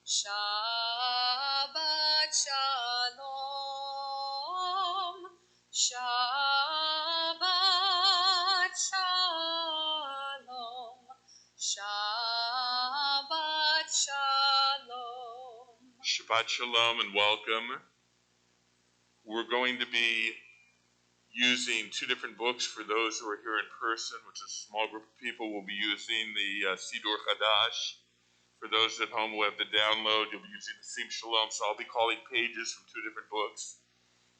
Shabbat Shalom, Shabbat Shalom, Shabbat Shalom. Shabbat Shalom and welcome. We're going to be using two different books for those who are here in person, which is a small group of people. We'll be using the Sidur Chadash. For those at home who have the download, you'll be using the Sim Shalom, so I'll be calling pages from two different books.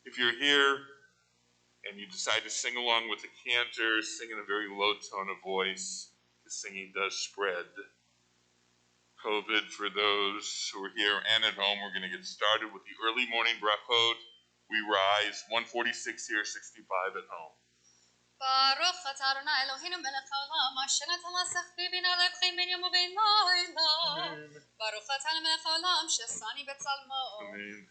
If you're here and you decide to sing along with the cantor, sing in a very low tone of voice, the singing does spread. COVID for those who are here and at home. We're going to get started with the early morning brachot. We rise, 146 here, 65 at home. Baruch atah Adonai Eloheinu melech haolam asher natan masach bina lebchim ben yom uben layla. Baruch atah melech haolam shesani betzalmo.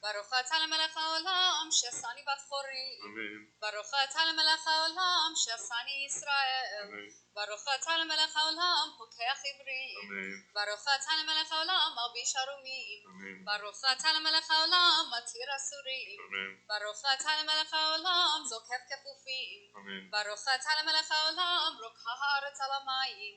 Baruch atah melech haolam shesani bat chorim. Baruch atah melech haolam shesani Yisrael. Baruch atah melech haolam pokeach ivrim. Baruch atah melech haolam malbish harumim. Baruch atah melech haolam matir asurim. Baruch atah melech haolam zokef kefufim. Baruch atah melech haolam rokha haaretz al hamayim.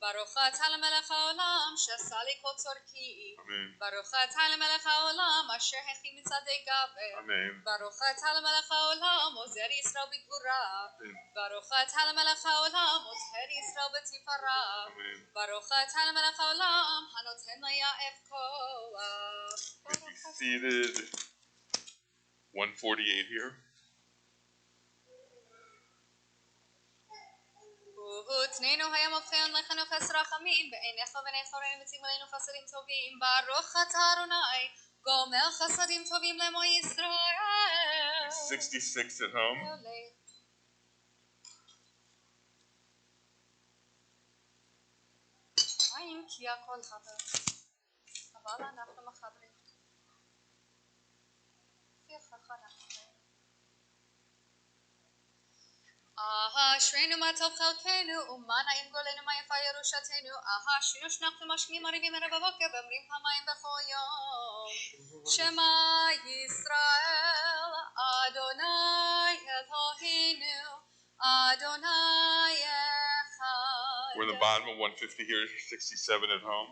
Baruch atah melech haolam shesali kol tzorki. Baruch atah melech haolam asher hechi mitzadei gaver. Baruch atah melech haolam ozer Yisrael b'gvura. Baruch atah melech haolam oter Yisrael b'tifara. Baruch atah melech haolam hanoten laya'ef koach. Be seated. 148 here. ותננו היום הופכיון לכנו חסר רחמים בעיניך ובעיני חורינו וציג עלינו חסדים טובים ברוך אתה אדוני גומל חסדים טובים לעמו ישראל 66 at home. האם כי הכל חבר אבל אנחנו מחברים כיפך אנחנו אשרינו מה טוב חלקנו ומה נעים גולנו מה יפה ירושתנו אשרינו שאנחנו משקיעים ערבים ערב הבוקר ואומרים פעמיים בכל יום שמע ישראל אדוני אלוהינו אדוני אחד. We're in the bottom of 150 here, 67 at home.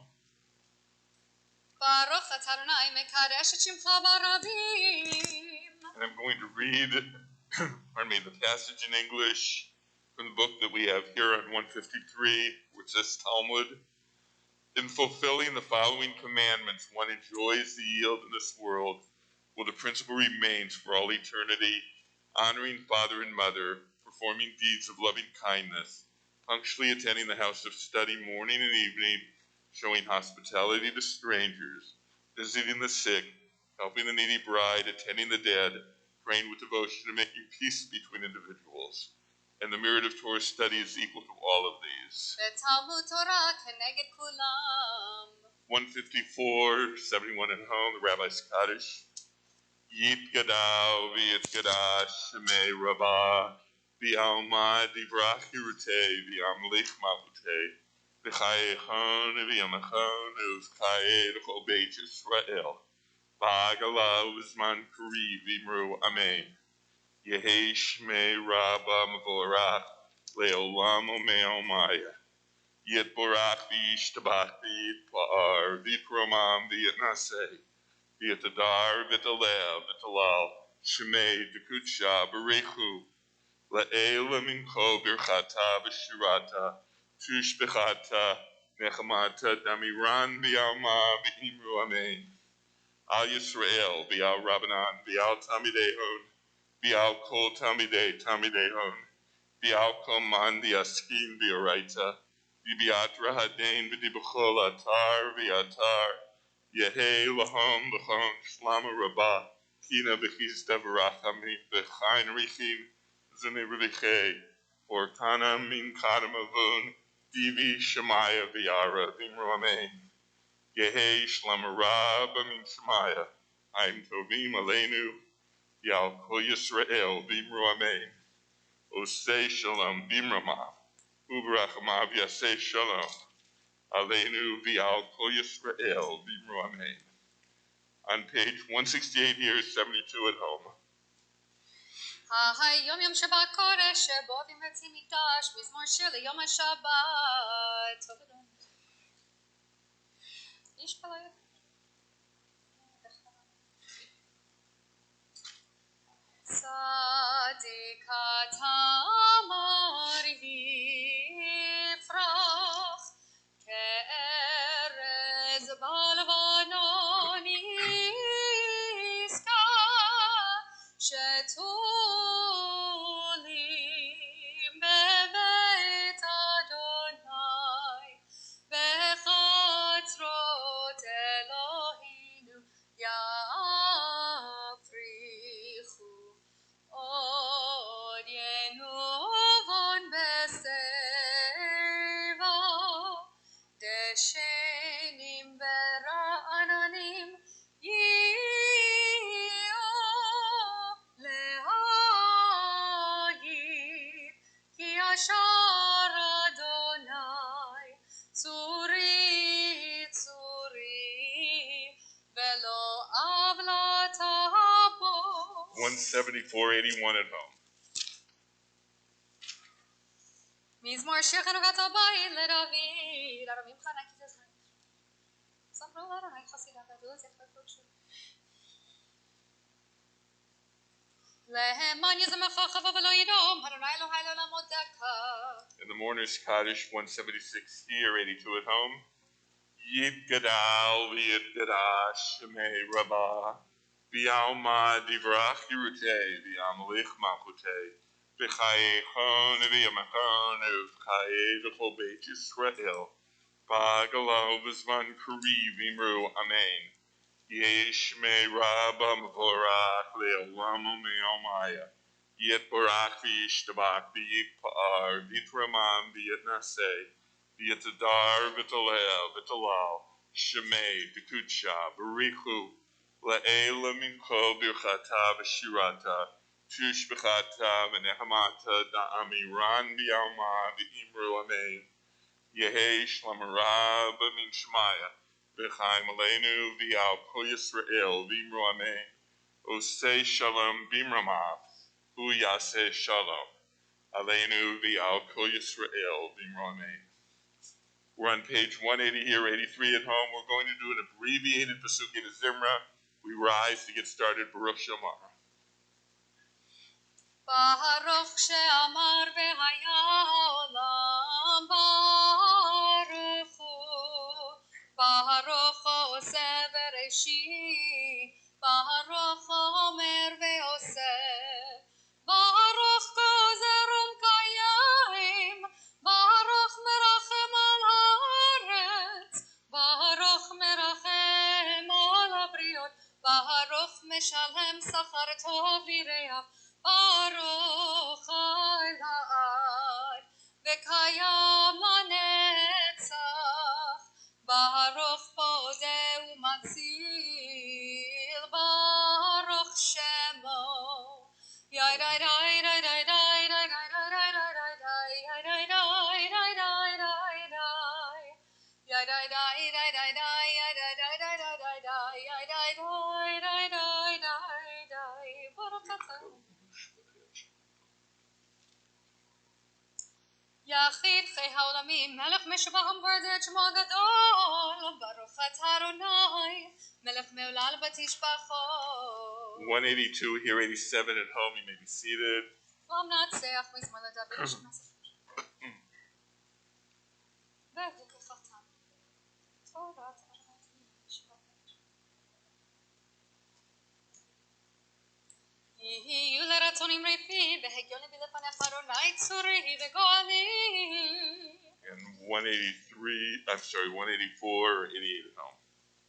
ברוך אתה אדוני מקדש את שמך ברבים. And I'm going to read the passage in English from the book that we have here on 153, which says Talmud. In fulfilling the following commandments, one enjoys the yield in this world, while the principle remains for all eternity, honoring father and mother, performing deeds of loving kindness, punctually attending the house of study morning and evening, showing hospitality to strangers, visiting the sick, helping the needy bride, attending the dead, praying with devotion and making peace between individuals. And the merit of Torah study is equal to all of these. 154, 71 at home, the Rabbi's Kaddish. Yitgadal v'yitgadash shemei Rabbah v'alma divrach hirutei v'amlich malutei v'chayechon v'yamachon v'chayei l'chol beit Yisrael. Ba'agala uzman kari v'imru amen. Yehi shmei Rabba mavorach le'olam u'me'omaya. Yitborach v'yishtabach v'yitpa'ar v'yitromam v'yitnaseh. V'yitadar v'yitalev v'yitalal shmei d'kudsha b'rechu le'ela mincho birchata v'shirata tushbechata nechamata damiran v'yalma v'imru amen. Al Yisrael, Bial Rabbanan, Bial Tamidehon, Bial Kol Tamidehon, Bial Kol Man Diaskin Bioraita, Biat Rahadain Bidibachol Atar Viatar, Yehe Lahom Lachon Shlama Rabbah, Kina Bechizda Varachami, Bechain Richim, Zene Riviche, or Kana Min Kadamavun, Divi Shemaya Viara, Vimru Amen. Yehi Shlamara B'min Shemaya, Haim Tovim Aleinu, Yal Kol Yisrael B'imru Amen, Osei Shalom B'imrama, U'Barachamav Yasei Shalom, Aleinu v'al kol Yisrael v'imru amen. On page 168 here is 72 at home. היום יום שבת קודש שבו בבית המקדש מזמור שיר ליום השבת. טוב אדוני. איש פלאי. צדיקת המר יפרח כארז בלבנון יסקע שתולים בבית אדוני בחצרות אלוהינו יפריחו עוד ינובון בשיבה דשנים ורעננים יהיו להגיד כי ישר אדוני צורי צורי ולא עוולת בו. 174.81 at home. מזמור שיר חנוכת הבית לדוד, הרבים חנקית את חיים. סמרו לאדוני חסידה ודעו זכר קודשו. למען יזמך חווה ולא ידום, אדוני אלוהי לעולם מודך. In the Mourner's Kaddish 176 here, 82 at home. Yit gadal v'yitgadash shemei rabbah v'yalma divrach yirutei v'yamelich malchutei v'chayechon v'yamachon v'chayei v'chol beit Yisrael v'agalo v'zman kariv imru amen. Yesh mei rabba mevorach le'olam u'me'omaya Yit barach v'yishtabach v'yitpa'ar v'yitramam v'yitnaseh V'yitadar v'talel v'talal Shemei v'kudsha b'richu La'ela min kol birchata v'shirata Tush b'chata v'nechamata da'amiran v'yalma v'imru amen Yehi shlamara b'min shmaya V'chaim aleinu v'yal kol Yisrael v'imru amen Osei shalom b'imramav Hu yaseh shalom Aleinu v'yal kol Yisrael v'imru amen. We're on page 180 here, 83 at home. We're going to do an abbreviated Pesukim of Zimra. We rise to get started. Baruch Shamar. Baruch she'amar v'haya olam baruch hu Baruch oseh v'reshit Baruch omer ve'oseh Baruch gozer umkayim Baruch merachem al haaretz Baruch merachem al habriot Baruch meshalem sachar tov lireach Baruch Elad v'kayam lanetzach Baruch bodeh umatzil Baruch shemo Yai dai dai dai dai dai dai dai dai dai dai dai dai dai dai dai dai dai dai dai יחיד חי העולמים, מלך משבח וברדד שמו הגדול, ברוך אתה אדוני, מלך מעולל ותשבחו. 182 here, 87 at home. You may be seated. ומנצח מזמור לדוד שמסך. והוא כחתם. תורת אדוני משבחת. יהיו לרצונים רפי, והגיון לבי לפניך אדוני צורי וגואלי. And 183, I'm sorry, 184 or 88 at home.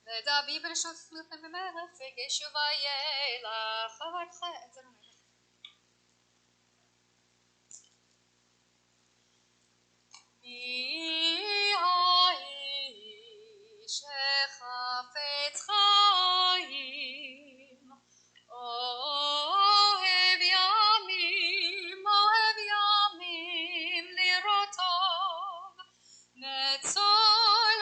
לדוד בראשון סמכם במלך, וגשו וילך אבדך את זרמך. בי האיש החפץ חיים, אוהב ימים לראות טוב, נצור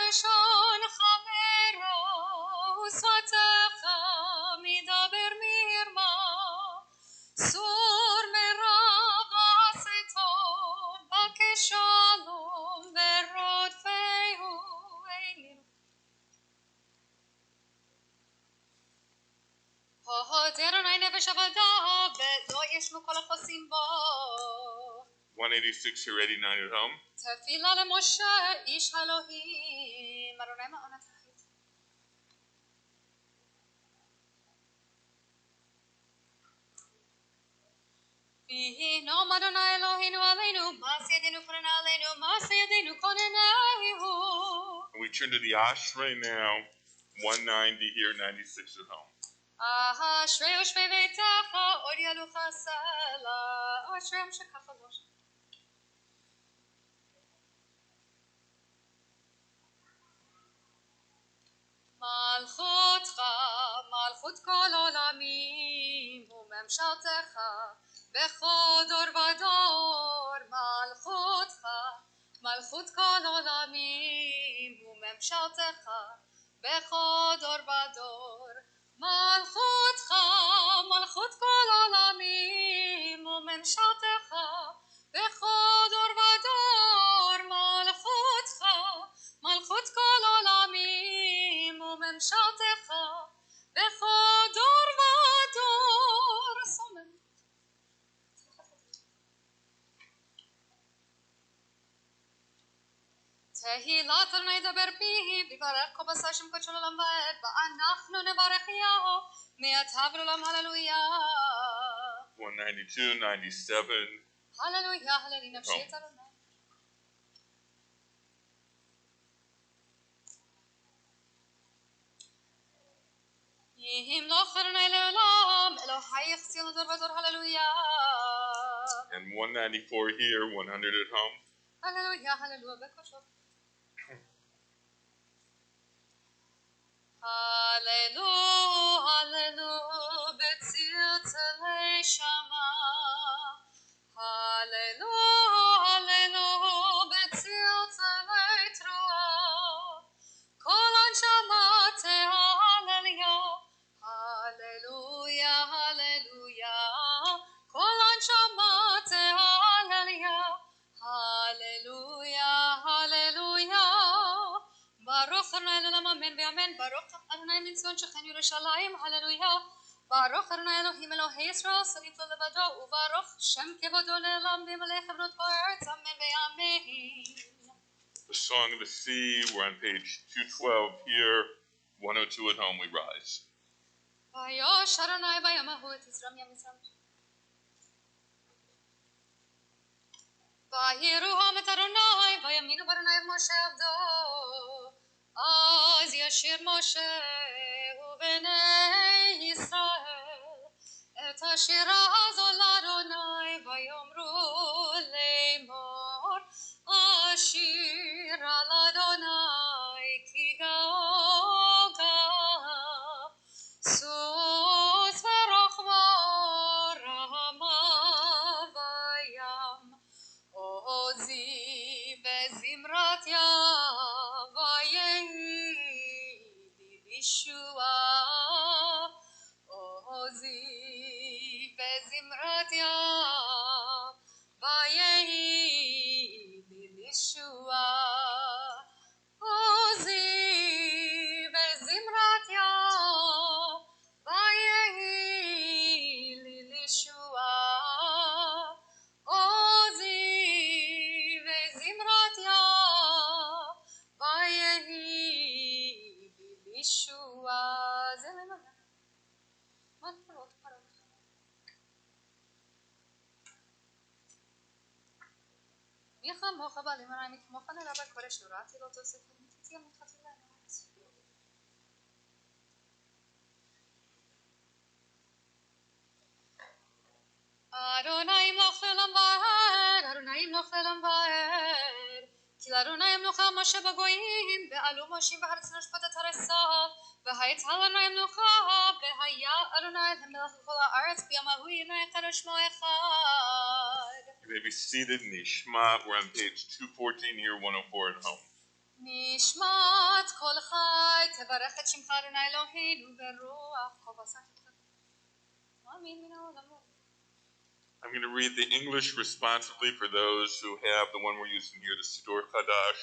הודרני נפש עבדה ולא ישמו כל החוסים בו. 186 here, 89 at home. תפילה למשה איש אלוהים. אדוני מעונת החית. ויהינום אדוני אלוהינו עלינו, מעשה ידינו כונן עלינו, מעשה ידינו כוננהו. And we turn to the Ashrei now, 190 here, 96 at home. אשרי יושבי ביתך, עוד ילוך סלע, אשריהם שככה לא שם. מלכותך, מלכות כל עולמים, וממשלתך, בכל דור ודור. מלכותך, מלכות כל עולמים, וממשלתך, בכל דור ודור. מלכותך, מלכות כל עולמים, וממשלתך, בכל דור ודור. מלכותך, מלכות כל עולמים, וממשלתך, בכל דור ודור. סומן. תהילת אדוני דבר פיו, ויברך כל בשר שם קודשו לעולם ועד, ואנחנו נברך יהו, מעתה ולעולם. הללויה. 192, 97. הללויה, הללי נפשי את אדוני. ימלוך אדוני לעולם, אלוהי יחזיר לדור ודור. הללויה. And 194 here, 100 at home. הללויה, הללויה בקושו. הללו, הללו, בצלצלי שמה. הללו, הללו, בצלצלי תרועה. כל הנשמה תהלליה. הללויה, הללויה. כל הנשמה תהלליה. הללויה, הללויה. ברוך אדוני לעולם אמן ואמן. ברוך אדוני מציון שכן ירושלים. הללויה. ברוך אדוני אלוהים אלוהי ישראל שריד לו לבדו, וברוך שם כבודו לעולם וימלא חברות כל הארץ. אמן ואמן. The Song of the Sea, we're on page 212 here, 102 at home, we rise. ויוש אדוני ביום ההוא את יזרם ים מצרים. ויראו את אדוני ויאמינו באדוני משה עבדו. אז ישיר משה ובני ישראל את השירה הזו לאדוני, ויאמרו לאמור, אשיר על אדוני כי גאו גאה. סוס ורחמו רמה בים, עוזי בזמרת ים, ויהי לי לישועה. עוזי בזמרת ים, ויהי לי לישועה. עוזי בזמרת ים, ויהי לי לישועה. עוזי בזמרת ים, ויהי לי לישועה. זה למעלה. מה קרות? מי כמוך בעלים עלי מכמוך נראה בקודש, נוראתי לא תוסף ונתתי המתחתי לארץ. אדוני ימלוך לעולם ועד, אדוני ימלוך לעולם ועד. כי לאדוני ימלוכה משה בגויים, ועלו משים בארץ לשפוט את הרסה. והייתה לאדוני ימלוכה, והיה אדוני למלך לכל הארץ, ביום ההוא ימלך קדוש שמו אחד. You may be seated in the Shema. We're on page 214 here, 104 at home. נשמת כל חי, תברך את שמך אדוני אלוהינו ברוח כל בשר. אמין מן העולמות. I'm going to read the English responsively for those who have the one we're using here, the Siddur Chadash,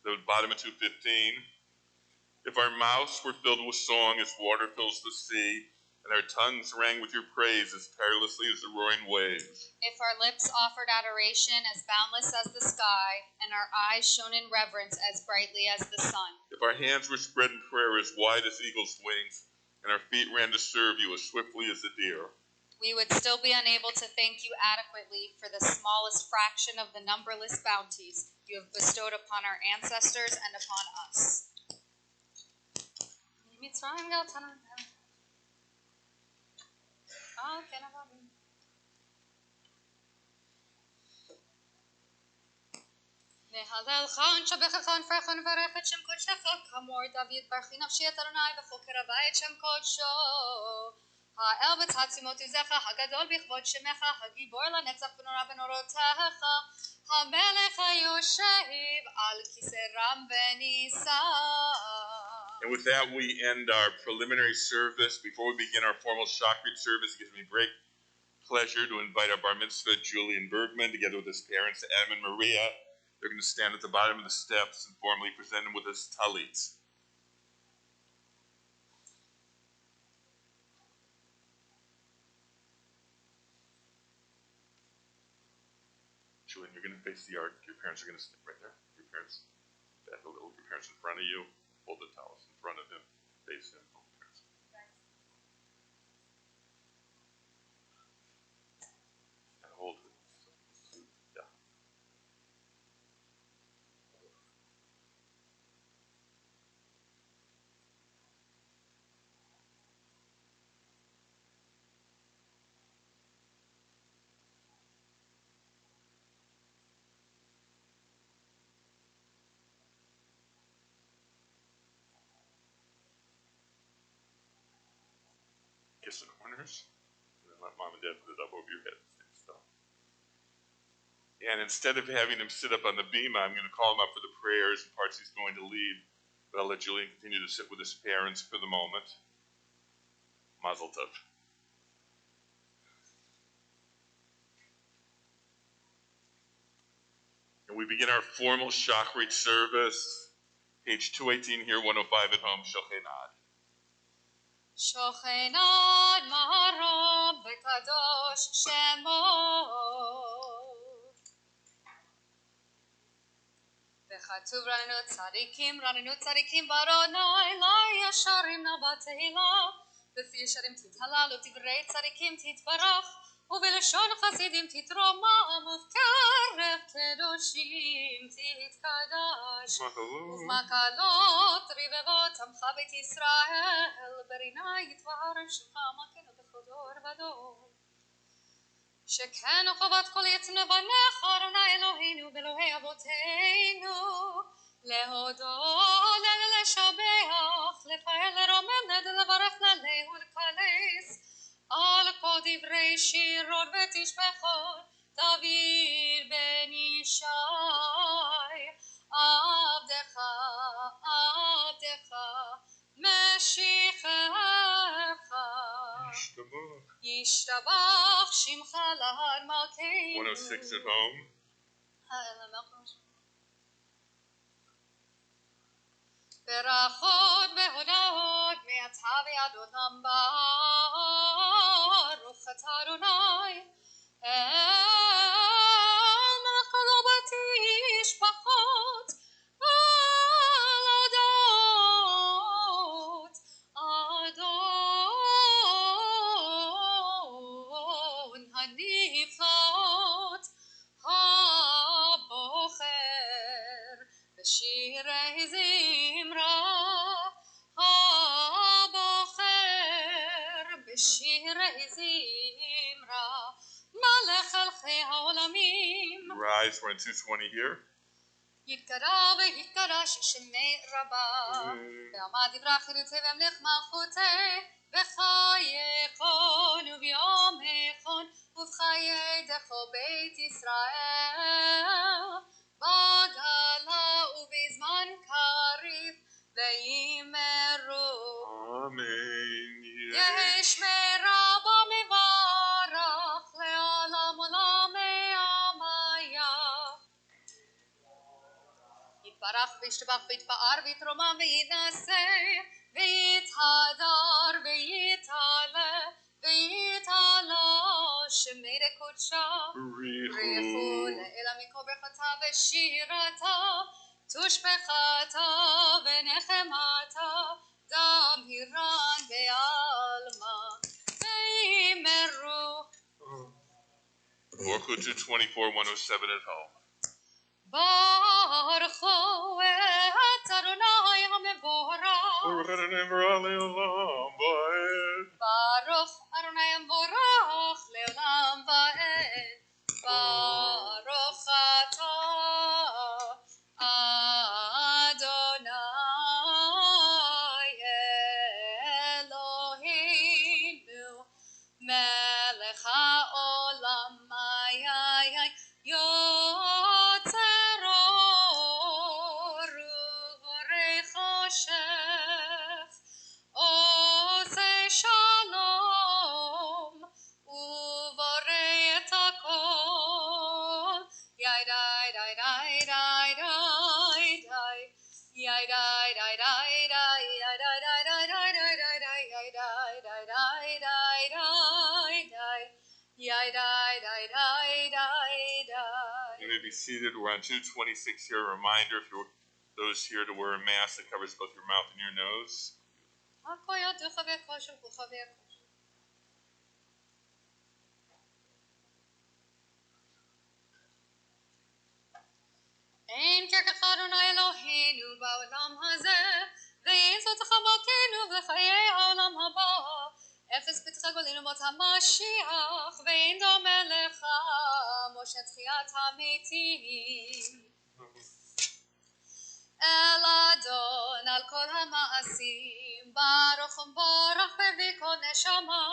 the bottom of 215. If our mouths were filled with song as water fills the sea, and our tongues rang with your praise as tirelessly as the roaring waves. If our lips offered adoration as boundless as the sky, and our eyes shone in reverence as brightly as the sun. If our hands were spread in prayer as wide as eagle's wings, and our feet ran to serve you as swiftly as the deer, we would still be unable to thank you adequately for the smallest fraction of the numberless bounties you have bestowed upon our ancestors and upon us. נהללך ונשבחך ונפרח ונברך את שם קודשך כמור דוד ברכי נפשי את אדוני וחוקר הבא את שם קודשו האל בתעצומות עוזך הגדול בכבוד שמך הגיבור לנצח ונורא בנורותיך המלך היושב על כיסא רם ונישא. And with that, we end our preliminary service. Before we begin our formal Shachrit service, it gives me great pleasure to invite our bar mitzvah, Julian Bergman, together with his parents, Adam and Maria. They're going to stand at the bottom of the steps and formally present him with his talits. Julian, you're going to face the ark. Your parents are going to stand right there. Your parents, back a little. Your parents in front of you. Hold the towels in front of him. Face him. Hold the parents. And hold it. Yeah. Kiss the corners, and then let mom and dad put it up over your head. And instead of having him sit up on the bima, I'm going to call him up for the prayers and parts he's going to lead. But I'll let Julian continue to sit with his parents for the moment. Mazel tov. And we begin our formal Shachrit service. Page 218 here, 105 at home, Shochenad. שוכנד מרום וקדוש שמו וכתוב רננו צדיקים באדוני לא ישרים נבטלה בפי ישרים תתהלל ודברי צדיקים תתברך ובלשון חסידים תתרומם ובקרב קדושים תתקדש ובמקלות רבבות עמך בית ישראל ברינה יתברך שמך מקנו בכל דור ודור שכן חובת כל יצם לבנך אדוני אלוהינו באלוהי אבותינו להודות לשבח לפעל לרומם לברך ללהו ולקלס על כל דברי שירות ותשבחות דוד בן ישי עבדך משיחך ישתבח שמך להר מלכנו 106 at home. ברכות והודאות מעתה ועד עולם ברוך אתה אדוני אל מחלו בתשבחות אל הודות אדון הנפלאות הבוחר בשירי זמרה הבוחר בשירי זמרה מלך מלכי העולמים. Rise, we're on 220 here. יתקרא ויתקדש שמי רבה ועמד דברה חירותי והמלך מלכותי בחייכון וביומכון ובחיי דכל בית ישראל בגלה ובזמן קריב וימרו Amen. יש מרבה מברך לעולם עולמי עמיה יתברך וישתבח ויתפאר ויתרומם ויתנשא ויתהדר ויתעלה ברוכתה ושירתה, תושבחתה ונחמתה, גם הירן בעלמה, ויאמרו. Baruch 224-107 at home. ברכו את אדוני המבורך. Baruch Adonai Barale Olam Va'ed. ברוך אדוני המבורך לעולם ועד. ברוך אתה אדוני אלוהינו מלך העולם יוצר אור ובורא חושך, עושה שלום ובורא את הכל. יאי די די די די די די יאי די די די די יאי די די די די די די יאי די די די די די yai dai dai dai dai dai. You may be seated. We're on 226 here. A reminder, if you're those here, to wear a mask that covers both your mouth and your nose. אין כרך אדוני אלוהינו בעולם הזה, ואין זאת חבקנו בחיי העולם הבא. אפס פתחה גולינו מות המשיח, ואין דומה לך משה תחיית המתים. אל אדון על כל המעשים, ברוך ומבורך בכל נשמה,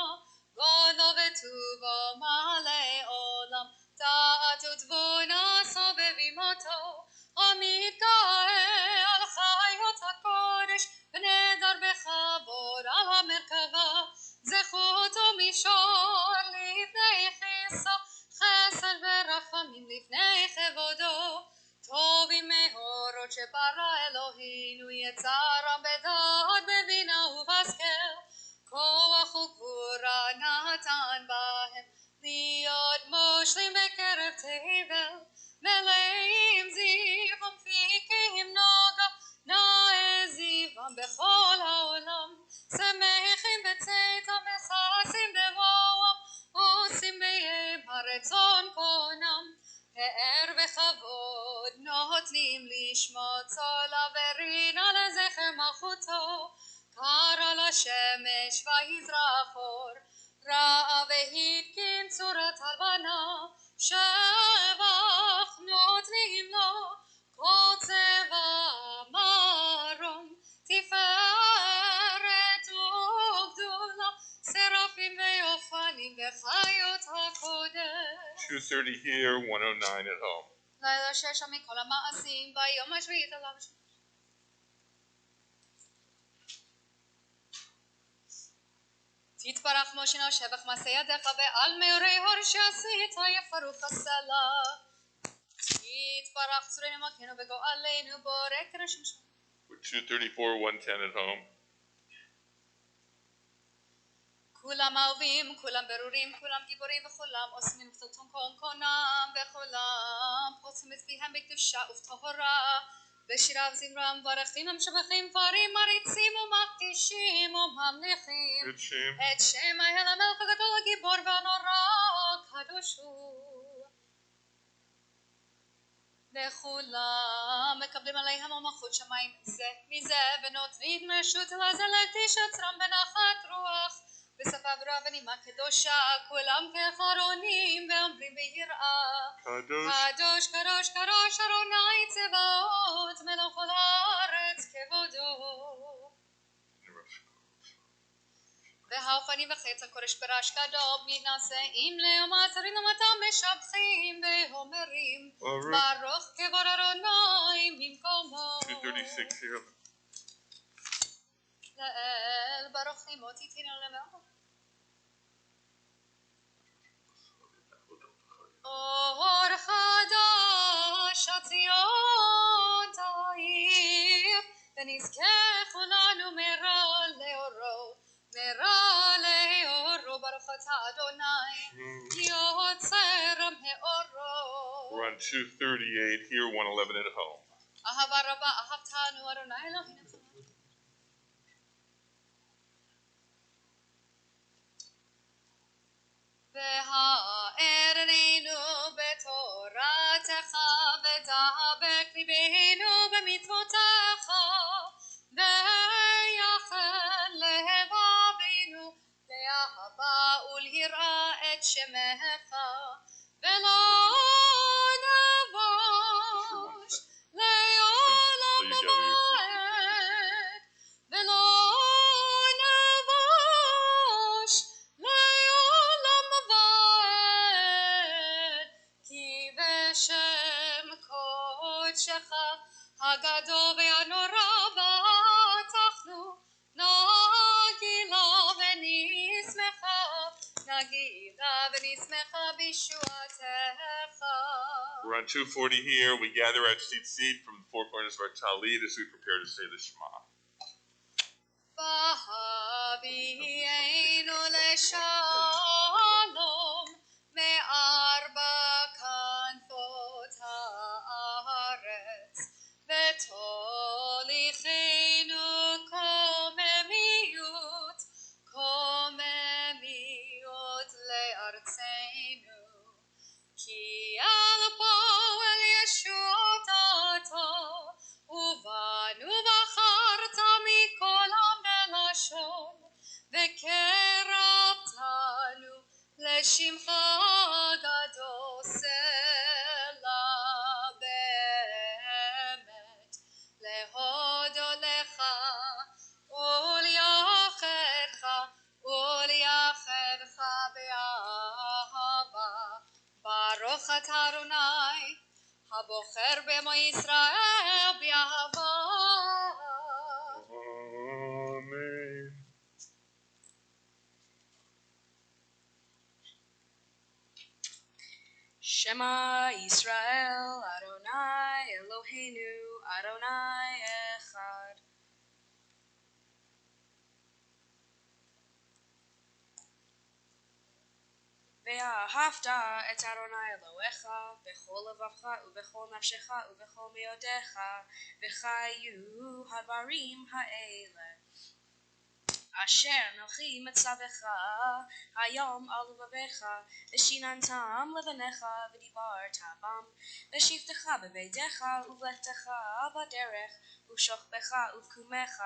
גודלו וטובו מלא עולם, דעת ותבונה סובבים אותו, המתגאה על חיות הקודש, ונדר בכבוד על המרכבה, זכות ומישור לפני חיסו, חסד ורחמים לפני כבודו, טובים מאורות שברא אלוהינו, יצרם בדעת בבינה ובשכל, כוח וגבורה נתן בהם, להיות מושלים בקרב תבל, מלאים זיו ומפיקים נוגה, נאה זיוום בכל העולם, שמחים בצאתם וששים בבואם, עושים בהם הרצון קונם, פאר וכבוד נותנים לשמות צולה ורינה לזכר מלכותו, קרא לשמש ויזרח אור, ראה והתקין צורת הלבנה, שבח נותנים לו כל צבע מרום, תפארת וגדולה, שרפים ויופנים וחיות הקודש. 230 here, 109 at home. לילה שש מכל המעשים ביום השביעית עליו. תתברך משה שבח מעשה ידיך ועל מאורי הור שעשית יפרוך הסלה. תתברך צורנו מלכנו וגואלנו בורא קרשם שם. 234, 110 at home. כולם אהובים, כולם ברורים, כולם גיבורים וכולם עושים כתובתם קונקונם וכולם פוצים את פיהם בקדושה ובטהרה, בשירה וזמרה מברכים המשבחים פרים מריצים ומקדישים וממליכים את שם האל המלך הגדול הגיבור והנורא הקדוש הוא. וכולם מקבלים עליהם המלכות שמיים זה מזה ונותנים רשות לזה להקדיש עצמם בנחת רוח בשפה ברורה ונימה קדושה, כולם כאחרונים ואומרים ביראה קדוש קדוש קדוש אדוני צבאות מלך כל הארץ כבודו. והאופנים וחץ הקודש ברש גדול מתנשאים למעצרים ומתם משבחים ואומרים ברוך כבוד אדוני במקומו. 236 here. לאל ברוך נמות איתנו למעלה. אור חדש הציון תאיר, ונזכה כולנו מרע לאורו, מרע לאורו. ברוך אתה אדוני יוצר מאורו. We're on 238 here, 111 at home. אהבה רבה אהבתנו אדוני אלוהינו. והארנו בתורתך ודבק ליבנו במצוותיך ויחד לבבינו לאהבה וליראה את שמך ולא נבוש לעולם ועד ולא נבוש לעולם ועד כי בשם קודשך הגדול והנורא בטחנו נגילה ונשמחה בישועתך. We're on 240 here. We gather at seat from the four corners of our talit as we prepare to say the Shema. והביאנו לשלום מארבע כנפות הארץ ותוליכנו קוממיות לארצנו כי על פועל ישועתו ובנו בחרת מכל עם ולשון וקרבתנו לשמך הגדול סלע באמת להודות לך וליחדך באהבה ברוך אתה אדוני הבוחר בעמו ישראל באהבה. Amen. Shema Yisrael Adonai Eloheinu Adonai Echad. ואהבת את אדוני אלוהיך בכל לבבך ובכל נפשך ובכל מאודיך וחיו הדברים האלה אשר אנוכי מצווך היום על לבביך ושיננתם לבניך ודיברת בם בשבתך בביתך ובלכתך בדרך ובשוכבך ובקומך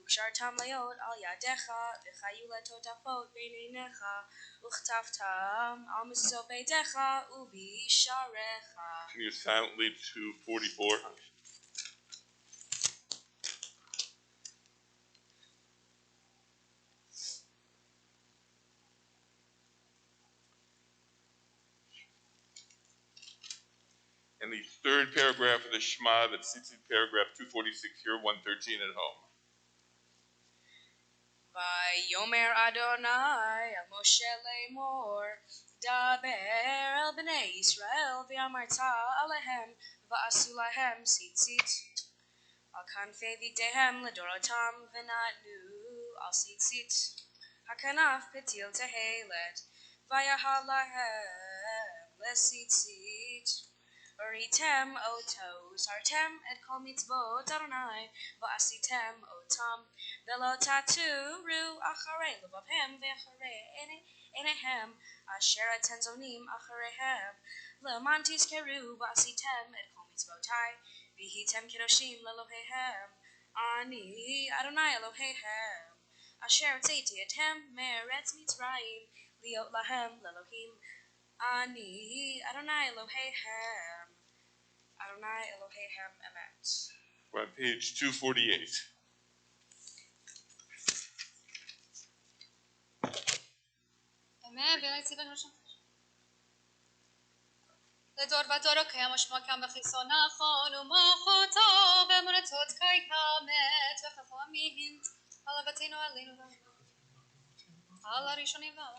וקשרתם להיות על ידיך וחיו לטוטפות בין עיניך וכתבתם על מזוזות ביתך ובשעריך. Continue silently to 44. And the third paragraph of the Shema that sits in paragraph 246 here, 113 at home. ויאמר אדוני אל משה לאמור דבר אל בני ישראל ואמרת עליהם ועשו להם ציצית על כנפי ביתיהם לדורותם ונתנו על ציצית הכנף פתיל תהלת ויהל להם לציצית וראיתם אותו, סרתם את כל מצוות אדוני, ועשיתם אותם, ולא תטורו אחרי לבבכם ואחרי עיניהם, אשר אתם זונים אחריהם, למען תזכרו ועשיתם את כל מצוותיי, והייתם קדושים לאלוהיהם, אני אדוני אלוהיהם, אשר הוצאתי אתם מארץ מצרים, להיות להם לאלוהים, אני אדוני אלוהיהם. Adonai Elohehem Emet. We're on page 248. אמן ולצידנו שם. לדור ודור קיים ושמו קם וחיסון נכון ומוחותו ואמונתו קיימת וחכמים על אבותינו עלינו על הראשונים ועל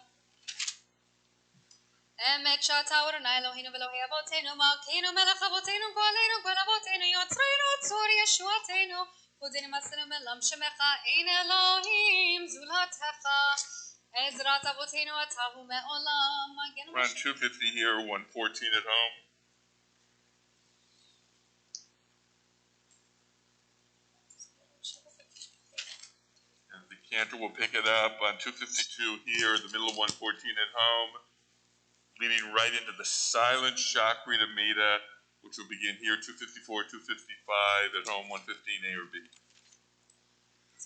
אמת שאתה אדוני אלוהינו ואלוהי אבותינו מלכנו מלך אבותינו גואלנו גואל אבותינו יוצרנו צור ישועתנו פודינו מצאנו מלם שמך אין אלוהים זולתך עזרת אבותינו אתה הוא מעולם We're on 250 here, 114 at home. Cantor will pick it up on 252 here in the middle of 114 at home, leading right into the silent Shachrit Amida, which will begin here 254, 255 at home 115 A or B.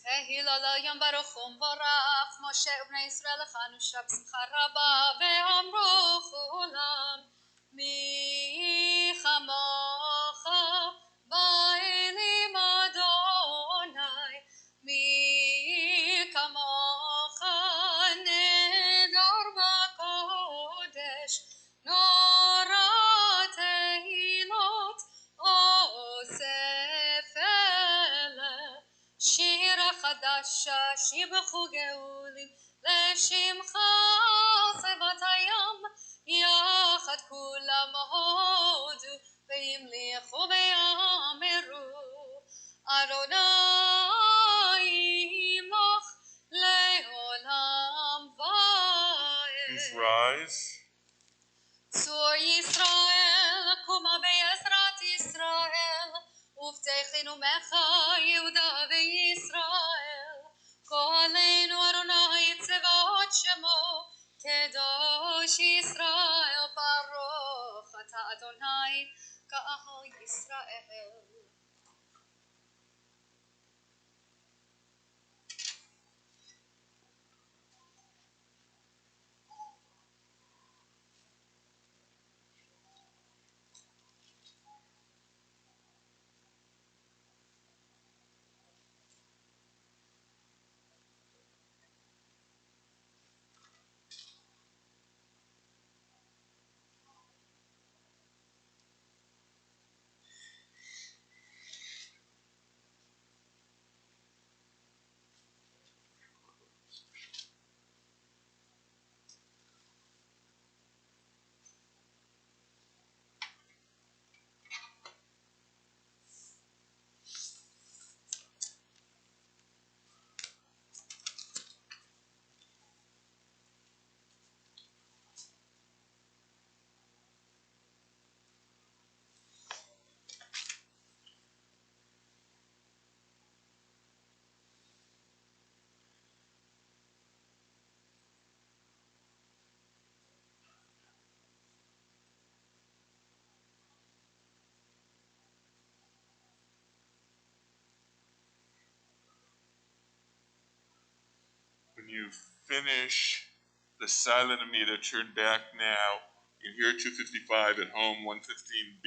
תהילה ליום ברוך ומבורך, משה ובני ישראל לחנושה בשמחה רבה, ואמרו כולם, מי כמוך באלים אדוני, מי כמוך נדר בקודש, נורא תהילות אוסף אלה. שיר החדש שיבחו גאולים לשמך סבת הים יחד כולם הודו וימליכו ויאמרו אדוני ימלוך לעולם ועד. Please rise. צור ישראל קומה בעזרת ישראל ובטחנו ממך יהודה וישראל קולנו אדוני צבאות שמו קדוש ישראל ברוך אתה אדוני קהל ישראל. When you finish the silent Amida, turn back now in here 255 at home 115B,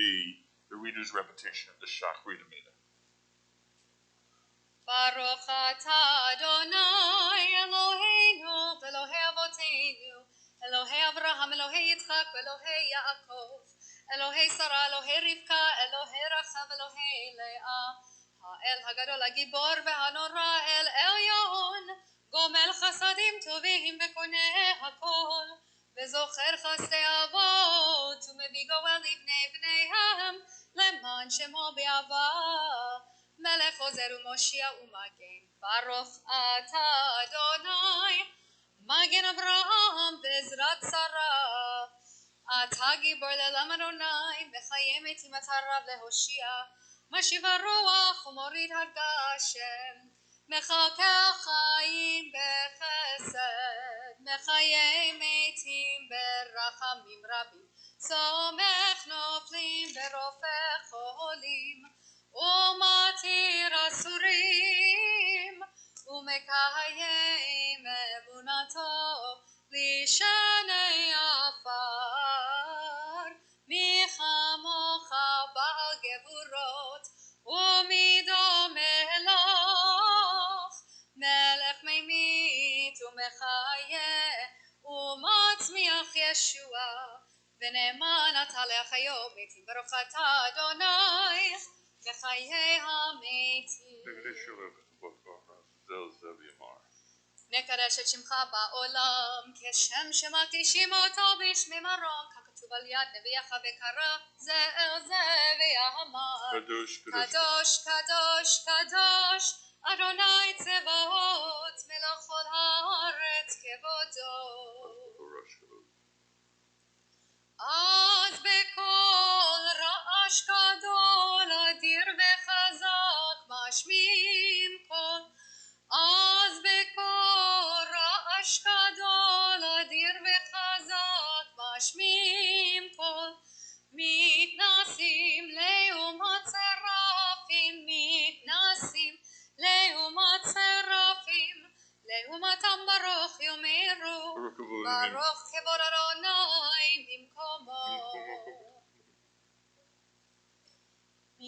the reader's repetition of the Shachrit Amida. ברוך אתה אדוני אלוהינו ואלוהי אבותינו אלוהי אברהם אלוהי יצחק ואלוהי יעקב אלוהי שרה אלוהי רבקה אלוהי רחב אלוהי לאה האל הגדול הגיבור והנורא אל עליון גומל חסדים טובים וקונה הכל וזוכר חסדי אבות ומביא גואל לבני בניהם למען שמו באהבה מלך עוזר ומושיע ומגן ברוך אתה אדוני מגן אברהם בעזרת שרה אתה גיבור לעולם אדוני מחיה מתים אתה רב להושיע משיב הרוח ומוריד הגשם מחכה חיים בחסד מחיה מתים ברחמים רבים סומך נופלים ורופא חולים ומתיר אסורים ומקיים אמונתו לשני עפר מי כמוך בעל גבורות ומי דומה לך מלך ממית ומחיה ומצמיח ישועה ונאמן אתה להחיות מתים ברוך אתה אדוני וחיי המתים. נקדש את שמך בעולם כשם שמקדישים אותו בשמי מרום ככתוב על יד נביאך וקרא זה אל זה ויאמר קדוש קדוש קדוש אדוני צבאות מלך כל הארץ כבודו. אז בקול רעש גדול אדיר וחזק משמיעים קול אז בקול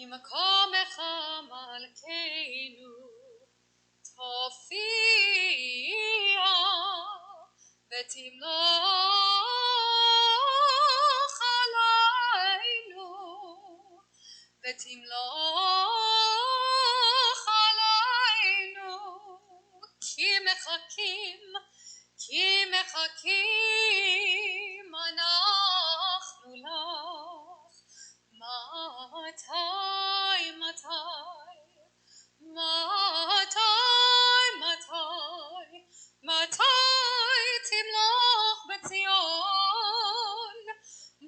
ממקומך מלכנו תופיע ותמלוך עלינו ותמלוך עלינו כי מחכים אנחנו לך מתי תמלוך בציון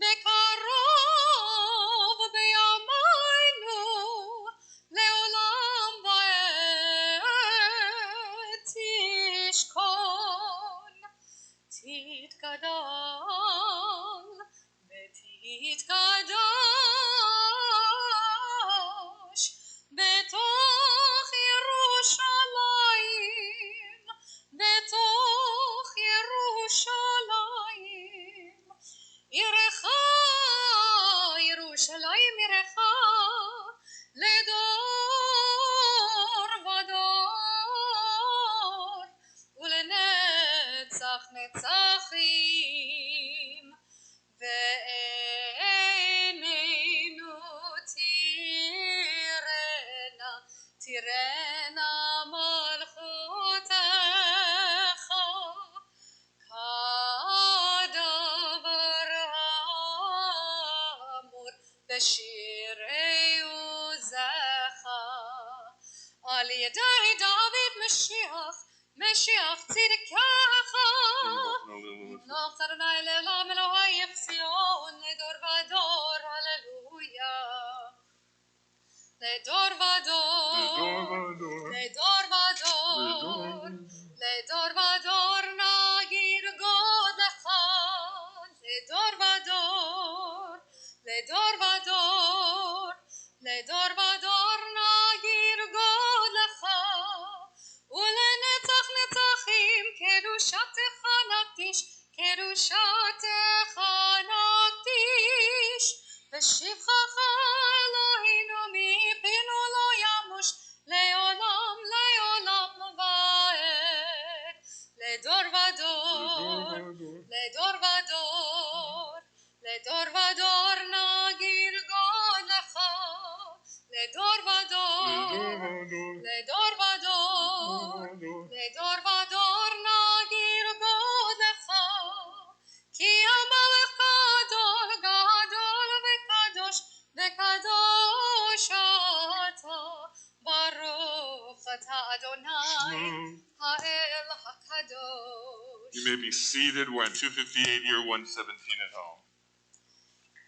בקרוב בימינו לעולם ועד תשכון תתגדל ותתקדש בתוך ירושלים עירך ירושלים עירך לדור ודור ולנצח נצחים ועינינו תיראנה מלכותך כדבר האמור בשירי עוזך על ידי דוד משיח צדקך נוח אדוני לעולם אלוהי ציון לדור ודור הללויה לדור ודור נגיד גודלך לדור ודור נגיד גודלך ולנצח נצחים קדושתך נקדיש ושבחך אלוהינו מפינו לא ימוש לעולם ועד לדור ודור נגיד גודלך לדור ודור נגיד גודלך כי המלך גדול וקדוש אתה ברוך אתה אדוני האל הקדוש. You may be seated. We're on 258 here, 117 at home.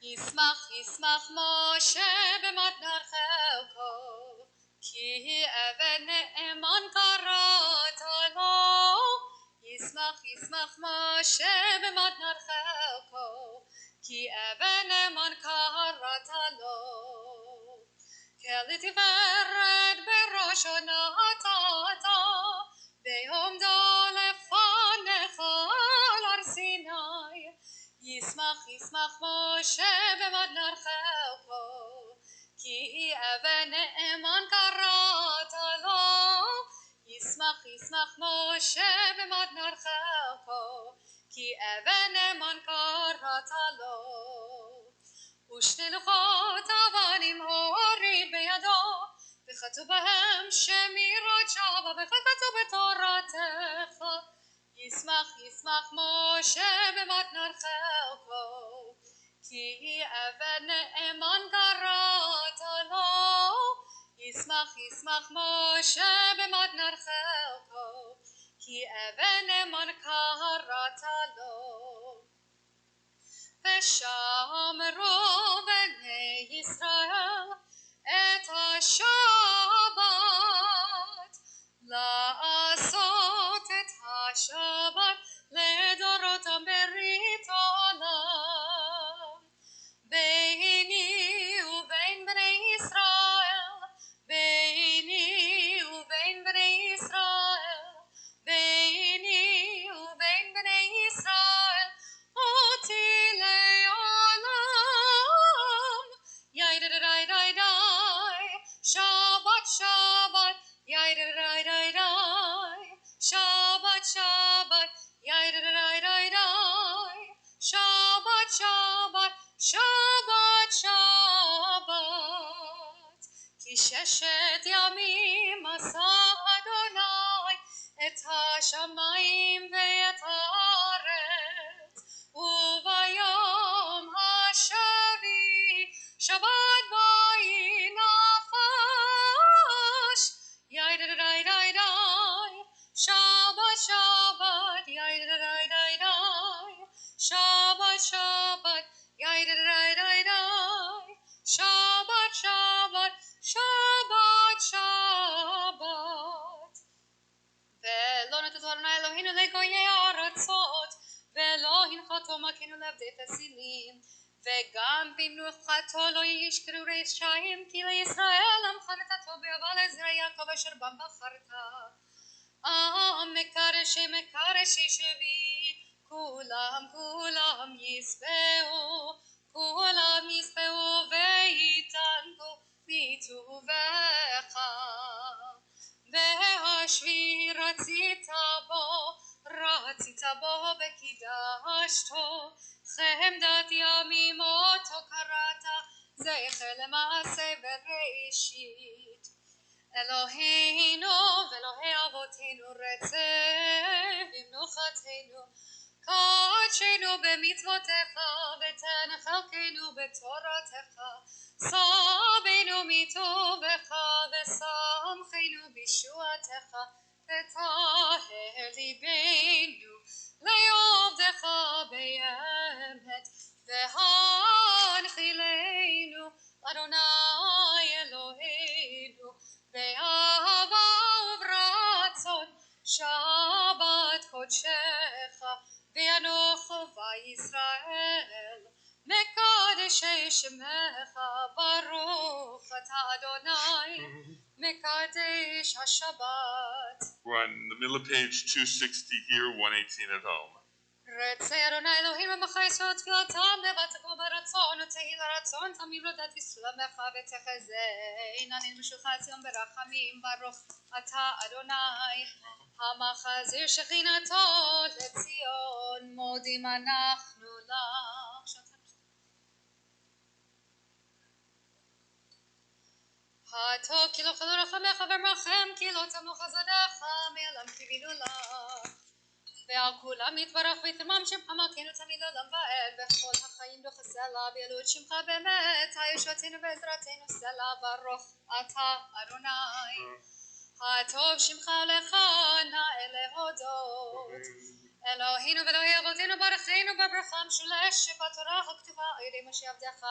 ישמח משה במתנת חלקו כי אבן נאמן קראת לו ישמח משה במתנת חלקו כי אבן נאמן קראת לו כלי תפארת בראשו נתת בעומדו לפניך על הר סיני ישמח משה במתנת חלקו כי אבן נאמן קראת לו ישמח משה במתנת חלקו כי אבן נאמן קראת לו ושתי לוחות אבנים הוריד בידו וכתוב בהם שמירת שבת וכתוב בתורתך ישמח משה במתנת חלקו כי אבן נאמן קראת לו ישמח משה במתנת חלקו כי אבן נאמן קראת לו ושמרו בני ישראל את השבת לעשות את השבת לדורותם ברית עולם ביני ובין בני ישראל אותי לעולם יאי די די די די שבת, שבת, שבת. כי ששת ימים עשה אדוני את השמיים ואת הארץ, וביום השביעי שבת ויהי נפש. יאי די די די די, שבת שבת, יאי די די די די, שבת שבת, יאי די די די די, שבת שבת, שבת שבת. ולא נתת אדוני אלוהינו לגויי הארצות, ולא הנחתו מכינו לעבדי פסילים, וגם במנוחתו לא ישכרו רשעים, כי לישראל עמך נתתו ביבל עזרא יעקב אשר בם בחרת. מקרשי מקרשי שבי, כולם כולם יספעו, כולם יספעו ויתענגו מטובך. והשביעי רצית בו וקידשתו, חמדת ימים אותו קראת, זכר למעשה בראשית. אלוהינו ואלוהי אבותינו רצה במנוחתנו, קדשנו במצוותיך ותן חלקנו בתורתך, סבנו מטובך ושמחנו בישועתך, ותהל ליבנו לעבדך באמת, והנחילנו אדוני אלוהינו באהבה וברצון, שבת קודשך וינוח וישראל, מקדשי שמך ברוך אתה אדוני, מקדש השבת. We're on the middle of page 260 here, 118 at home. רצה אדוני אלוהים עמך ישראל תפילתם לבטחו ברצון ותהי לרצון תמיד לא תסלמך ותחזה עננים בשולך ציון ברחמים, ברוך אתה אדוני המחזיר שכינתו לציון, מודים אנחנו לך. התו כי לא חלו רחמך ורחם, כי לא תמוך חסדך מעולם קיווינו לך. ועל כולם יתברך ויתרומם שמך מלכנו תמיד לעולם ועד, בכל החיים דוח הסלע ויעלו את שמך באמת, הישועתנו ועזרתנו סלע, ברוך אתה אדוני. הטוב שמך לך נאה להודות. אלוהינו ואלוהי אבותינו ברכנו בברכה משולשת בתורה הכתובה על ידי משה עבדך,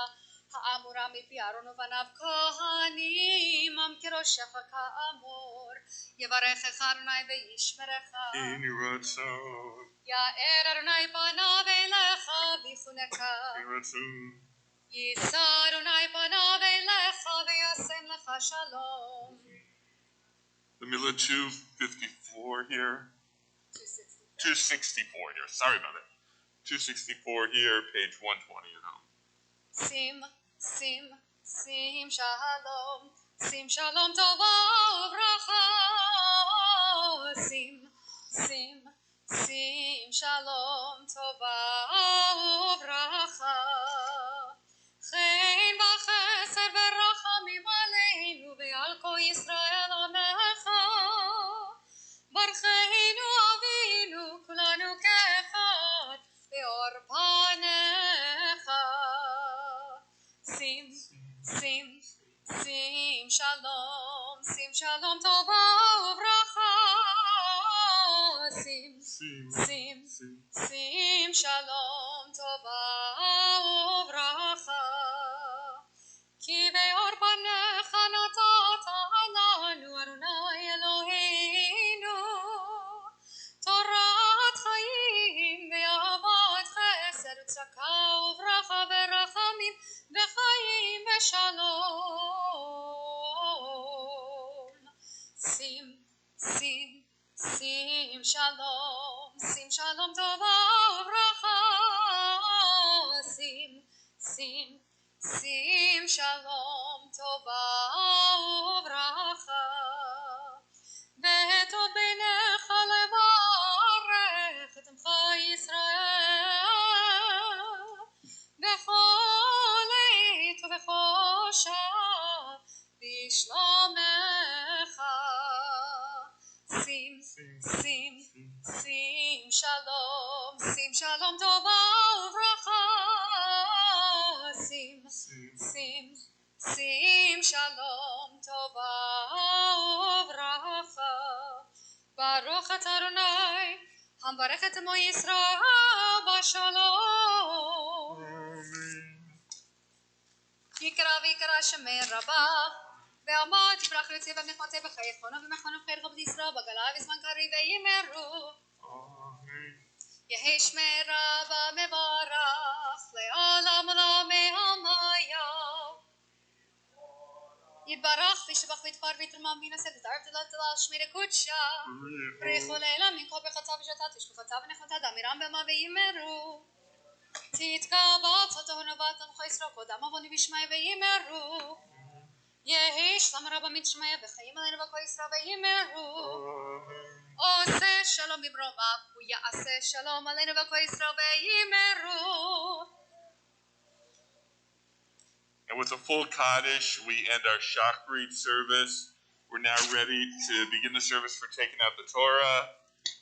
האמורה מפי אהרון ובניו כהנים, כראשך כאמור. יברכך אדוני וישמרך, יהי רצון, יאר אדוני פניו אליך ויחונך, יהי רצון. יישא אדוני פניו אליך וישם לך שלום. The middle of 254 here. 264 here. Sorry about that. 264 here, page 120 at home. שים, שים, שים שלום, שים שלום טובה וברכה. שים, שים, שים שלום טובה וברכה. חן וחסד ורחמים עלינו ועל כל ישראל עמך. ברכנו אבינו כולנו כאחד באור פניך. שים, שים, שים שלום, שים שלום טובה וברכה. שים, שים, שים שלום טובה וברכה. כי באור פניך נתת לנו אדוני אלוהינו תורת חיים ואהבת חסד וצדקה וברכה ורחמים וחיים ושלום. שים, שים, שים שלום, שים שלום טובה וברכה. שים, שים, שים שלום טובה וברכה. וטוב בעיניך לברך את עמך ישראל shalom, sim shalom tova uvracha, sim shalom tova uvracha, Baruch atah Adonai, hambarech et emo Yisrael b'shalom. ויקרא שמי רבה ועמוד יברח יוצא במחמתי בחייכונו ומחונו חייך בדיסרו בגלה בזמן קריב וימרו יהי שמי רבה מברך לעולם עולם מהמיה יתברך וישבח ויתפאר ויתרומם וינשא ותערב תדלת תדל שמי לקודשה בריחו לילה מן כל ברחתה ושתה תשפחתה ונחמתה דמירם במה וימרו תתקבץ אותו נבט עמך ישראל קודם אבוני בשמי וימרו יהי שלום רבה מתשמי וחיים עלינו בכל ישראל וימרו עושה שלום במרומיו הוא יעשה שלום עלינו בכל ישראל וימרו. And with a full Kaddish, we end our Shachrit service. We're now ready to begin the service for taking out the Torah.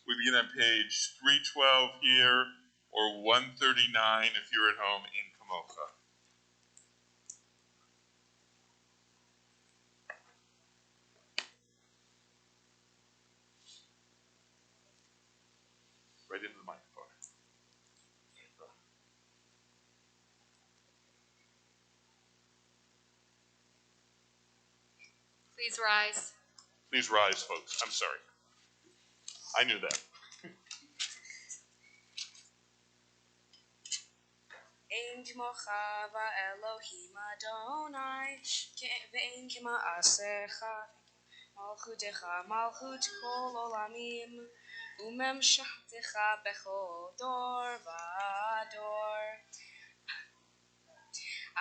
We begin on page 312 here, or 139 if you're at home in Kamocha. Right into the microphone. Please rise. Please rise, folks. I'm sorry. I knew that. Ein kmocha va'Elohim Adonai, ve'ein k'ma'asecha, malchutecha malchut kol olamim, umemshatecha bechol dor va'ador.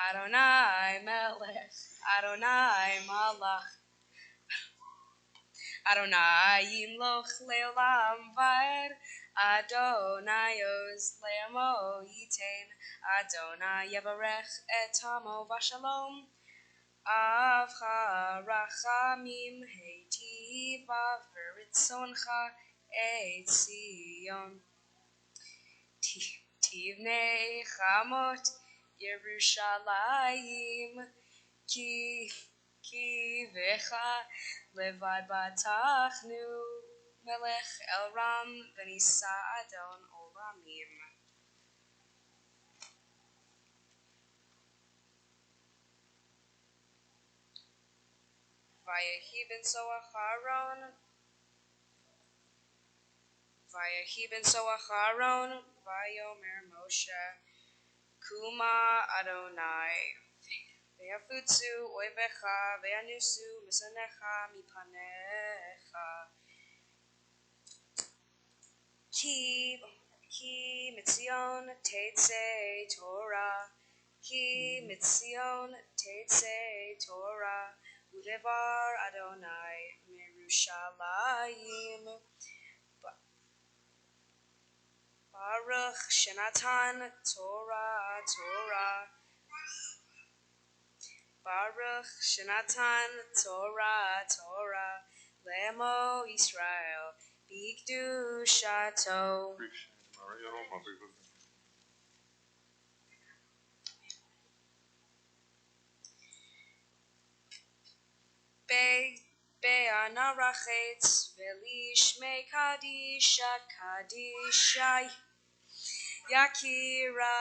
Adonai melech, Adonai malach, Adonai yimloch leolam va'ed, Adonai oz le'amo yitain, Adonai yevarech et amo v'shalom, avcha rachamim heitiva v'ritzoncha et Zion. Tivnei chamot Yerushalayim ki vecha levad batachnu melech el ram v'nisa adon olamim. Vayehi ben Soach Aaron, vayomer Moshe, Kuma Adonai, ve'afutzu oivecha, ve'anusu misanecha mipanecha, ki mitzion tetzei Torah, ki mitzion tetzei Torah, udevar Adonai merushalayim. Baruch Shenatan Torah, Baruch Shenatan Torah, Lemo Yisrael, B'Kedushato. Be'anarachetz ve'lishmei kadisha Yakira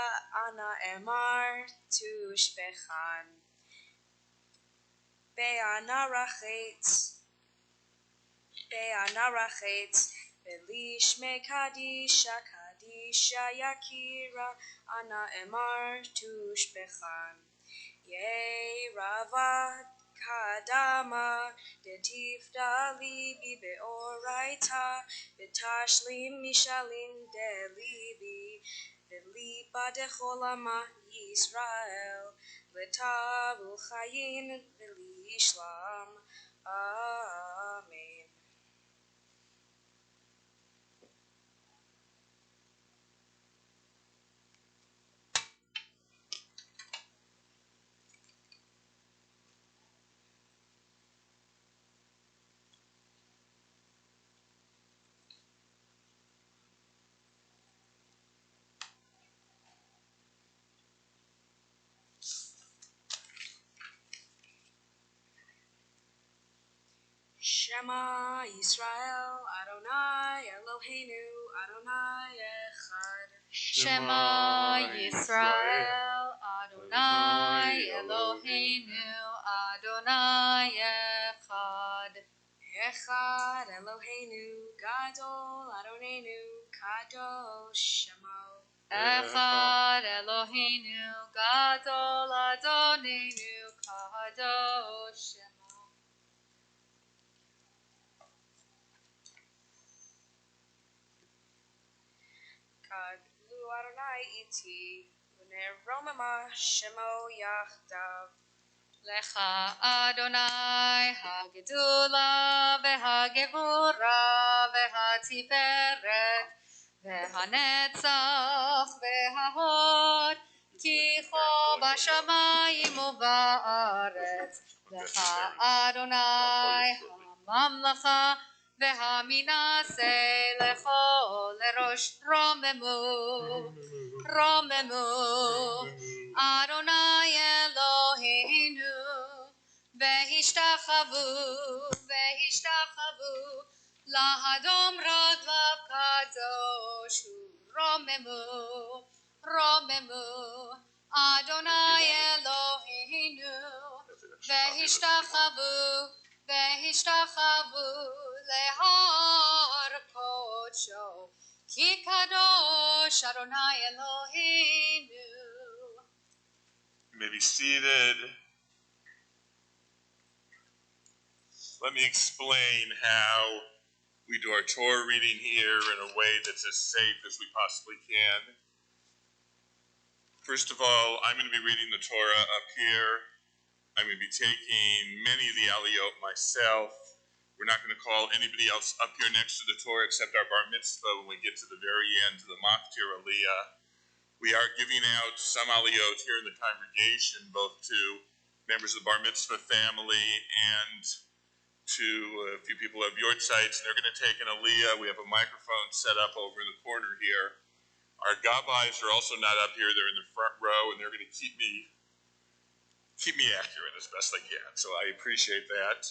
ana emar tushbechan. Be'anarachetz ve'lishmei kadisha Yakira ana emar tushbechan. Yeh ravad kadama detifta libi beoraita betashlim mishalim delibi veliba decholama Yisrael letavu chayin velishlam. Amen. Shema Yisrael Adonai Eloheinu Adonai Echad. Shema Yisrael Adonai Eloheinu Adonai Echad. Echad Eloheinu Gadol Adonenu Kadosh Shemo. Echad Eloheinu Gadol Adonenu Kadosh Shemo. Kadlu Adonai iti Uneromama Shemo Yachdav. Lecha Adonai Hagedula V'Hagevura V'Hatiferet V'Hanetzach V'Hahod Ki Cho B'Shamayim U'Ba'aretz Lecha Adonai HaMamlacha V'Haminaseh Lecho Lerosh Romemu Romemu Adonai Eloheinu Vehishtachavu Lahadom Raglav Kadosh Romemu Romemu Adonai Eloheinu Vehishtachavu Lehar Kodsho Ki Kadosh Adonai Eloheinu. You may be seated. Let me explain how we do our Torah reading here in a way that's as safe as we possibly can. First of all, I'm going to be reading the Torah up here. I'm going to be taking many of the aliyot myself. We're not going to call anybody else up here next to the Torah except our bar mitzvah when we get to the very end, to the Maftir Aliyah. We are giving out some aliyot here in the congregation, both to members of the bar mitzvah family and to a few people of your sites. They're going to take an aliyah. We have a microphone set up over in the corner here. Our gabbais are also not up here. They're in the front row, and they're going to keep me accurate as best I can. So I appreciate that.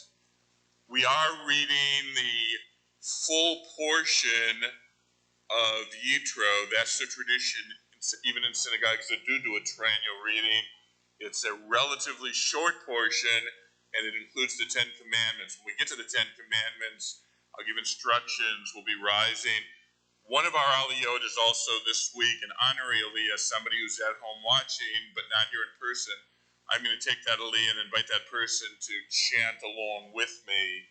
We are reading the full portion of Yitro. That's the tradition, even in synagogues that do a triennial reading. It's a relatively short portion, and it includes the Ten Commandments. When we get to the Ten Commandments, I'll give instructions. We'll be rising. One of our aliyot is also this week an honorary aliyah, somebody who's at home watching but not here in person. I'm going to take that aliyah and invite that person to chant along with me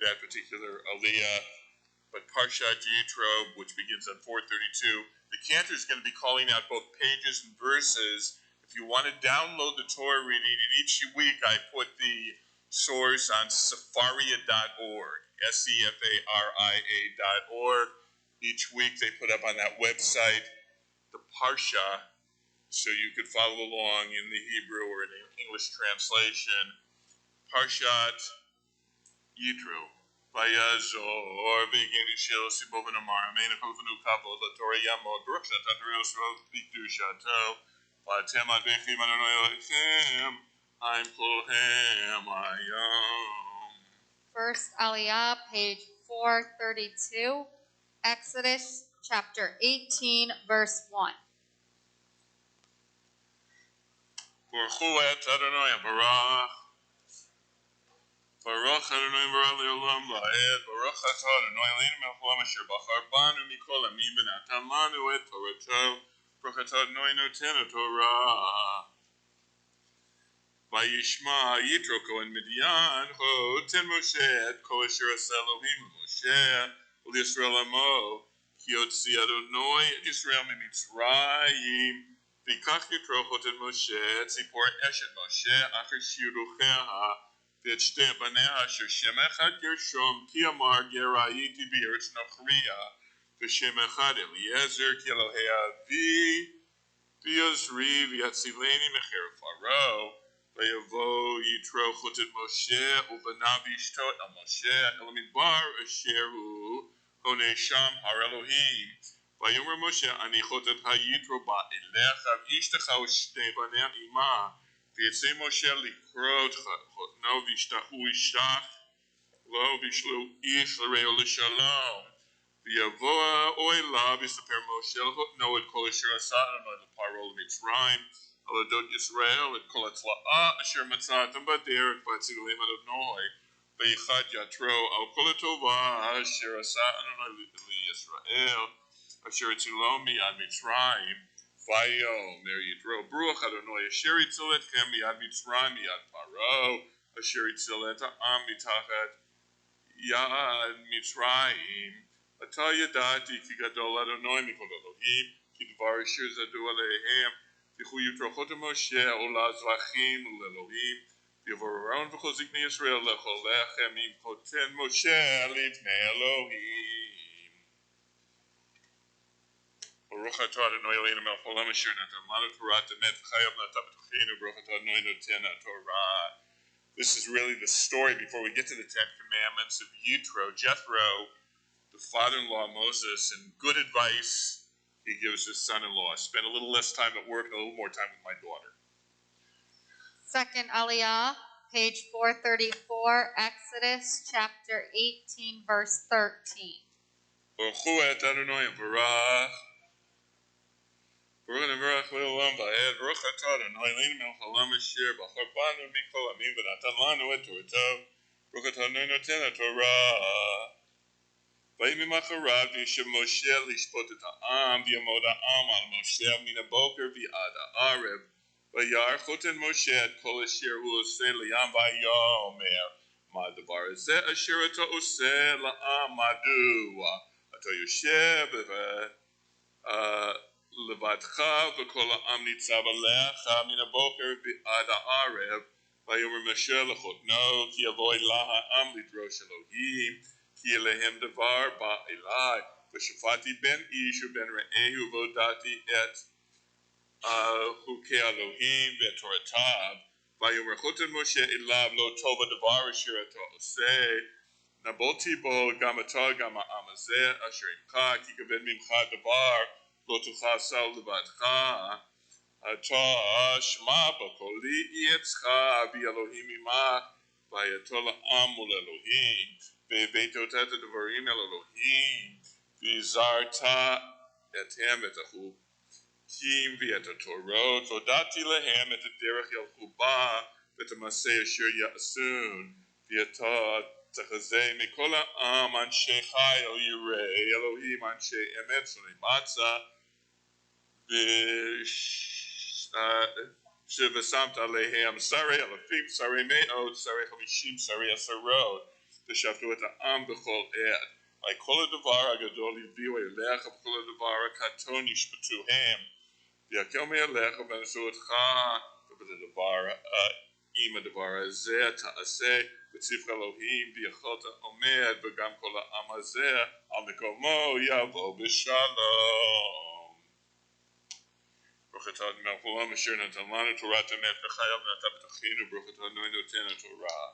that particular aliyah. But Parshat Yitro, which begins at 4:32, the cantor is going to be calling out both pages and verses. If you want to download the Torah reading, and each week I put the source on sefaria.org, sefaria.org. Each week they put up on that website the Parsha, so you could follow along in the Hebrew or in the English translation. Parshat Yitro. Vayazor v'geni shel sibo v'namar amein kol v'nu kavod l'Torah yamod baruch she'ata Torah Yisrael b'kedushato v'atem advechim Adonai Elohechem ha'im kolhem hayom. First Aliyah, page 432, Exodus chapter 18, verse 1. Baruchu et Adonai Barach. Baruch Adonai Baruch Le'olam La'ed. Baruch Atah Adonai Eloheinu melech haolam asher bachar banu mikol amim v'natan lanu et Torato. Baruch Atah Adonai noten haTorah. Vayishma Yitro kohen Midian hoten Moshe et kol asher aseh Elohim Moshe u'Yisrael amo ki yotzi Adonai et Yisrael mimitzrayim. V'kach Yitro hoten Moshe et tzipor eshet Moshe acher shirucheha ואת שתי בניה אשר שם אחד גרשום כי אמר גר הייתי בארץ נוכריה ושם אחד אליעזר כי אלוהי אבי ויעזרי ויצילני מחרב פרעה ויבוא יתרו חוטאת משה ובניו ואשתו אל משה אל המדבר אשר הוא הונה שם הר אלוהים ויאמר משה אני חוטאת היתרו בא אליך ואשתך ושתי בניה עמה ויצא משה לקרוא חותנו וישתחו אישך Lo bishlu ish l'reo l'shalom. V'yavoa oila v'yisaper Moshe l'chotno et kol asher asa Adonai l'paro l'mitzrayim. Aladot Yisrael et kol hatzla'ah asher matzatam b'derech v'atziluim Adonai. V'yichad yatro al kol hatova asher asa Adonai l'Yisrael. Asher etzilom miyad Mitzrayim. Vayom there yitro bruach Adonai asher yitziletchem miyad Mitzrayim miyad Paro. Asher yitzilet ha'am mitachat Yad Mitzrayim, Ata Yadati Ki Gadol Adonai Mikol Elohim, Ki Dvar Asher Zadu Aleihem, V'chu Yitrochot Moshe Ola Zrachim L'Elohim, V'yavor Aaron V'chol Ziknei Yisrael Lechol Lechem Im Poten Moshe Lifnei Elohim. Baruch Atah Adonai Eloheinu Melech Haolam Asher Natan Lanu Torah Temet V'chayav Natan B'Tocheinu Baruch Atah Adonai Noten HaTorah. This is really the story before we get to the Ten Commandments of Yitro, Jethro, the father-in-law of Moses, and good advice he gives his son-in-law. Spend a little less time at work and a little more time with my daughter. Second Aliyah, page 434, Exodus chapter 18, verse 13. Baruch hu et Adonai Barach. Baruch Nevarach Le'olam Va'ed. Baruch Atah Adonai Eloheinu Melech Haolam Asher Bachar Banu Mikol Amim V'natan Lanu et Torto. Baruch Atah Adonai Noten HaTorah. Vayimim acharav v'yishav Moshe lishpot et ha'am v'yamod ha'am al Moshe min haboker v'ad ha'arev. Vayar choten Moshe et kol asher hu oseh liyam vayomer. Ma davar hazeh asher ato oseh la'am madu. Ato yoshev Levadcha v'kol ha'am nitzav alecha min haboker v'ad ha'arev. Vayomer Moshe lechotno ki avoy la ha'am lidrosh Elohim. Ki elehem davar ba'elai. V'shafati ben ish u'ben re'ehu v'odati et hukei Elohim v'toratav. Vayomer choten Moshe elav lo tova davar asher ato oseh. Naboti bo gam atah gam ha'am hazeh asher imcha ki gaben mimcha davar lo tuchal sal levadcha. Atah shma b'koli yitzcha v'Elohim imach v'yatol ha'am ul Elohim. Ve'betot et ha'dvarim el Elohim v'zarta etem et hachukim v'et hatorot v'odati lehem et ha'derech yalchu ba v'et ha'maseh asher ya'asun v'yata tachazeh mikol ha'am anshe chayil yirei Elohim anshe emet shonei matzah v'shamt alehem sarei alafim sarei me'ot sarei chamishim sarei asarot v'shavtu et ha'am b'chol ed. Like kol ha'davar ha'gadol yiviu elecha v'kol ha'davar ha'katon yishpatuhem v'yakel me'elecha v'nasu otcha v'bet ha'davar im ha'davar hazeh ta'aseh v'tzivcha Elohim v'yacholta omed v'gam kol ha'am hazeh al mikomo yavo b'shalom. Baruch atah Adonai Melech Haolam asher natan lanu Torah temet v'chayav natan b'tocheinu Baruch atah Adonai noten HaTorah.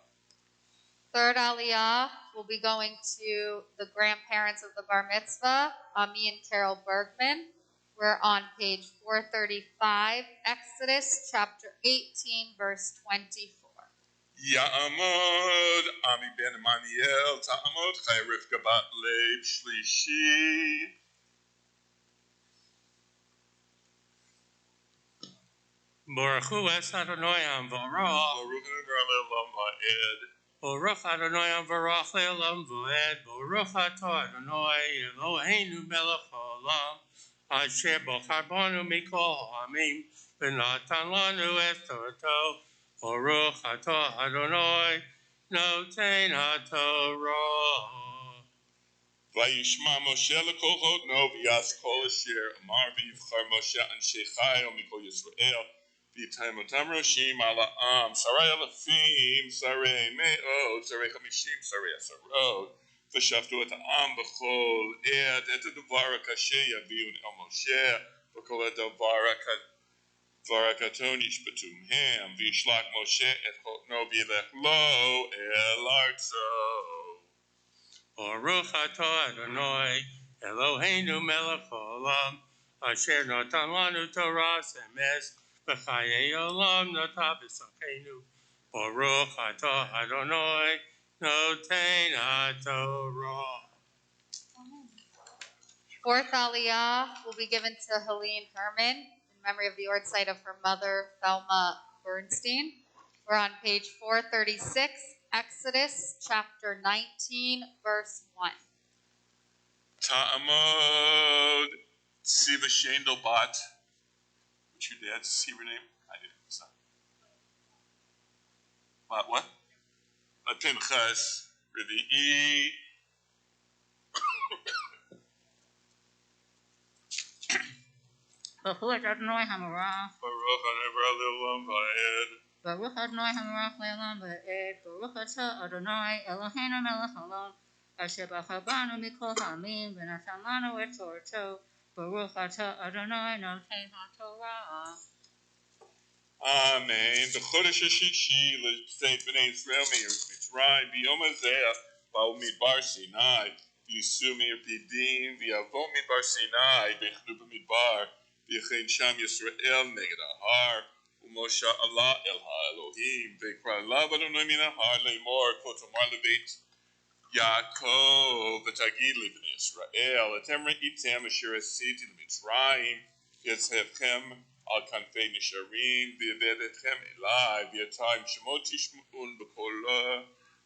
Third Aliyah, we'll be going to the grandparents of the Bar Mitzvah, Ami and Carol Bergman. We're on page 435, Exodus chapter 18, verse 24. Ya'amod Ami ben Emmanuel ta'amod Chai Rivka bat Leib Shlishi. Baruch hu es Adonai am varach. Baruch Le'olam va'ed. Baruch Adonai am varach le'olam va'ed. Baruch atah Adonai Eloheinu melech haolam. Asher bachar banu mikol ha'amim v'natan lanu et Torato. Baruch atah Adonai noten haTorah. Vayishma Moshe lekol chodno v'yas kol asher amar v'yivchar Moshe anshe chayil mikol Yisrael v'yitaimotam roshim al ha'am sarei alafim sarei me'ot sarei chamishim sarei asarot v'shavtu et ha'am b'chol ed et ha'davar ha'kasher yaviun el Moshe v'kol ha'davar ha'katon yishpatumhem v'yishlach Moshe et chodno v'yilech lo el artzo. Baruch atah Adonai Eloheinu melech haolam asher natan lanu Torah emes v'chayei olam natan b'sachenu. Baruch atah Adonai Notain HaTorah. Fourth Aliyah will be given to Helene Herman in memory of the Ord site of her mother, Thelma Bernstein. We're on page 436, Exodus chapter 19, verse 1. Ta'amod Siva Shandelbot. What's your dad's Siva name? I didn't know. What? Pinchas Revi'i. Baruch Adonai Hamarach. Baruch Adonai Le'olam Va'ed. Baruch Adonai Hamarach Le'olam Va'ed. Baruch Atah Adonai Eloheinu Melech Haolam. Asher bachar banu mikol ha'amim v'natan lanu et Torato. Baruch Atah Adonai Noten HaTorah. Amen. B'chodesh HaShishi l'tzeit b'nei Yisrael me'eretz Mitzrayim b'yom hazeh ba'u midbar Sinai v'yisu me'erpidim v'yavo midbar Sinai v'yichnu b'midbar v'yichein sham Yisrael neged ha'har u'Moshe Allah el ha'Elohim v'yikra elav Adonai min ha'har le'mor kol tomar lebeit Yaakov v'tagid lebnei Yisrael etem re'item asher asiti l'Mitzrayim yetzhevchem al kanfei nisharim v'yavedetchem elai v'yatayim shemot tishma'un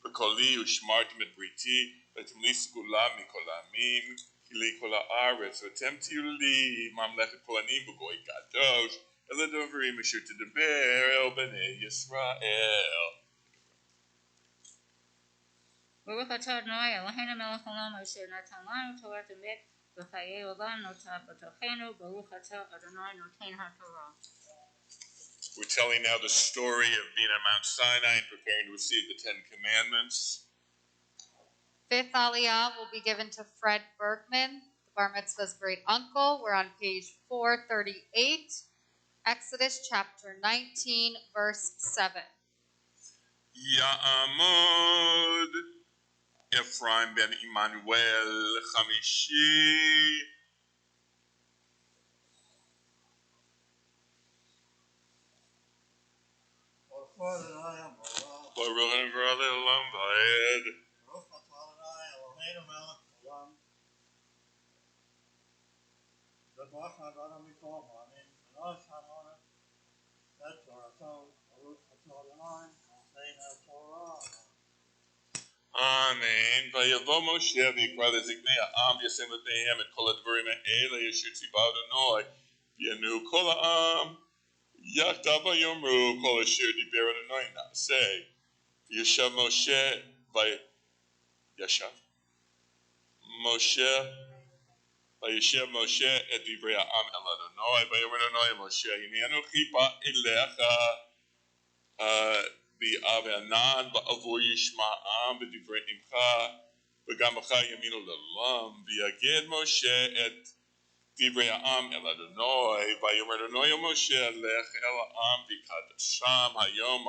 b'koli u'shmartem et briti v'etem li segula mikol ha'amim ki li kol ha'aretz v'etem tiyu li mamlechet kohanim b'goy kadosh el adovrim asher tedaber el b'nei Yisrael. Baruch Atah Adonai Eloheinu Melech Haolam Asher Natan Lanu Torah Emet V'chayei Olam Notat B'tochenu. Baruch Atah Adonai Noten HaTorah. We're telling now the story of being on Mount Sinai and preparing to receive the Ten Commandments. Fifth Aliyah will be given to Fred Bergman, the Bar Mitzvah's great uncle. We're on page 438, Exodus chapter 19, verse 7. Ya'amod Ephraim ben Emmanuel Chamishi. Baruch Adonai Le'olam Va'ed. Baruch Atah Adonai Eloheinu Melech Haolam. V'bach Adonai mikol ha'amim v'natan lanu et Torato. Baruch Atah Adonai Noten HaTorah. Amen. Vayavo Moshe v'yikra leziknei ha'am v'yasem l'pneihem et kol ha'dvarim ha'ele asher tziva Adonai v'yanu kol ha'am yachdav v'yomru kol asher diber Adonai na'aseh. Yeshav Moshe Vayeshev Moshe et divrei ha'am el Adonai vayomer Adonai Moshe hinei anochi ba'elecha v'avenan ba'avur yishma'am v'divrei imcha v'gam b'cha yaminu l'olam v'yaged Moshe et divrei ha'am el Adonai vayomer Adonai Moshe lech el ha'am v'kadasham hayom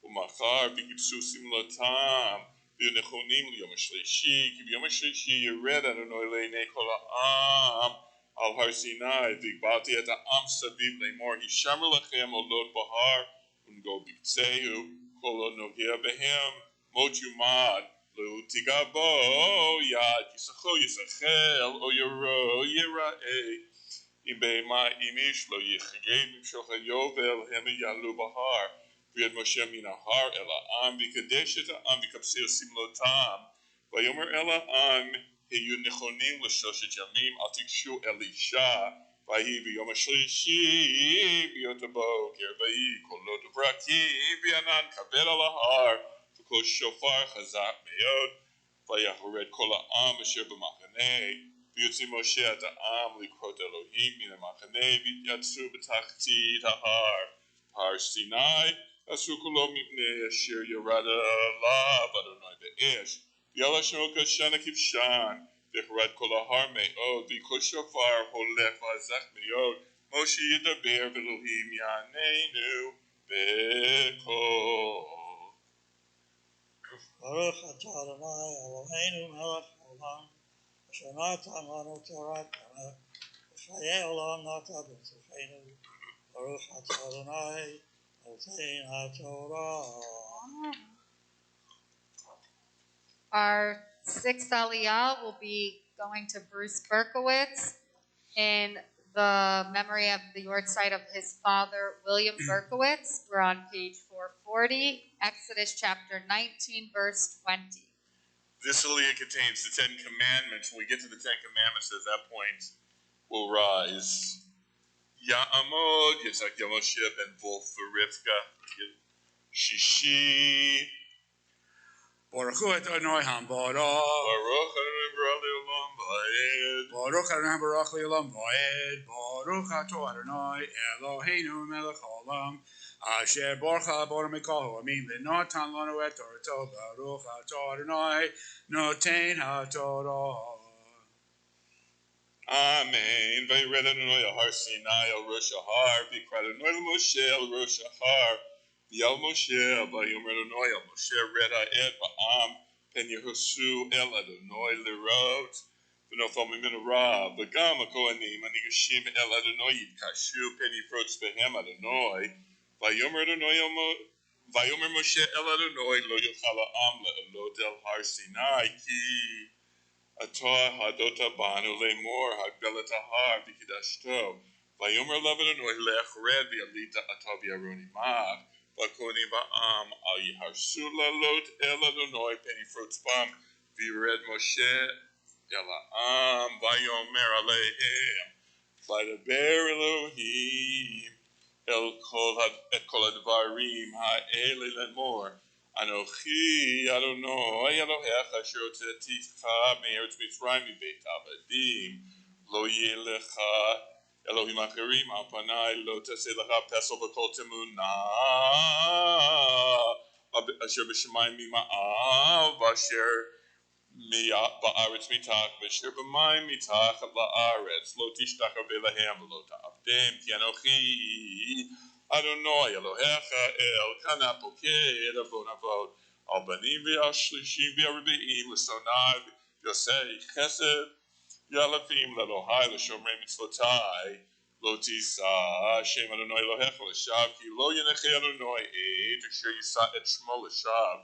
ומחר וגיבשו שמלתם ונכונים ליום השלישי כי ביום השלישי ירד אדוני לעיני כל העם על הר סיני והגבלתי את העם סביב לאמור הישמר לכם עולות בהר ונגעו בקצהו כל עוד נוגע בהם מות יומד לא תיגע בו יד יסחו יסחל או ירו יראה אם בהמה אם איש לא יחיה ממשוך היובל הם יעלו בהר ויד משה מן ההר אל העם ויקדש את העם ויקבצו שמלותם ויאמר אל העם היו נכונים לשלושת ימים אל תיגשו אל אישה ויהי ביום השלישי ביות הבוקר ויהי קולות וברקים וענן כבד על ההר וקול שופר חזק מאוד ויחרד כל העם אשר במחנה ויוצא משה את העם לקרוא את אלוהים מן המחנה ויתייצבו בתחתית ההר הר סיני עשו כולו מפני אשר ירד עליו אדוני באש ויעלה שמו כשנה כבשן ויחרד כל ההר מאוד וכל שופר הולך ועזק מאוד משה ידבר ואלוהים יעננו בקול. Baruch Atah Adonai Eloheinu Melech Haolam Asher Natan Lanu Torah Emet V'chayei Olam Natan B'tochenu. Baruch Atah Adonai Noten HaTorah. Our sixth Aliyah will be going to Bruce Berkowitz in the memory of the yahrzeit of his father, William Berkowitz. We're on page 440, Exodus chapter 19, verse 20. This Aliyah contains the 10 Commandments. When we get to the 10 Commandments, at that point, we'll rise. Ya'amod, Yitzhak Moshe ben Wolf Rivka, Shishi. Baruch Hu Adonai Hambara. Baruch Adonai Baruch Le'olam Va'ed. Baruch Adonai Baruch Le'olam Va'ed. Baruch Ato Adonai Eloheinu Melech Haolam. Asher Baruch Bor Mikol Ha'amim V'Natan Lanu Et Torato. Baruch Ato Adonai Noten HaTorah. Amen. Vayred Adonai al Har Sinai al Rosh Har. V'Yikra Adonai Moshe al Rosh Har. V'Yal Moshe V'Yomer Adonai al Moshe Red Ha'ed Ba'am Pen Yehosu El Adonai L'Rot V'Nofal Mimenu Ra V'Gam HaKohanim Anigashim El Adonai Yidkashu Pen Yifrotz Behem Adonai V'Yomer Adonai V'Yomer Moshe El Adonai Lo Yochal Ha'am Le'elot El Har Sinai Ki Atah Hadota Banu Le'mor Hagbelet Har V'Kidashto V'Yomer Lav Adonai Lech Red V'Alita Atah V'Aroni Mach V'Kohanim Ba'am Al Yiharsu Lalot El Adonai Pen Yifrotz Bam V'Yired Moshe El Ha'am V'Yomer Aleihem V'Daber Elohim El Kol Advarim Ha'ele Le'mor Anochi Adonai Elohecha Asher Hotzeticha Me'eretz Mitzrayim Mibeit Avadim Lo Yeh Lecha Elohim Acherim Al Panai Lo Taseh Lecha Pesel V'Kol Temunah Asher B'Shemayim Mima'av Asher Ba'aretz Mitach Asher B'Mayim Mitach La'aretz Lo Tishtachave Lehem Lo Ta'avdem Ki Anochi Adonai Elohecha El Kana Poked Avon Avod Al Banim V'Al Shlishim V'Al Rebeim L'Sonai Yosei Chesed Yalafim L'Elohai L'Shomrei Mitzvotai Lo Tisa Shem Adonai Elohecha L'Shav Ki Lo Yenechei Adonai Et Asher Yisa Et Shmo L'Shav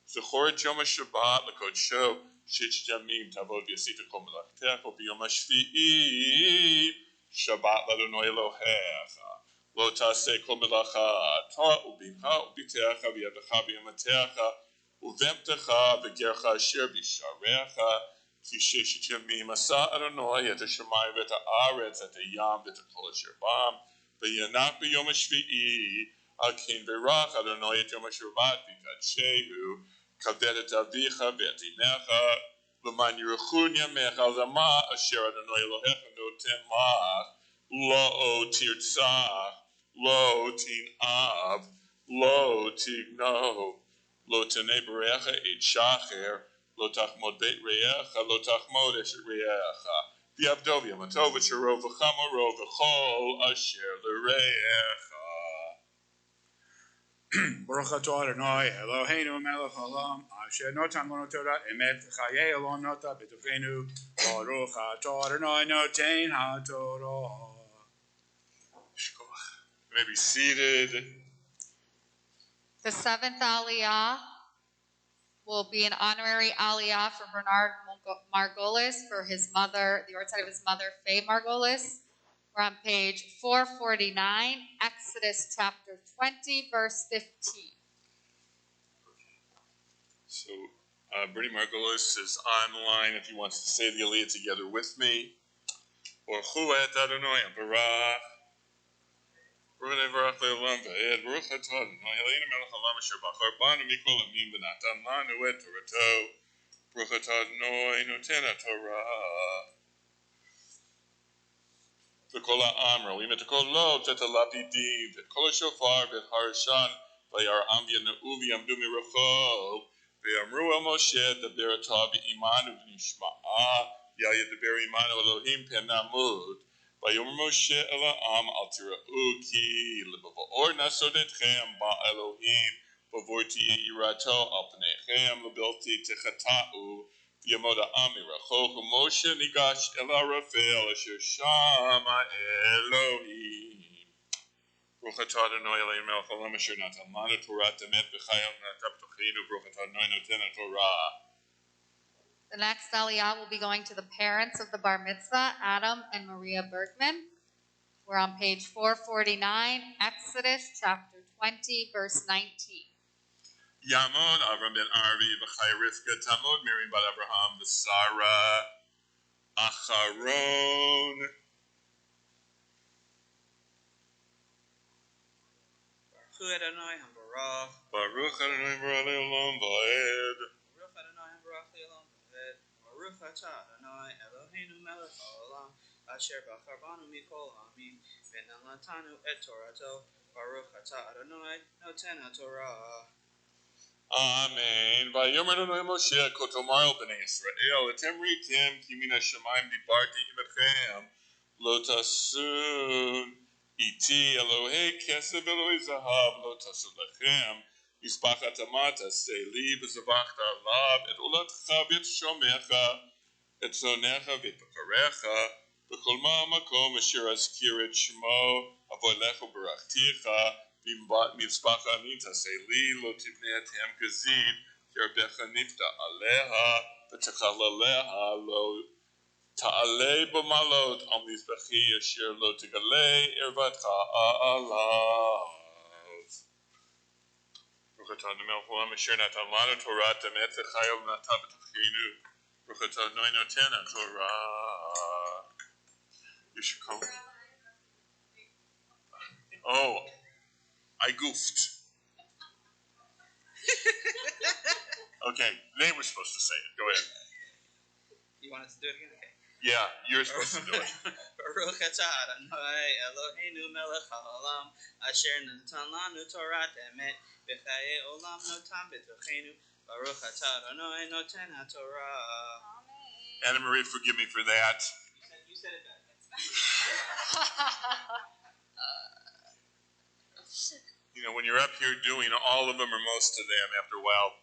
Zechor Et Yom HaShabbat L'Kodsho Shich Yamim Tavod V'Yasita Kol Melachtecha V'Yom HaShvi'i Shabbat L'Adonai Elohecha Lo Taseh Kol Melacha Ta U'Bimcha U'Bitecha V'Yadecha V'Yamatecha U'Vemtecha V'Gercha Asher B'Sharecha Ki Sheshit Yamim Asa Adonai Et HaShamayim V'Et HaAretz Et HaYam V'Et HaKol Asher Bam V'Yanach B'Yom HaShvi'i Al Ken V'Rach Adonai Et Yom HaShabbat V'Kadshehu Kaved Et Avicha V'Et Imecha L'man Yeruchun Yamecha Al Zama Asher Adonai Elohecha Noten Lach Lo Tirtzach Lo Tin'av Lo Tigno Lo Tenei Berecha Et Shacher Lo Tachmod Beit Reyecha Lo Tachmod Eshet Reyecha V'Yavdo V'Yamatov V'Shero V'Chamoro V'Chol Asher L'Reyecha. Baruch Ato Adonai Eloheinu Melech Haolam Asher Notan Lanu Torah Emet Chayei Elon Nota B'Tufenu Baruch Ato Adonai Noten HaTorah. You may be seated. The seventh Aliyah will be an honorary Aliyah for Bernard Margolis for his mother, the yahrzeit of his mother, Faye Margolis. We're on page 449, Exodus chapter 20, verse 15. So, Bernie Margolis is online if he wants to say the Aliyah together with me. Baruch Hu Adonai Barach. Baruch Nevarach Le'olam Va'ed. Baruch Atah Adonai Eloheinu Melech Haolam Asher Bachar Banu Mikol Amim V'Natan Lanu Et Torato. Baruch Atah Adonai Noten HaTorah. V'Kol Ha'am Ro'im Et Kol Lo Tet HaLapidim V'Kol HaShofar V'Et Harashan V'Yar'am V'Yana'u V'Yamdu Mirachol V'Yamru El Moshe Daber Atah V'Imanu V'Nishma'a Yah Yedaber Imanu Elohim Pen Namud Vayomer Moshe El Ha'am Al Tira'u Ki L'Bavor Nasodetchem Ba Elohim V'Vor Tiye Yirato Al Pneichem L'Belti Techata'u V'Yamod Ha'am Mirachol Moshe Nigash El Arafel Asher Shama Elohim Baruch Atah Adonai Eloheinu Melech Haolam Asher Natan Lanu Torah Emet V'Chayim Natan B'Tocheinu Baruch Atah Adonai Noten HaTorah. The next Aliyah will be going to the parents of the Bar Mitzvah, Adam and Maria Bergman. We're on page 449, Exodus chapter 20, verse 19. Yamod Avram ben Arvi v'chai Rivka Tamod Miriam bat Abraham v'Sara Acharon. Baruch Adonai Hambarach. Baruch Adonai Baruch Le'olam Va'ed. Baruch Adonai Hambarach Le'olam Va'ed. Baruch Atah Adonai Eloheinu Melech Haolam Asher Bachar Banu Mikol Ha'amim V'natanu et Torato. Baruch Atah Adonai Noten HaTorah. Amen. Vayomer Adonai Moshe Kotomar el bnei Yisrael etem ritem ki min hashamayim dibarti imechem lo tasun iti Elohei kesef Elohei zahav lo tasun lechem mispachat amata seili v'zavachta alav et ulatcha v'et shomecha et zonecha v'et bakarecha v'chol ma'amakom asher azkir et shmo avolecha barachticha Mitzpacha nita seili lo tibnei atem gazid yerbecha nifta aleha v'techalaleha lo ta'ale b'malot al mizbechi asher lo tigale ervatcha alav. Baruch atah Adonai melech haolam asher natan lanu Torah emet v'chayil natan v'tachinu. Baruch atah Adonai noten haTorah. You should come. Oh. I goofed. Okay, they were supposed to say it. Go ahead. You want us to do it again? Okay. Yeah, you're supposed to do it. Baruch Atah Adonai Eloheinu Melech Haolam Asher Natan Lanu Torah Emet V'chayei Olam Notam B'tocheinu. Baruch Atah Adonai Noten HaTorah. Anna Marie, forgive me for that. You said it better. You know, when you're up here doing all of them or most of them, after a while,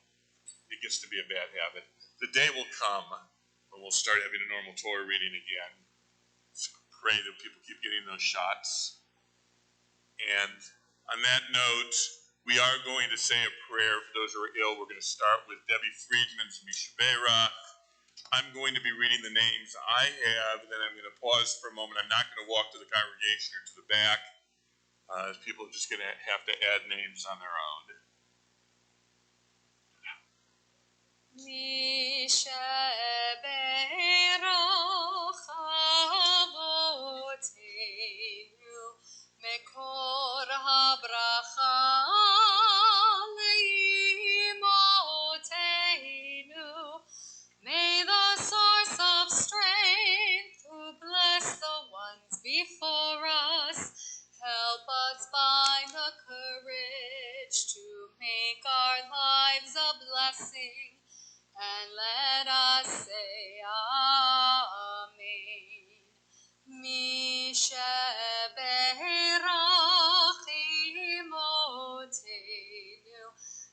it gets to be a bad habit. The day will come when we'll start having a normal Torah reading again. So pray that people keep getting those shots. And on that note, we are going to say a prayer for those who are ill. We're going to start with Debbie Friedman's Mishbera. I'm going to be reading the names I have, and then I'm going to pause for a moment. I'm not going to walk to the congregation or to the back. People are just going to have to add names on their own. Mekor habracha leimotenu. May the source of strength who bless the ones before us help us find the courage to make our lives a blessing, and let us say Amen. Misheberach imotenu,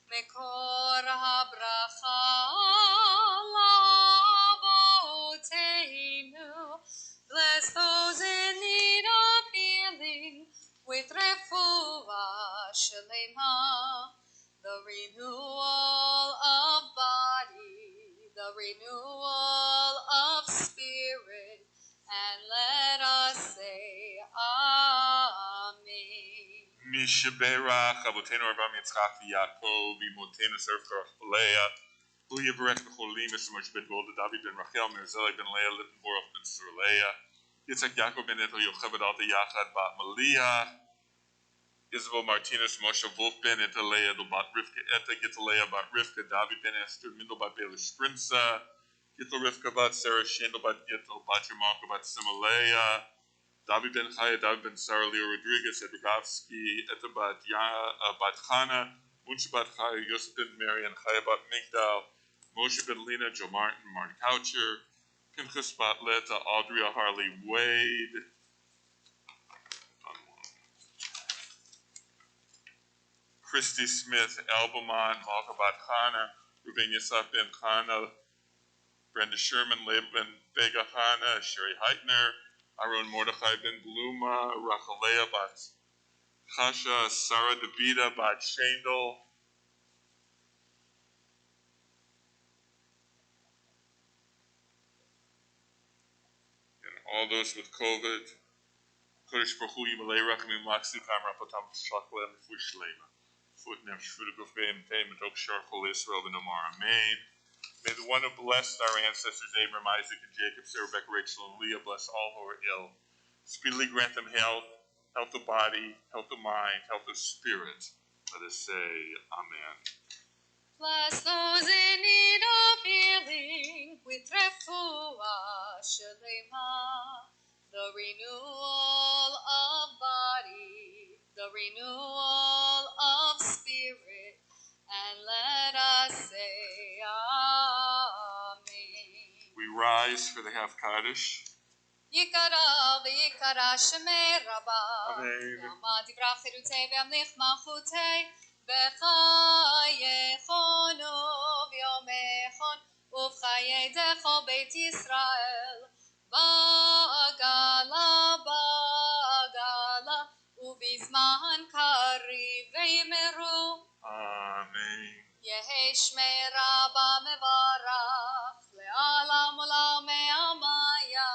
mekor habracha lavotenu. Bless those in need of healing with refuah shelema, the renewal of body, the renewal of spirit, and let us say Amen. Misheberach Avotenu Abraham Yitzchak v'Yaakov v'imotenu Sarah Leah. Hu yivarech b'cholim Yisroel ben Golda David ben Rachel Merzeli ben Leah Lippen Baruch ben Surleah. Yitzhak Yaakov ben Ethel Yocheved Alta Yachad bat Maliyah. Isabel Martinez Moshe Wolf ben Etalea bat Rivka Eta Gitalea bat Rivka David ben Esther Mindel bat Bela Sprinza. Gittel Rivka bat Sarah Shendel bat Gittel bat Yermalka bat Simalea. David ben Chaya, David ben Sarah Leo Rodriguez, Edrigovsky, Eta bat Chana, Moshe bat Chaya, Yosef ben Mary, and Chaya bat Migdal, Moshe ben Lena, Joe Martin, Martin Coucher, Pinchas bat Leta, Audrey Harley Wade, Christy Smith, Albamon, Malka bat Chana, Ruben Yasaf ben Chana, Brenda Sherman, Laban Vega Chana, Sherry Heitner, Aaron Mordechai ben Bluma, Rachalea bat Chasha, Sarah Davida bat Shandel, All those with COVID, Kodesh Baruch Hu Yimalei Rachamim Laksukam Rapatam Shaklem Fushlema. Footnem Shvudagufim Tem Metok Shar Chol Israel V'Nomar. Amen. May the one who blessed our ancestors Abraham, Isaac, and Jacob, Sarah, Rebecca, Rachel, and Leah, bless all who are ill. Speedily grant them health, health of body, health of mind, health of spirit. Let us say Amen. Bless those in need of healing with refuah shelema, the renewal of body, the renewal of spirit, and let us say Amen. We rise for the half Kaddish. Yikara v'yikara shemei rabba, Amen. Yama divrach chirutei v'yamlich malchutei, v'chayechonu v'yomechon, uv'chayedecho beit Yisrael, ba'agala, uv'izman kariv v'yimeru. Amen. Yehi shmei rabba mevarach, le'alam olam me'amaya.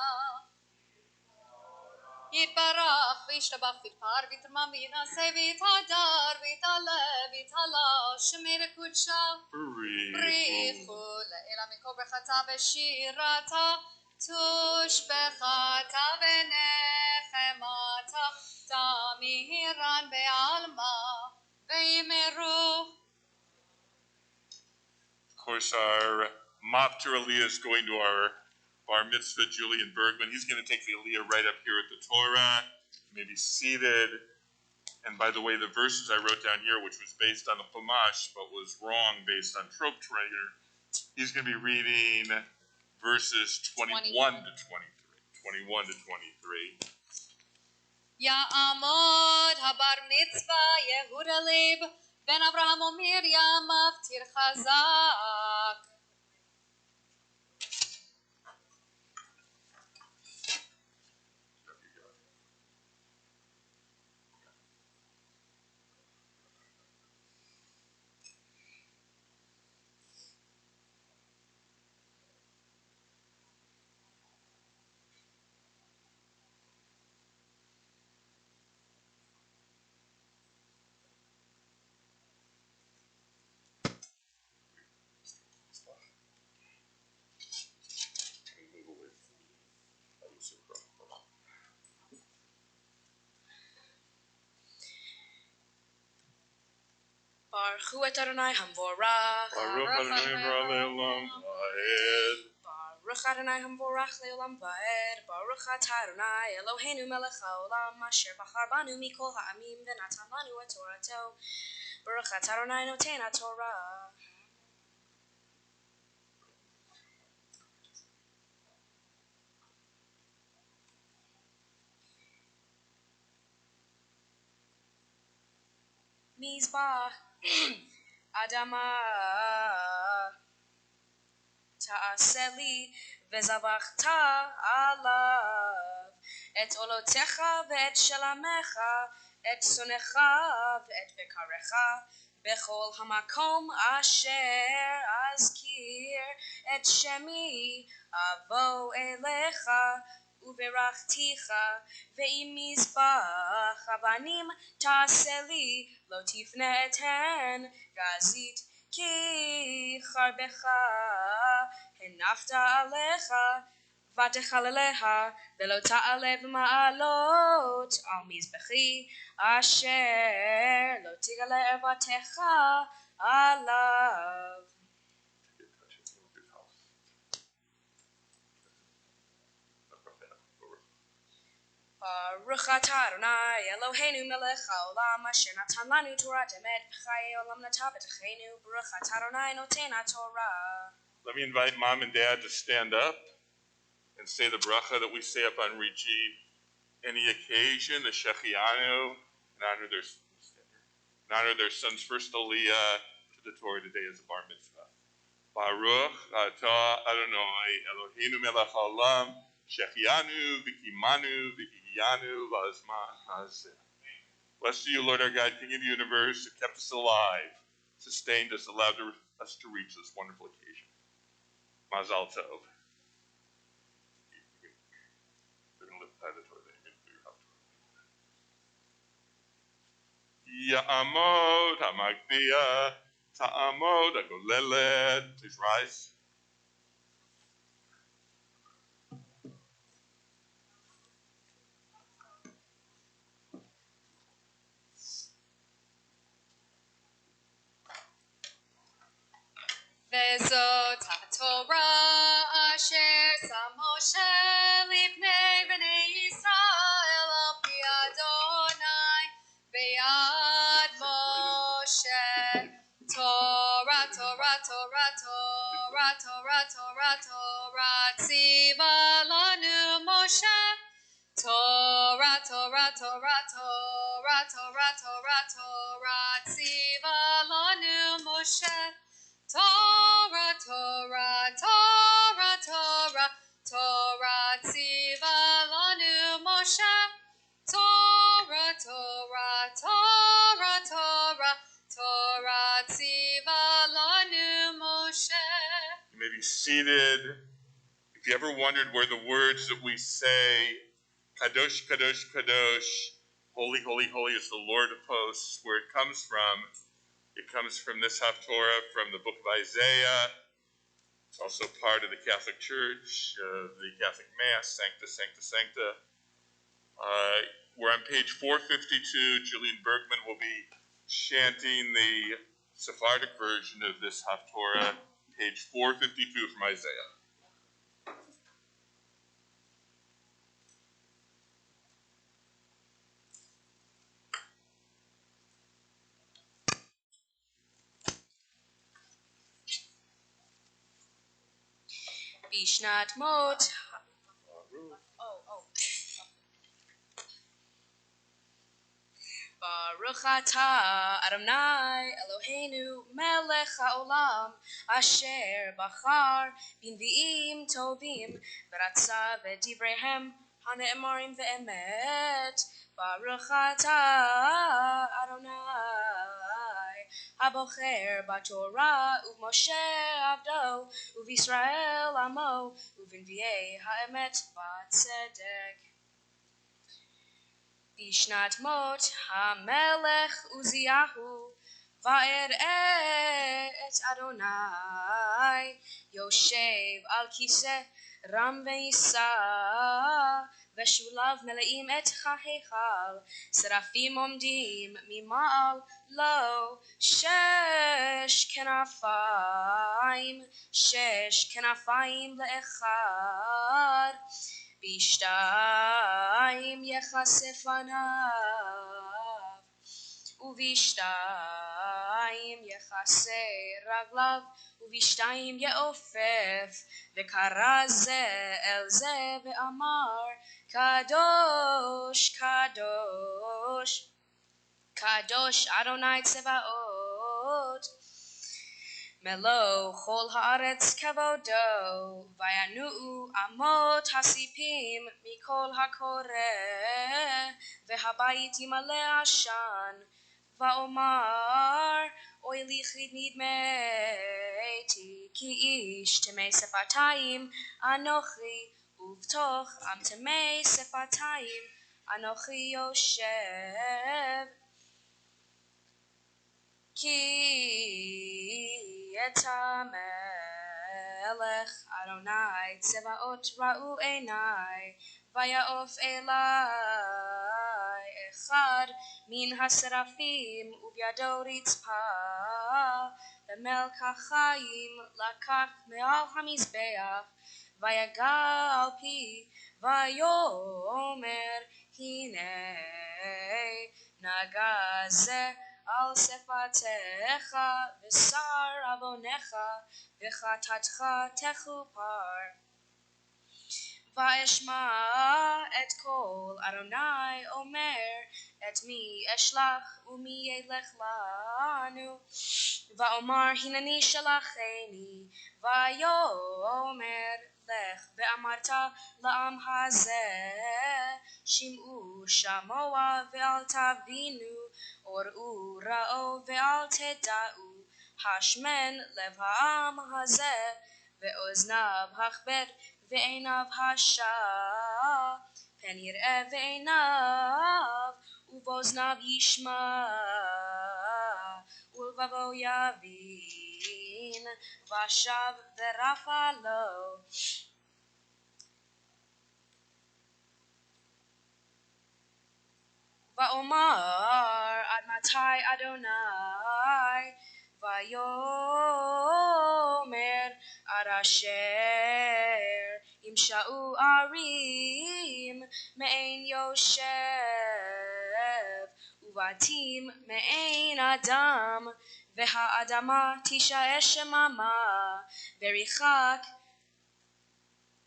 Yitbarach v'yishtabach v'yitpar v'yitramam v'yinaseh v'yitadar v'yitalev v'yitala shemir kudsha b'richu le'ela mikol brechata v'shirata tushbechata v'nechemata tamiran be'alma v'yimeru. Of course, our mock to Aliyah is going to our bar mitzvah, Julian Bergman. He's going to take the Aliyah right up here at the Torah. You may be seated. And by the way, the verses I wrote down here, which was based on the Chumash, but was wrong based on Trope Trainer, he's going to be reading verses 21 to 23. 21 to 23. Ya'amod habar mitzvah Yehuda Leib ben Avraham u'Miriam maftir chazak. Baruch Hu et Adonai Hamvorach. Baruch Adonai Le'olam Va'ed. Baruch Adonai Hamvorach Le'olam Va'ed. Baruch Atah Adonai Eloheinu melech haolam asher bachar banu mikol ha'amim v'natan lanu et Torato. Baruch Atah Adonai noten ha'Torah. Mizbah Adama Ta'aseli Vezavachta alav Et olotecha ve'et shalamecha Et sonecha ve'et bekarecha Bechol hamakom asher azkir Et shemi avo elecha Uberachticha ve'im mizbach avanim ta'aseli lo tifne eten gazit ki charbecha henafta alecha vatechaleleha velo ta'ale v'ma'alot al mizbechi asher lo tigale ervatecha alav. Baruch atah Adonai Eloheinu melech haolam asher natan lanu Torah emet b'chayei olam nata b'techenu. Baruch atah Adonai noten haTorah. Let me invite Mom and Dad to stand up and say the bracha that we say up on Reaching any occasion, the Shechianu, and honor their son's first Aliyah to the Torah today as a bar mitzvah. Baruch atah Adonai Eloheinu melech haolam Shechianu v'kimanu v'hiyanu v'azman hazeh. Blessed are you, Lord our God, King of the universe, who kept us alive, sustained us, allowed us to reach this wonderful occasion. Mazal tov. Ya'amod ha'magbiya, ta'amod ha'golelet. Please rise. וזאת התורה אשר שם משה לפני בני ישראל על פי אדוני ביד משה. תורה, תורה, תורה, תורה, תורה, תורה, תורה, ציווה לנו משה. תורה, תורה, תורה, תורה, תורה, תורה, תורה, ציווה לנו משה. Torah, Torah, Torah, Torah, Torah, tzivah lanu Moshe. Torah, Torah, Torah, Torah, Torah, tzivah lanu Moshe. You may be seated. If you ever wondered where the words that we say, Kadosh, Kadosh, Kadosh, Holy, Holy, Holy is the Lord of hosts, where it comes from, it comes from this Haftorah from the book of Isaiah. It's also part of the Catholic Church, the Catholic Mass, Sancta, Sancta, Sancta. We're on page 452. Julian Bergman will be chanting the Sephardic version of this Haftorah, page 452 from Isaiah. Bishnat Mot. Baruch atah Adonai Eloheinu melech haolam asher bachar b'nvi'im tovim v'ratza v'divreihem hane'emarim ve'emet. Baruch atah Adonai Habocher b'Torah u'Moshe avdo u'Yisrael amo u'v'nvi'ei ha'emet v'tzedek. Bishnat Mot HaMelech Uziyahu Va'er et Adonai Yoshev al Kiseh Ram ve'Yisa Veshulav Meleim et Chahechal Serafim Omdim Mima'al Lo Shesh Kenafayim Le'echad Bishtayim yechasef anav, Ubishtayim yechase raglav, Ubishtayim yeofef, Vekara ze el ze ve'amar, Kadosh, Kadosh, Kadosh Adonai Tzevaot. Melo chol haaretz kavodo, vayanu'u amot hasipim mikol hakoreh, vehabayit yimaleh ashan, vaomar oili chid nidmeiti, ki ish temei sefatayim anochi, uvtoch am temei sefatayim anochi yoshev. Ki eta melech Adonai tzevaot ra'u einai vayaof elai echad min haserafim ubyado ritzpa bemelkachayim lakach me'al hamizbeach vayaga al pi vayomer hinei nagazeh al sefatecha v'sar avonecha v'chatatcha techupar. Va'eshma et kol Adonai omer et mi eshlach umi yelech lanu va'omar hinani shalacheni vayomer lech ve'amarta la'am hazeh shim'u shamoa ve'al tavinu or'u ra'o ve'al teda'u hashmen lev ha'am hazeh ve'oznav hachbed ve'einav hasha pen yir'eh ve'einav ובאוזניו ישמע, ולבבו יבין, ושב ורפא לו. ואומר עד מתי אדוני, ויאמר עד אשר ימשעו ערים מעין יושב, ובתים מעין אדם, והאדמה תישאר שממה, וריחק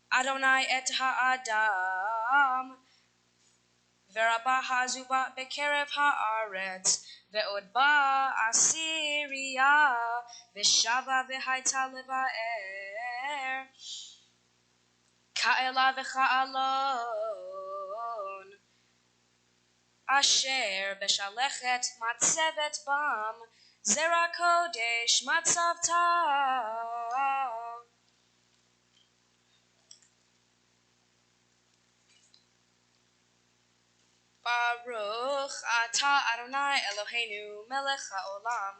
אדוני את האדם, ורבה העזובה בקרב הארץ, ועוד באה אסיריה, ושבה והייתה לבאר, כאלה וכאלון, אשר בשלכת מצבת בם, זרע קודש מצבתה. ברוך אתה אדוני אלוהינו מלך העולם,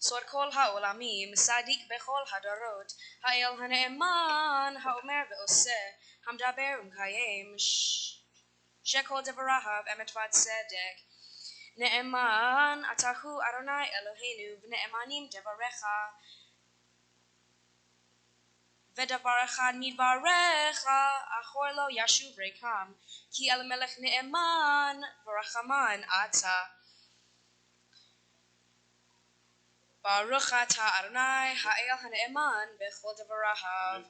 סוד כל העולמים, צדיק בכל הדורות, האל הנאמן, האומר ועושה, המדבר ומקיים, שכל דבריו אמת וצדק. נאמן אתה הוא אדוני אלוהינו, ונאמנים דבריך, ודבר אחד מדבריך אחור לא ישוב ריקם, כי אלימלך נאמן ורחמן אתה. ברוך אתה אדוני האל הנאמן בכל דבריו,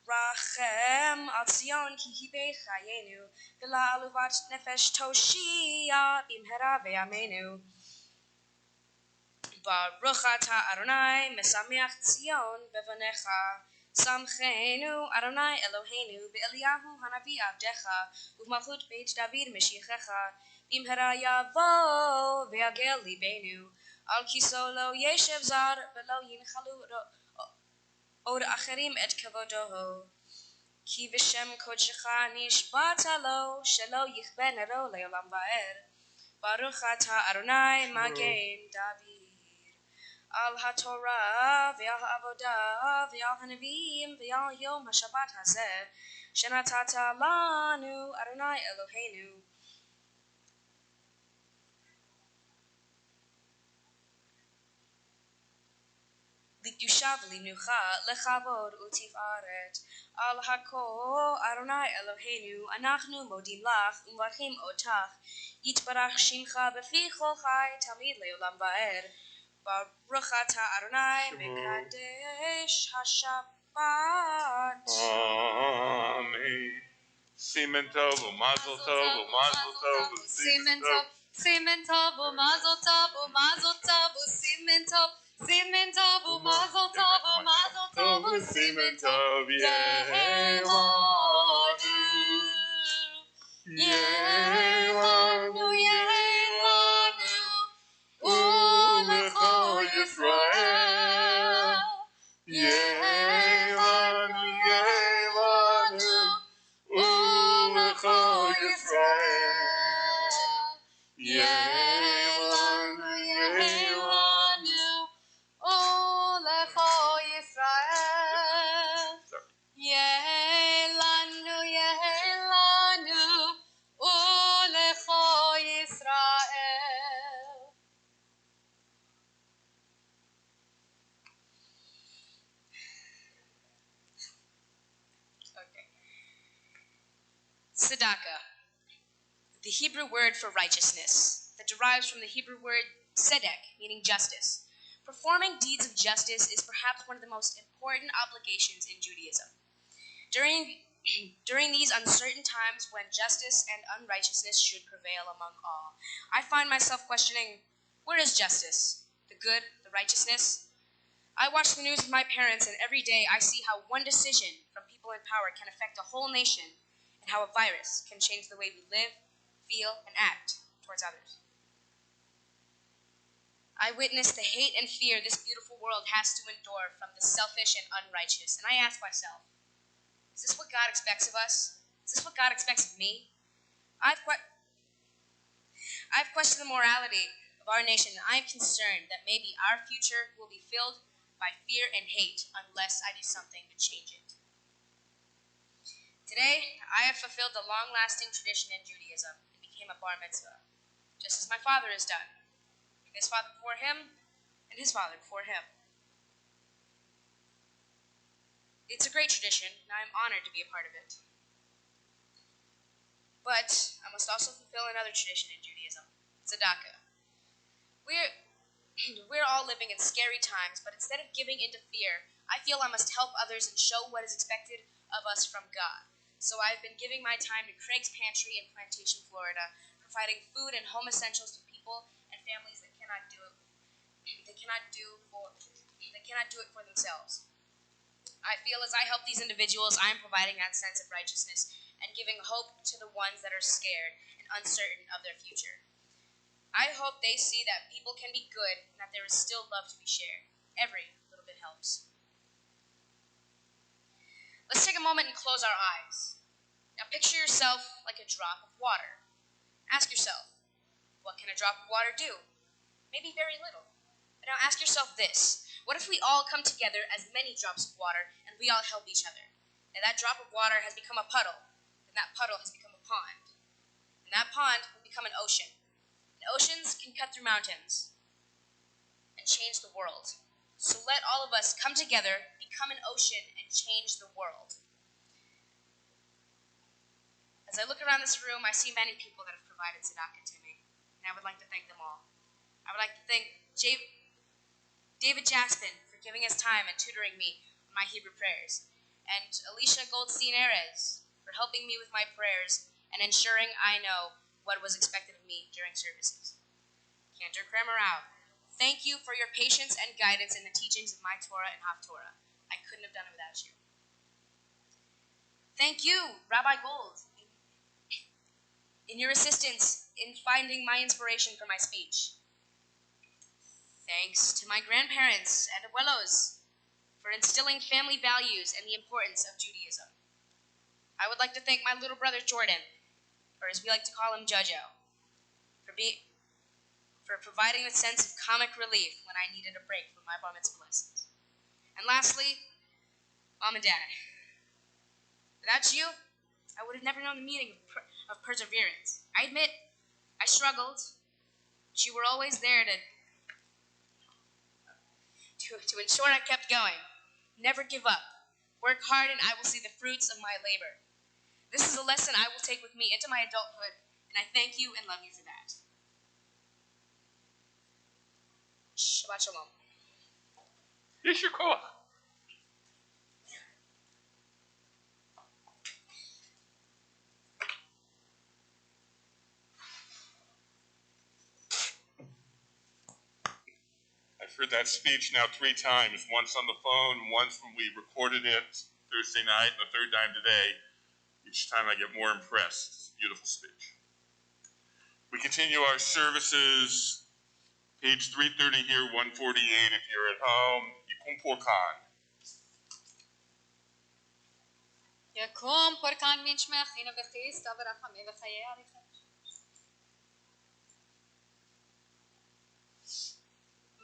רחם על ציון כי היא בית חיינו, ולעלובת נפש תושיע במהרה בימינו. ברוך אתה אדוני משמח ציון בבניך, שמחנו אדוני אלוהינו באליהו הנביא עבדך, ובמלכות בית דוד משיחך, במהרה יבוא ויגל ליבנו, על כיסאו לא ישב זר, ולא ינחלו עוד אחרים את כבודו, כי בשם קודשך נשבעת לו, שלא יכבה נרו לעולם ועד. ברוך אתה אדוני מגן דוד, על התורה ועל העבודה ועל הנביאים ועל יום השבת הזה, שנתת לנו אדוני אלוהינו. לקדושה ולמנוחה, לכבוד ותפארת. על הכל אדוני אלוהינו אנחנו מודים לך ומברכים אותך, יתברך שמך בפי כל חי תמיד לעולם ועד. ברוך אתה אדוני מקדש השבת. Amen. Simen tov u'mazel tov u'mazel tov u'simen tov. Simen tov u'mazel tov u'mazel tov u'simen tov. Simen tov u'mazel tov u'mazel tov u'simen tov. Yehelanu, Yehelanu, Yehelanu, u'lecho Yisrael. Yehelanu, Yehelanu, u'lecho Yisrael. Yehelanu, Yehelanu, u'lecho Yisrael. Yehelanu, Yehelanu, u'lecho Yisrael. Okay. Tzedakah, the Hebrew word for righteousness, that derives from the Hebrew word tzedek, meaning justice. Performing deeds of justice is perhaps one of the most important obligations in Judaism. During these uncertain times when justice and unrighteousness should prevail among all, I find myself questioning, where is justice? The good, the righteousness? I watch the news with my parents, and every day I see how one decision from people in power can affect a whole nation, and how a virus can change the way we live, feel, and act towards others. I witness the hate and fear this beautiful world has to endure from the selfish and unrighteous, and I ask myself, is this what God expects of us? Is this what God expects of me? I've questioned the morality of our nation, and I am concerned that maybe our future will be filled by fear and hate unless I do something to change it. Today, I have fulfilled a long-lasting tradition in Judaism and became a bar mitzvah, just as my father has done, his father before him, and his father before him. It's a great tradition, and I am honored to be a part of it. But I must also fulfill another tradition in Judaism, tzedakah. We're all living in scary times, but instead of giving into fear, I feel I must help others and show what is expected of us from God. So I've been giving my time to Craig's Pantry in Plantation, Florida, providing food and home essentials to people and families that cannot do it for themselves. I feel as I help these individuals, I am providing that sense of righteousness and giving hope to the ones that are scared and uncertain of their future. I hope they see that people can be good and that there is still love to be shared. Every little bit helps. Let's take a moment and close our eyes. Now picture yourself like a drop of water. Ask yourself, what can a drop of water do? Maybe very little. But now ask yourself this. What if we all come together as many drops of water and we all help each other? And that drop of water has become a puddle, and that puddle has become a pond. And that pond will become an ocean. And oceans can cut through mountains and change the world. So let all of us come together, become an ocean, and change the world. As I look around this room, I see many people that have provided tzedakah to me, and I would like to thank them all. I would like to thank David Jaspin for giving his time and tutoring me on my Hebrew prayers, and Alicia Goldstein-Erez for helping me with my prayers and ensuring I know what was expected of me during services. Cantor Kramerau, thank you for your patience and guidance in the teachings of my Torah and Haftorah. I couldn't have done it without you. Thank you, Rabbi Gold, in your assistance in finding my inspiration for my speech. Thanks to my grandparents and abuelos for instilling family values and the importance of Judaism. I would like to thank my little brother Jordan, or as we like to call him, Jojo, for providing a sense of comic relief when I needed a break from my bar mitzvah lessons. And lastly, Mom and Dad. Without you, I would have never known the meaning of perseverance. I admit, I struggled, but you were always there to ensure I kept going. Never give up. Work hard and I will see the fruits of my labor. This is a lesson I will take with me into my adulthood, and I thank you and love you for that. Shabbat Shalom. Yisher Koach. I've heard that speech now 3 times, once on the phone, once when we recorded it Thursday night, and the third time today. Each time I get more impressed. It's a beautiful speech. We continue our services, page 330 here, 148 if you're at home. Yikum Porkan. יקום פורקן מן שמך, הנה וכיסת ורחמי וחיי אריכות.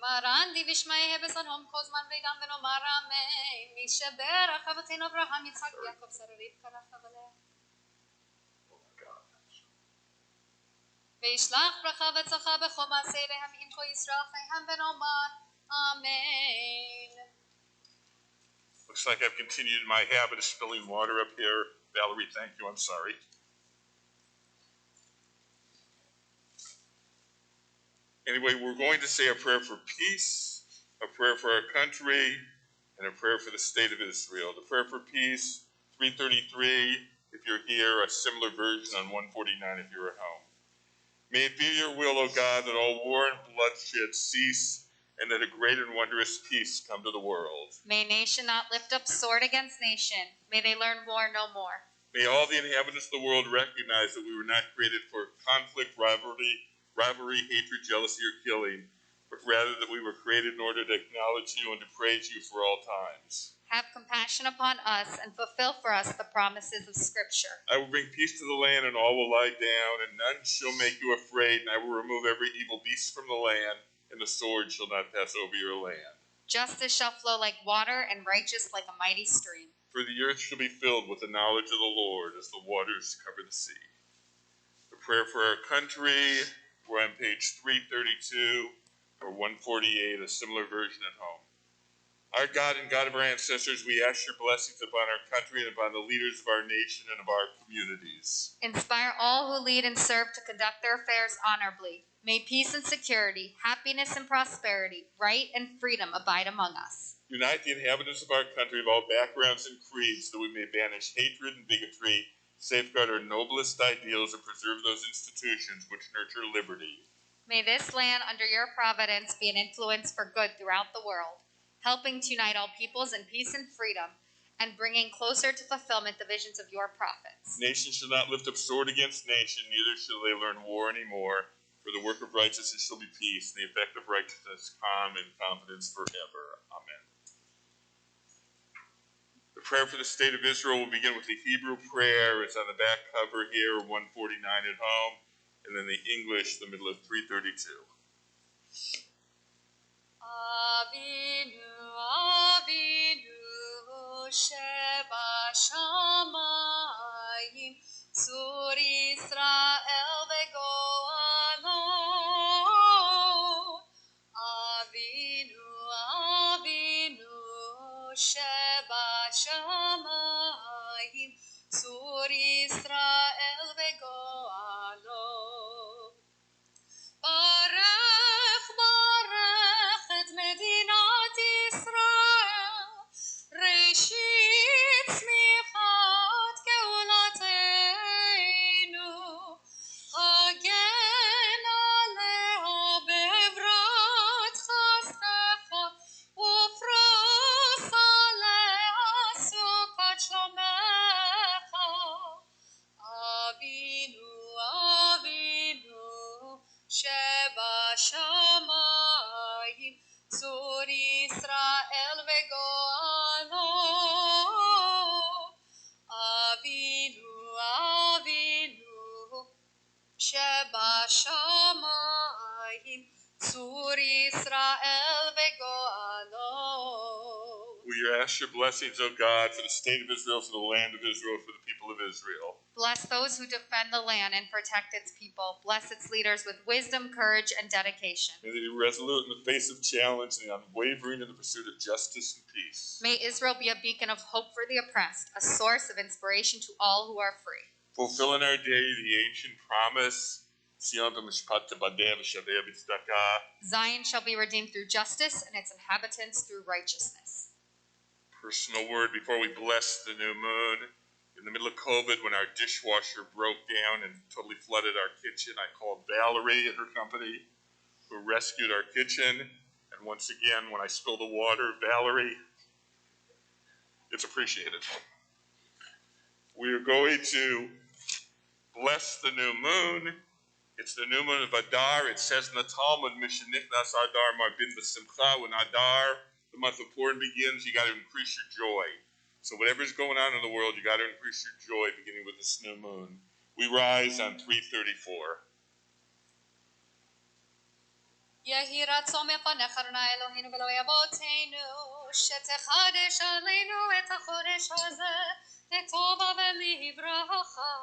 מרנדי וישמעיה בזנום כל זמן וגם ונאמר אמן. מי שברך אבותינו אברהם יצחק ויעקב שרה רבקה רחבליה. וישלח ברכה וצלחה בכל מעשיהם עם כל ישראל חייהם ונאמר אמן. Looks like I've continued my habit of spilling water up here. Valerie, thank you. I'm sorry. Anyway, we're going to say a prayer for peace, a prayer for our country, and a prayer for the state of Israel. The prayer for peace, 333, if you're here, a similar version on 149 if you're at home. May it be your will, O God, that all war and bloodshed cease, and that a great and wondrous peace come to the world. May nation not lift up sword against nation. May they learn war no more. May all the inhabitants of the world recognize that we were not created for conflict, rivalry, hatred, jealousy, or killing, but rather that we were created in order to acknowledge you and to praise you for all times. Have compassion upon us and fulfill for us the promises of Scripture. I will bring peace to the land, and all will lie down, and none shall make you afraid, and I will remove every evil beast from the land, and the sword shall not pass over your land. Justice shall flow like water, and righteous like a mighty stream. For the earth shall be filled with the knowledge of the Lord as the waters cover the sea. The prayer for our country, we're on page 332 or 148, a similar version at home. Our God and God of our ancestors, we ask your blessings upon our country and upon the leaders of our nation and of our communities. Inspire all who lead and serve to conduct their affairs honorably. May peace and security, happiness and prosperity, right and freedom abide among us. Unite the inhabitants of our country of all backgrounds and creeds, that we may banish hatred and bigotry, safeguard our noblest ideals, and preserve those institutions which nurture liberty. May this land under your providence be an influence for good throughout the world, helping to unite all peoples in peace and freedom, and bringing closer to fulfillment the visions of your prophets. Nation shall not lift up sword against nation, neither shall they learn war anymore. For the work of righteousness shall be peace, and the effect of righteousness calm and confidence forever. Amen. The prayer for the state of Israel will begin with the Hebrew prayer. It's on the back cover here, 149 at home, and then the English, the middle of 332. Avinu, Avinu, Shebashamayim, Tzur Yisrael veGoalo. Avinu, Avinu, Shebashamayim, Tzur Yisrael veGoalo. Barech, Barech et Medinat Yisrael, Reshit Tzmichat Geulateinu, Hagen Alea bevrat chastecha, Ufros Alea sukat shlomecha. Avinu, Avinu, Shebashamayim, Tzur Yisrael veGoalo. Avinu, Avinu, Shebashamayim, Tzur Yisrael veGoalo. We ask your blessings, O God, for the state of Israel, for the land of Israel, for the people of Israel. Bless those who defend the land and protect its people. Bless its leaders with wisdom, courage, and dedication. May they be resolute in the face of challenge and unwavering in the pursuit of justice and peace. May Israel be a beacon of hope for the oppressed, a source of inspiration to all who are free. Fulfill in our day the ancient promise, Zion b'mishpat tebadeh v'shaveh b'tzedakah. Zion shall be redeemed through justice, and its inhabitants through righteousness. Personal word before we bless the new moon. In the middle of COVID, when our dishwasher broke down and totally flooded our kitchen, I called Valerie and her company, who rescued our kitchen. And once again, when I spill the water, Valerie, it's appreciated. We are going to bless the new moon. It's the new moon of Adar. It says in the Talmud, Mishenichnas Adar Marbin B'Simcha. When Adar, the month of Purim, begins, you got to increase your joy. So whatever's going on in the world, you got to increase your joy, beginning with this new moon. We rise on 334. יהי רצון מפניך אדוני אלוהינו ואלוהי אבותינו, שתחדש עלינו את החודש הזה לטובה ולברכה,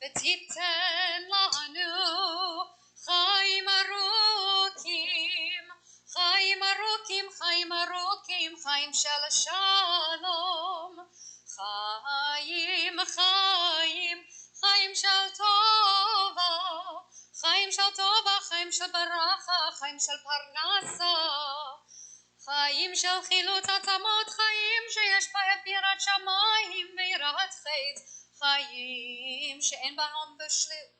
ותיתן לנו חיים ארוכים, חיים ארוכים, חיים ארוכים, חיים של שלום, חיים, חיים, חיים של טובה, חיים של טובה, חיים של ברכה, חיים של פרנסה, חיים של חילוץ עצמות, חיים שיש בהם יראת שמיים ויראת חטא, חיים שאין בהם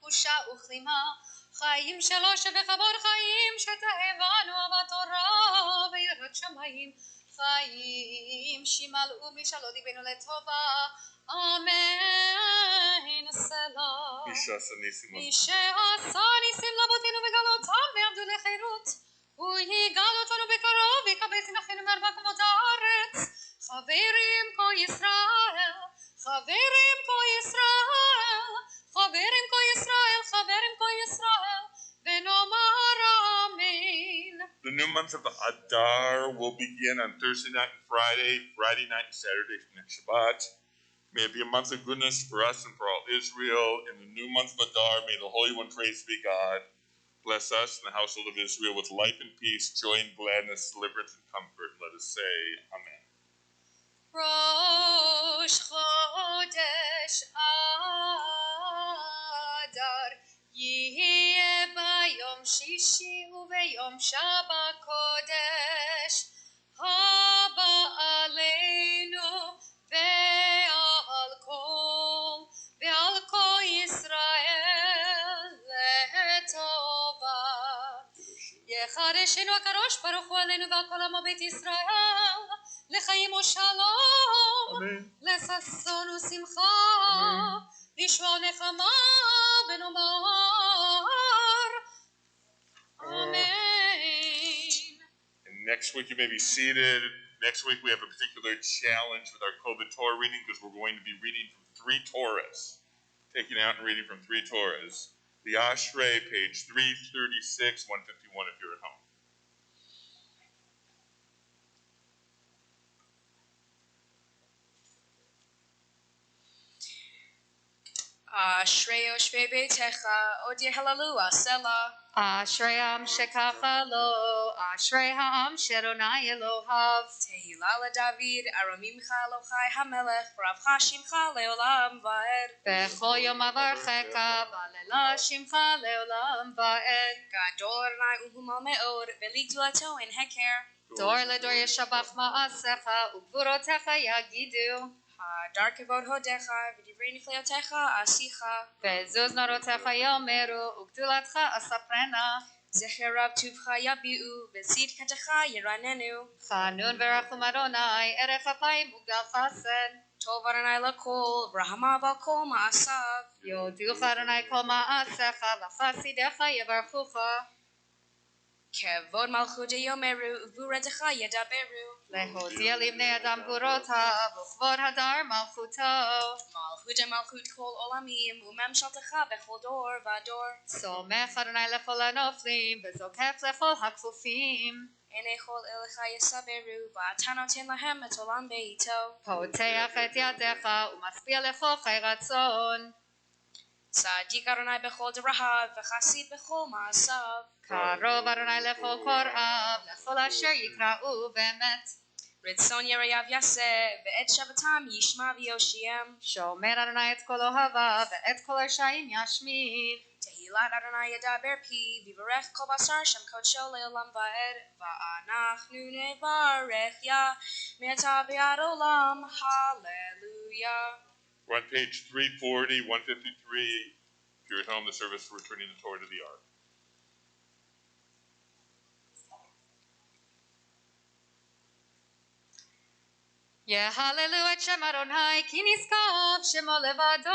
בושה וכלימה, חיים של עושר וכבוד, חיים שתאבנו אהבת תורה ויראת שמיים, חיים שימלאו משאלות ליבנו לטובה, אמן, סלאם. מי שעשה ניסים לאבותינו וגלותם ועבדו לחירות, הוא יגאל אותנו בקרוב, יקבל תנחנו מארבע קומות הארץ. חברים כה ישראל, חברים כה ישראל, חברים כה ישראל, חברים כה ישראל, ונאמר אמן. The new month of Adar will begin on Thursday night and Friday night and Saturday next Shabbat. May it be a month of goodness for us and for all Israel. In the new month of Adar, may the Holy One, praise be God, bless us and the household of Israel with life and peace, joy and gladness, deliverance and comfort. Let us say Amen. ראש חודש אדר יהיה ביום שישי וביום שבת קודש הבא עלינו ועל כל ישראל לטובה. יחדשנו הקדוש ברוך הוא עלינו ועל כל עמו בית ישראל לחיים ושלום, לששון ושמחה, לישועה ונחמה ונאמר Amen. And next week you may be seated. Next week we have a particular challenge with our COVID Torah reading because we're going to be reading from 3 Torahs. Taking out and reading from 3 Torahs. The Ashrei, page 336, 151 if you're at home. אשרי יושבי ביתך, עוד יהללוה סלה. אשרי העם שככה לו, אשרי העם שאדוני אלוהיו. תהילה לדוד, ארומימך אלוהי המלך, ברבך שמך לעולם ועד. בכל יום אברכך, בהללה שמך לעולם ועד. גדול אדוני ומהומה מאוד, ולגדולתו אין הכר. דור לדור ישבח מעשיך, וגבורותיך יגידו. הדר כבוד הודיך, ודברי נפלאותיך עשיך. ועזוז נורותיך יאמרו, וגדולתך אספרנה. זכר רב טובך יביאו, וצדקתך ירננו. חנון ורחום אדוני, ערך אפיים וגדל חסד. טוב אדוני לכל, ורחמיו על כל מעשיו. יודוך אדוני כל מעשיך, וחסידיך יברכוך. כבוד מלכות יאמרו, וגבורתך ידברו. להודיע לבני אדם גבורותיו, וכבוד הדר מלכותו. מלכות המלכות כל עולמים, וממשלתך בכל דור ודור. סומך אדוני לכל הנופלים, וזוקף לכל הכפופים. עיני כל אליך יסברו, ואתה נותן להם את עולם ביתו. פותח את ידיך, ומשביע לכל חי רצון. צדיק אדוני בכל דבריו, וחסיד בכל מעשיו. קרוב אדוני לכל קוראיו, לכל אשר יקראו באמת. רצון יראיו יעשה, ואת שבתם ישמע ויושיעם. שומר אדוני את כל אוהביו, ואת כל הרשעים ישמיד. תהילת אדוני ידבר פי, ויברך כל בשר שם קודשו לעולם ועד. ואנחנו נברך יה, מעתה ועד עולם, hallelujah. We're on page 340, 153. If you're at home, the service we're returning the Torah to the Ark. יהללו את שם אדוני, כי נשגב שמו לבדו.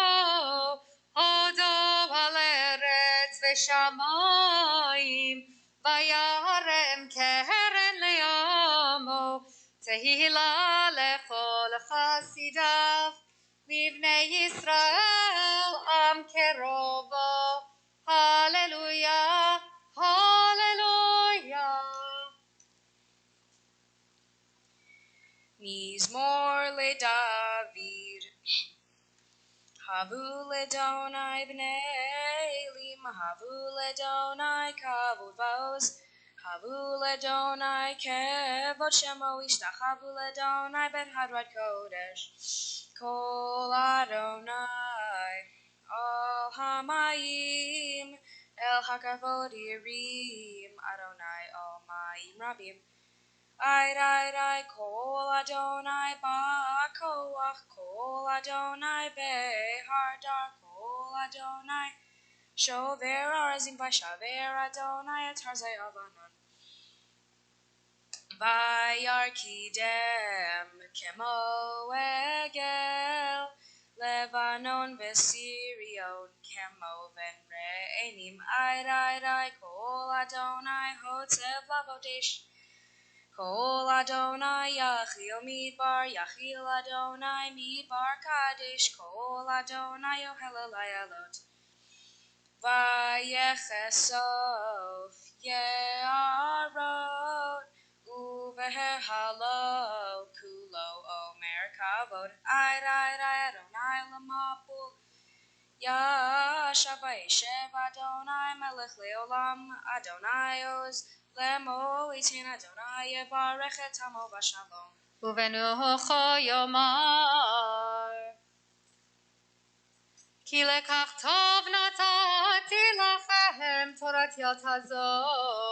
הודו על ארץ ושמיים, וירם קרן לעמו. תהילה לכל חסידיו, לבני ישראל עם קרובו. הללויה, הללויה. מזמור לדוד. הבו לאדוני בני אלים, הבו לאדוני כבוד ועוז. הבו לאדוני כבוד שמו, השתחוו לאדוני בית הדרת קודש. כל אדוני על המים, אל הכבוד ירים, אדוני על מים רבים. Ai, kol Adonai ba'koach, kol Adonai behardar, kol Adonai shover arazim v'shaver Adonai et harzai avanon. Vayarkidem kemo egel, Lebanon v'Sirion kemo venre enim ai kol Adonai hotzev lavodesh. Kol Adonai Yachil Midbar, Yachil Adonai Midbar Kadesh, Kol Adonai Yohelelai Alot. Vayechesof Ye'arot, Uveher Halo, Kulo Omer Kavod, Ai Adonai Lamapul, Yashavayeshev Adonai Melech Leolam, Adonai Oz, Lemo Itin Adonai Yevarech et Hamo Vashalom. ובנוחו יאמר כי לכך טוב נתתי לכם תורתי אל תעזובו.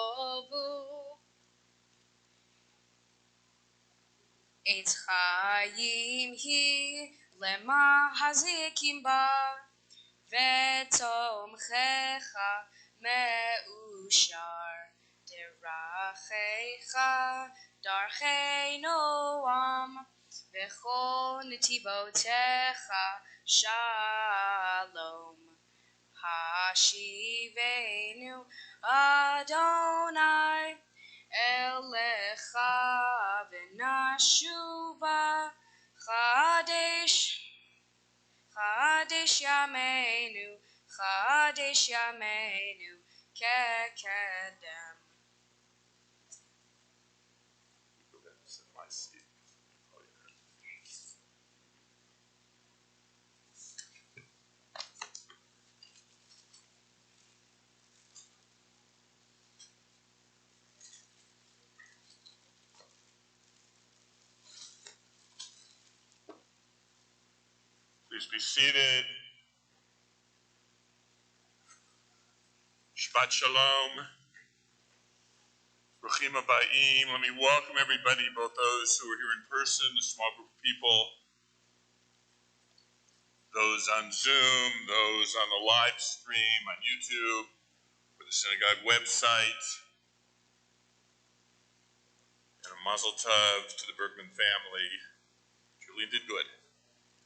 Eitz Chaim hi lema hazikim ba, vetomchecha meushar, derachecha darchei noam, vechol netivotecha shalom. Hashivenu Adonai Elecha v'nashuva Chadesh Yameinu kekedem. Go ahead and sit in my seat. Please be seated. Shabbat Shalom. Bruchim Habayim. Let me welcome everybody, both those who are here in person, a small group of people, those on Zoom, those on the live stream on YouTube, or the synagogue website, and a mazel tov to the Bergman family. Julian did good.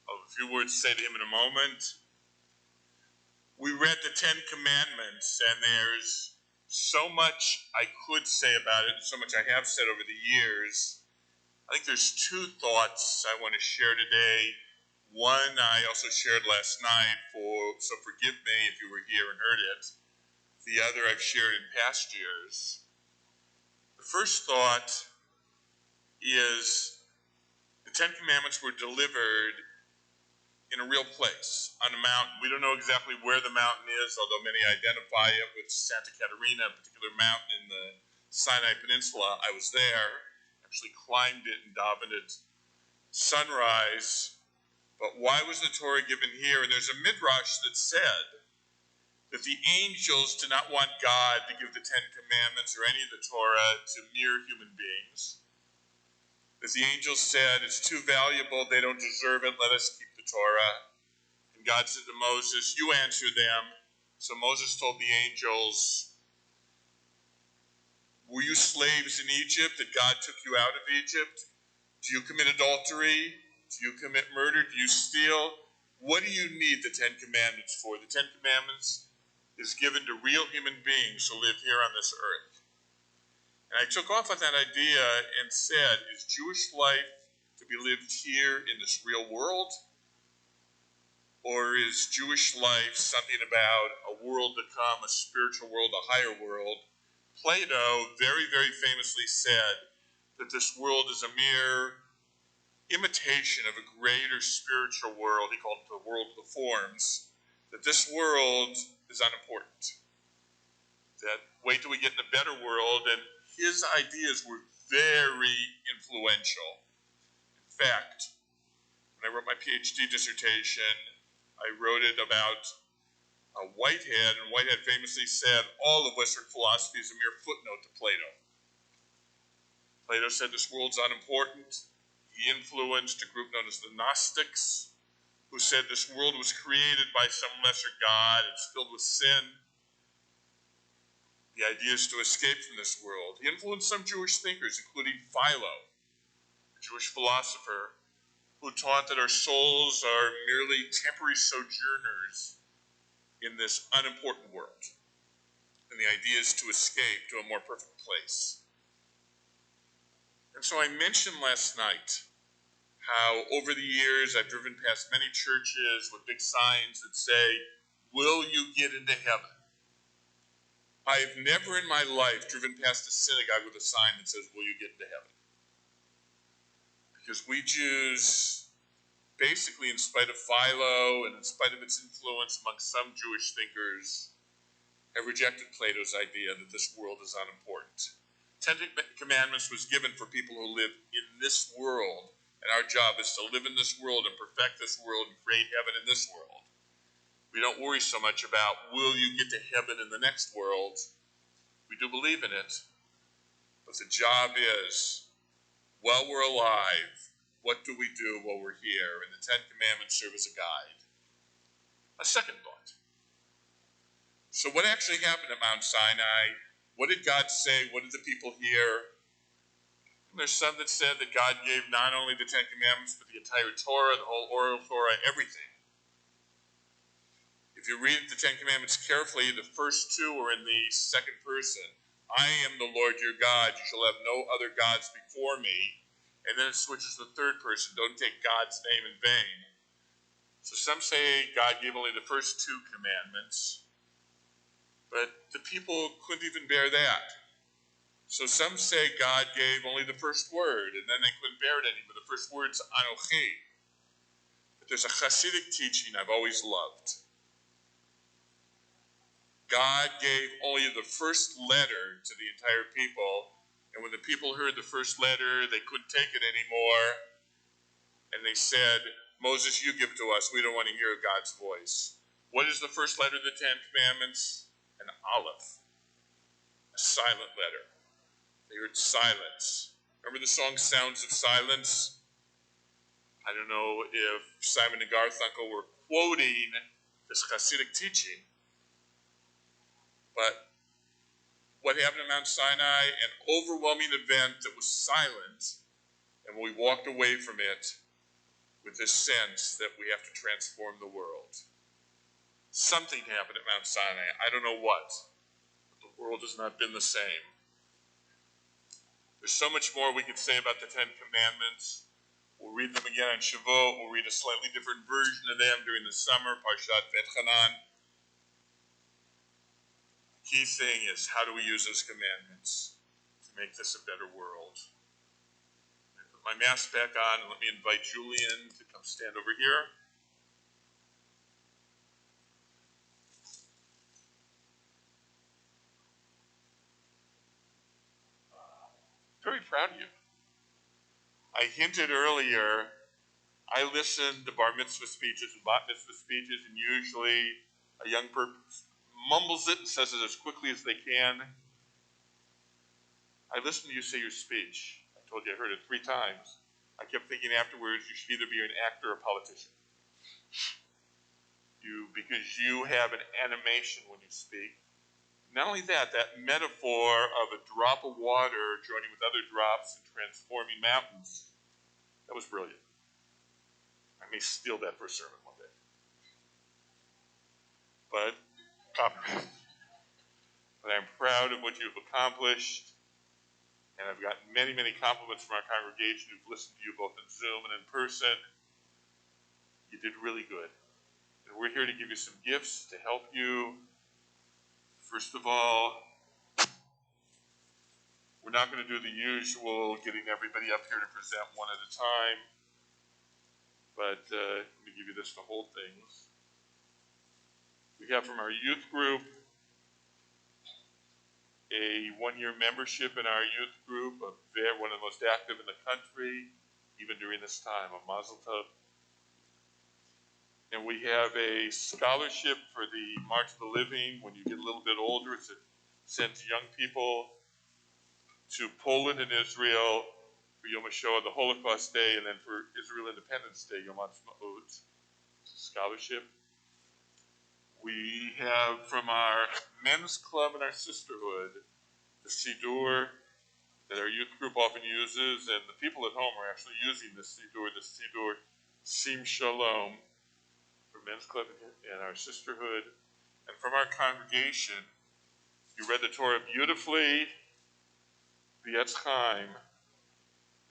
I'll have a few words to say to him in a moment. We read the Ten Commandments, and there's so much I could say about it, and so much I have said over the years. I think there's two thoughts I want to share today. One I also shared last night, so forgive me if you were here and heard it. The other I've shared in past years. The first thought is the Ten Commandments were delivered in a real place, on a mountain. We don't know exactly where the mountain is, although many identify it with Santa Catarina, a particular mountain in the Sinai Peninsula. I was there, actually climbed it and davened at sunrise. But why was the Torah given here? And there's a midrash that said that the angels did not want God to give the Ten Commandments or any of the Torah to mere human beings. As the angels said, it's too valuable, they don't deserve it, let us keep the Torah. And God said to Moses, you answer them. So Moses told the angels, were you slaves in Egypt that God took you out of Egypt? Do you commit adultery? Do you commit murder? Do you steal? What do you need the Ten Commandments for? The Ten Commandments is given to real human beings who live here on this earth. And I took off on that idea and said, is Jewish life to be lived here in this real world? Or is Jewish life something about a world to come, a spiritual world, a higher world? Plato very, very famously said that this world is a mere imitation of a greater spiritual world. He called it the world of the forms. That this world is unimportant. That wait till we get in a better world, and his ideas were very influential. In fact, when I wrote my PhD dissertation, I wrote it about Whitehead, and Whitehead famously said, all of Western philosophy is a mere footnote to Plato. Plato said this world's unimportant. He influenced a group known as the Gnostics, who said this world was created by some lesser god, it's filled with sin. The idea is to escape from this world. He influenced some Jewish thinkers, including Philo, a Jewish philosopher, who taught that our souls are merely temporary sojourners in this unimportant world. And the idea is to escape to a more perfect place. And so I mentioned last night how over the years I've driven past many churches with big signs that say, "Will you get into heaven?" I've never in my life driven past a synagogue with a sign that says, "Will you get into heaven?" Because we Jews, basically in spite of Philo and in spite of its influence among some Jewish thinkers, have rejected Plato's idea that this world is unimportant. Ten Commandments was given for people who live in this world, and our job is to live in this world and perfect this world and create heaven in this world. We don't worry so much about, will you get to heaven in the next world? We do believe in it, but the job is, while we're alive, what do we do while we're here? And the Ten Commandments serve as a guide. A second thought. So what actually happened at Mount Sinai? What did God say? What did the people hear? And there's some that said that God gave not only the Ten Commandments, but the entire Torah, the whole oral Torah, everything. If you read the Ten Commandments carefully, the first two are in the second person. I am the Lord your God. You shall have no other gods before me. And then it switches to the third person. Don't take God's name in vain. So some say God gave only the first two commandments, but the people couldn't even bear that. So some say God gave only the first word, and then they couldn't bear it anymore. The first word's Anochi. But there's a Hasidic teaching I've always loved. God gave only the first letter to the entire people, and when the people heard the first letter, they couldn't take it anymore, and they said, Moses, you give it to us. We don't want to hear God's voice. What is the first letter of the Ten Commandments? An aleph, a silent letter. They heard silence. Remember the song Sounds of Silence? I don't know if Simon and Garfunkel were quoting this Hasidic teaching, but what happened at Mount Sinai, an overwhelming event that was silent, and we walked away from it with this sense that we have to transform the world. Something happened at Mount Sinai. I don't know what, but the world has not been the same. There's so much more we could say about the Ten Commandments. We'll read them again on Shavuot. We'll read a slightly different version of them during the summer, Parshat V'etchanan. The key thing is, how do we use those commandments to make this a better world? I put my mask back on, and let me invite Julian to come stand over here. Very proud of you. I hinted earlier, I listen to bar mitzvah speeches and bat mitzvah speeches, and usually a young person mumbles it and says it as quickly as they can. I listened to you say your speech. I told you I heard it 3 times. I kept thinking afterwards you should either be an actor or a politician. Because you have an animation when you speak. Not only that, that metaphor of a drop of water joining with other drops and transforming mountains, that was brilliant. I may steal that for a sermon one day. But I'm proud of what you've accomplished, and I've gotten many, many compliments from our congregation who've listened to you both in Zoom and in person. You did really good. And we're here to give you some gifts to help you. First of all, we're not going to do the usual getting everybody up here to present one at a time, but let me give you this to hold things. We have from our youth group a 1-year membership in our youth group, one of the most active in the country, even during this time, a Mazel Tov. And we have a scholarship for the March of the Living. When you get a little bit older, it sends young people to Poland and Israel for Yom HaShoah, the Holocaust Day, and then for Israel Independence Day, Yom Ha'atzmaut scholarship. We have from our men's club and our sisterhood the Siddur that our youth group often uses, and the people at home are actually using this Siddur, the Siddur Sim Shalom for men's club and our sisterhood. And from our congregation, you read the Torah beautifully, the Etz Chaim.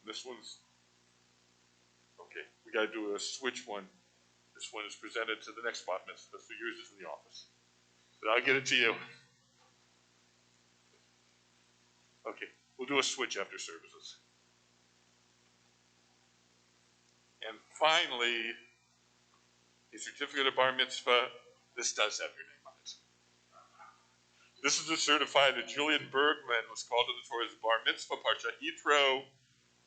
This one's, okay, we got to do a switch one. This one is presented to the next bat mitzvah, so yours is in the office. But I'll get it to you. Okay, we'll do a switch after services. And finally, a certificate of bar mitzvah. This does have your name on it. This is to certify that Julian Bergman was called to the Torah's bar mitzvah, Parsha Yitro,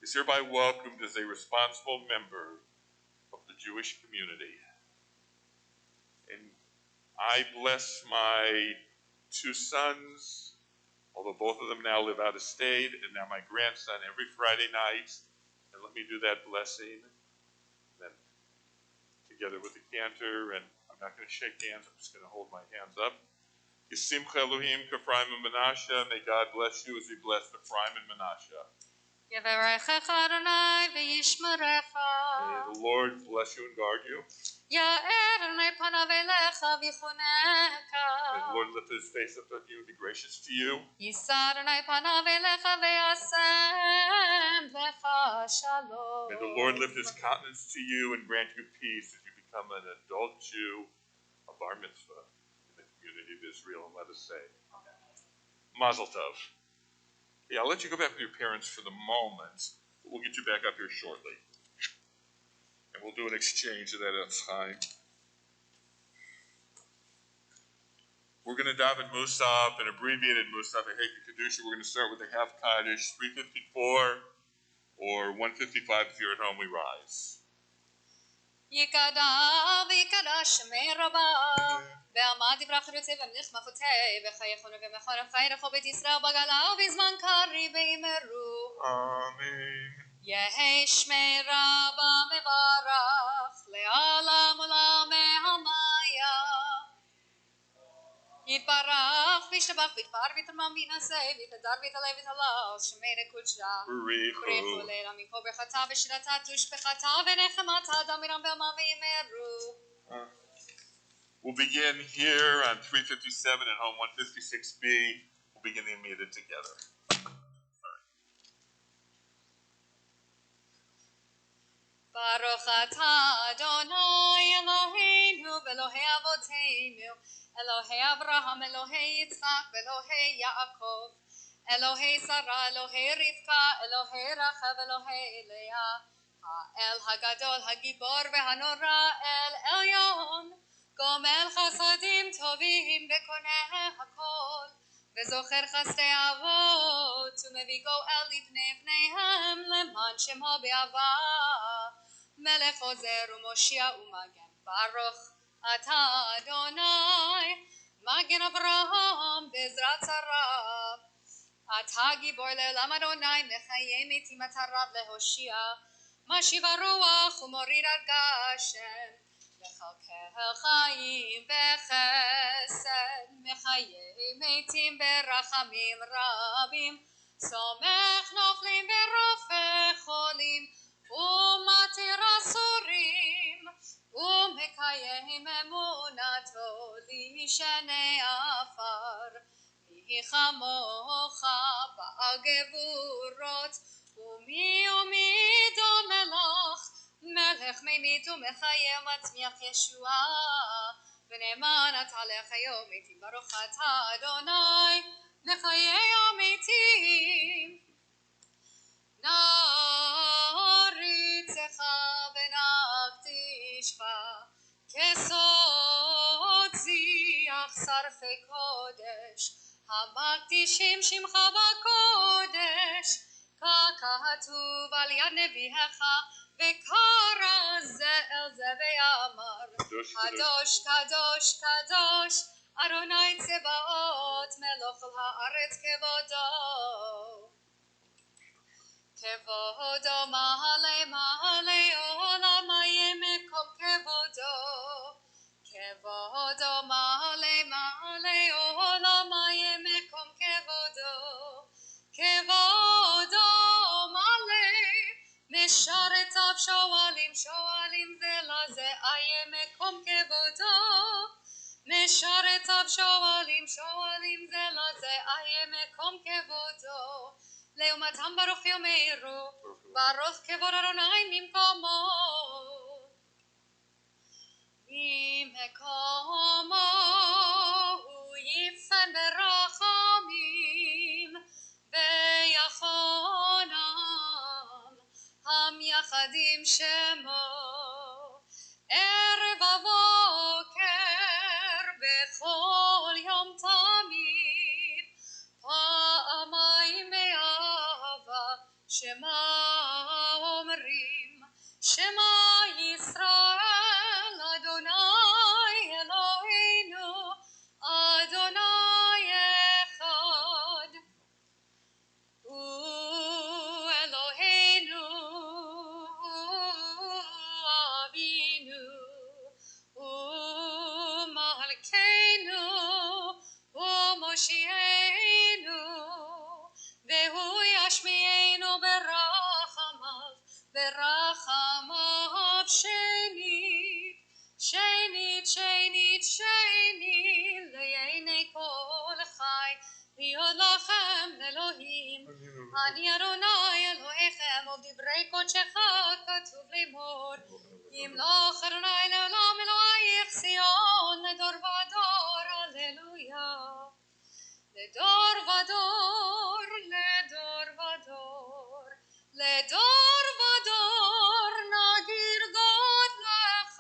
is hereby welcomed as a responsible member of the Jewish community. And I bless my two sons, although both of them now live out of state, and now my grandson every Friday night. And let me do that blessing. Then together with the cantor, and I'm not going to shake hands, I'm just going to hold my hands up. Yisimcha Elohim K'Ephraim and Menashe. May God bless you as he blessed Ephraim and Menashe. Yevarechecha Adonai v'yishmerecha. May the Lord bless you and guard you. Ya'er Adonai panav elecha v'chuneka. May the Lord lift his face up at you and be gracious to you. Yisa Adonai panav elecha v'yasem lecha shalom. May the Lord lift his countenance to you and grant you peace as you become an adult Jew, a bar mitzvah in the community of Israel. And let us say, Mazel Tov. Yeah, I'll let you go back with your parents for the moment, but we'll get you back up here shortly. And we'll do an exchange of that time. We're going to daven Musaf, an abbreviated Musaf, a Heke Kedusha. We're going to start with the half Kaddish, 354, or 155 if you're at home, we rise. Yikada v'yikada shemei rabba ve'amad yivrach ritze v'mnich machutei v'chayechonu v'mechon v'chayrecho b'et Yisrael b'gala u'bizman kari v'imeru. Amen. Yehi shmei rabba mevarach le'alam u'lam me'amaya Yitbarach v'yishtabach v'yitpar v'yitamam v'yinaseh v'yitadar v'yitaleh v'yitalal shemei nekudsha B'richu le'la mikol b'chata v'shirata tushbechata v'nechemata damiram v'amam v'yimeru. We'll begin here on 357 and home 156B. We'll begin the Amida together. Baruch atah Adonai Eloheinu v'Elohei Avoteinu Elohei Avraham, Elohei Yitzchak, Elohei Yaakov, Elohei Sarah, Elohei Rivka, Elohei Rachav, Elohei Leah, Ha'el Hagadol, Hagibor v'Hanora, El Elyon, Gomel Chasadim Tovim v'Koneh Hakol, v'Zocher Chasdei Avot, U'Mevii Goel Livnei Bneihem, Leman Shemo Be'ava, Melech Ozer U'Moshia U'Magen, Baruch Atah Adonai, Magen Avraham, Bezrat Sarah. Atah Gibor le'olam Adonai, Mechayeh metim atarav lehoshia. Mashiv haruach u'morir Gashem. Mechalkel chayim bechesed, Mechayeh metim berachamim rabim. Somech noflim berofeh cholim, u'matir asurim. ומקיים אמונתו לישני עפר, מי כמוך בעל גבורות, ומי דומה לך, מלך ממית ומחיה ומצמיח ישועה, ונאמן אתה לחיי מתים, ברוך אתה אדוני לחיי המתים. נעריצך ונקדישך כסוד זיח שרפי קודש המקדישים שמך בקודש ככתוב על יד נביאך וקרא זה אל זה ואמר קדוש קדוש קדוש אדוני צבאות מלוך כל הארץ כבודו כבודו מעלה מעלה עולם היה מקום כבודו כבודו מעלה מעלה עולם היה מקום כבודו כבודו מלא משרתיו שואלים שואלים זה לזה היה מקום כבודו לשרתיו שואלים זה לזה איה מקום כבודו לעומתם ברוך יאמרו ברוך כבוד אדוני ממקומו ממקומו הוא יפן ברחמים ויחונם המייחדים שמו ערב הבוקר בכל יום תמיד פעמיים באהבה שמה אומרים שמה ישראל אדוני אלוהינו אדוני אחד הוא אלוהינו אבינו הוא מלכנו הוא מושיענו והוא ישמיענו ברחמיו שנית לעיני כל חי להיות לכם אלוהים אני אדוני אלוהיכם ובדברי קודשך כתוב לאמור ימלוך אדוני לעולם אלוהיך ציון לדור ודור הללויה לדור ודור נגיד גודלך